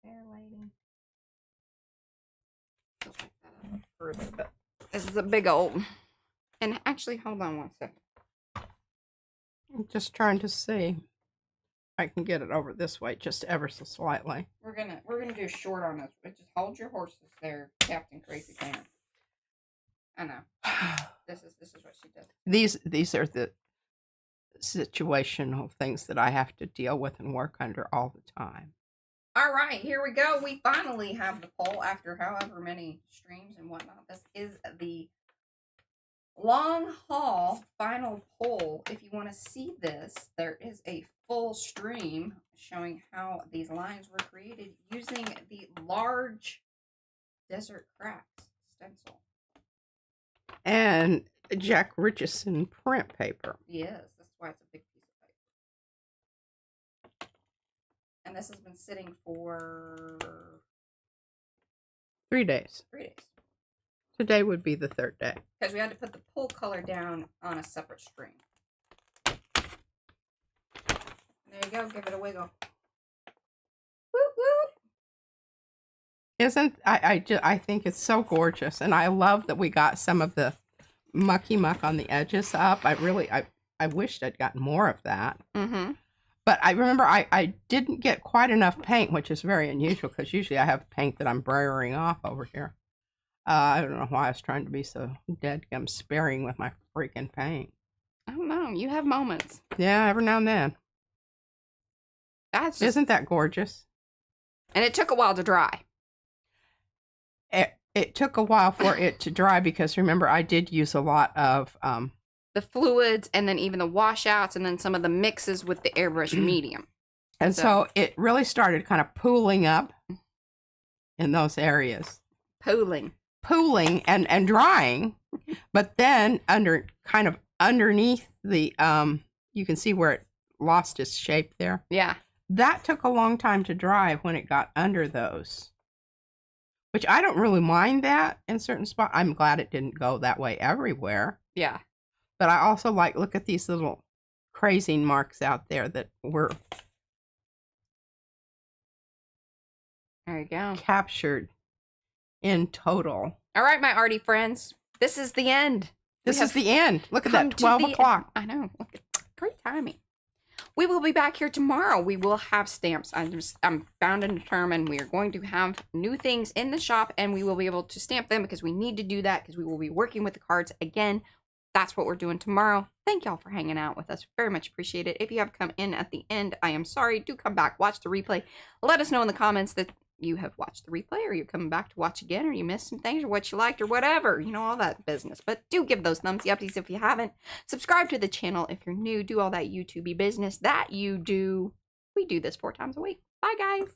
Speaker 1: Fair lady. Just like that up further, but this is a big old. And actually, hold on one second.
Speaker 2: I'm just trying to see if I can get it over this way just ever so slightly.
Speaker 1: We're gonna do a short on this, but just hold your horses there, Captain Crazy Pants. I know. This is what she does.
Speaker 2: These are the situational things that I have to deal with and work under all the time.
Speaker 1: All right, here we go. We finally have the poll after however many streams and whatnot. This is the long haul final poll. If you want to see this, there is a full stream showing how these lines were created using the large Desert Crafts stencil.
Speaker 2: And Jack Richardson print paper.
Speaker 1: Yes, that's why it's a big piece of paper. And this has been sitting for
Speaker 2: 3 days.
Speaker 1: 3 days.
Speaker 2: Today would be the 3rd day.
Speaker 1: Because we had to put the pull color down on a separate string. There you go. Give it a wiggle. Whoop, whoop.
Speaker 2: I think it's so gorgeous, and I love that we got some of the mucky muck on the edges up. I wished I'd gotten more of that.
Speaker 1: Mm-hmm.
Speaker 2: But I remember I didn't get quite enough paint, which is very unusual because usually I have paint that I'm brayering off over here. I don't know why I was trying to be so deadgum sparing with my freaking paint.
Speaker 1: I don't know. You have moments.
Speaker 2: Yeah, every now and then. Isn't that gorgeous?
Speaker 1: And it took a while to dry.
Speaker 2: It took a while for it to dry because remember I did use a lot of
Speaker 1: the fluids and then even the washouts and then some of the mixes with the airbrush medium.
Speaker 2: And so it really started kind of pooling up. in those areas.
Speaker 1: Pooling
Speaker 2: and drying. But then underneath the, you can see where it lost its shape there.
Speaker 1: Yeah.
Speaker 2: That took a long time to dry when it got under those. Which I don't really mind that in certain spots. I'm glad it didn't go that way everywhere.
Speaker 1: Yeah.
Speaker 2: But I also look at these little crazing marks out there that were
Speaker 1: there you go.
Speaker 2: Captured in total.
Speaker 1: All right, my arty friends. This is the end.
Speaker 2: This is the end. Look at that, 12 o'clock.
Speaker 1: I know. Great timing. We will be back here tomorrow. We will have stamps. I'm bound and determined we are going to have new things in the shop, and we will be able to stamp them because we need to do that because we will be working with the cards again. That's what we're doing tomorrow. Thank y'all for hanging out with us. Very much appreciate it. If you have come in at the end, I am sorry. Do come back. Watch the replay. Let us know in the comments that you have watched the replay, or you're coming back to watch again, or you missed some things, or what you liked, or whatever. You know, all that business. But do give those thumbsy upsies if you haven't. Subscribe to the channel if you're new. Do all that YouTubey business that you do. We do this 4 times a week. Bye, guys.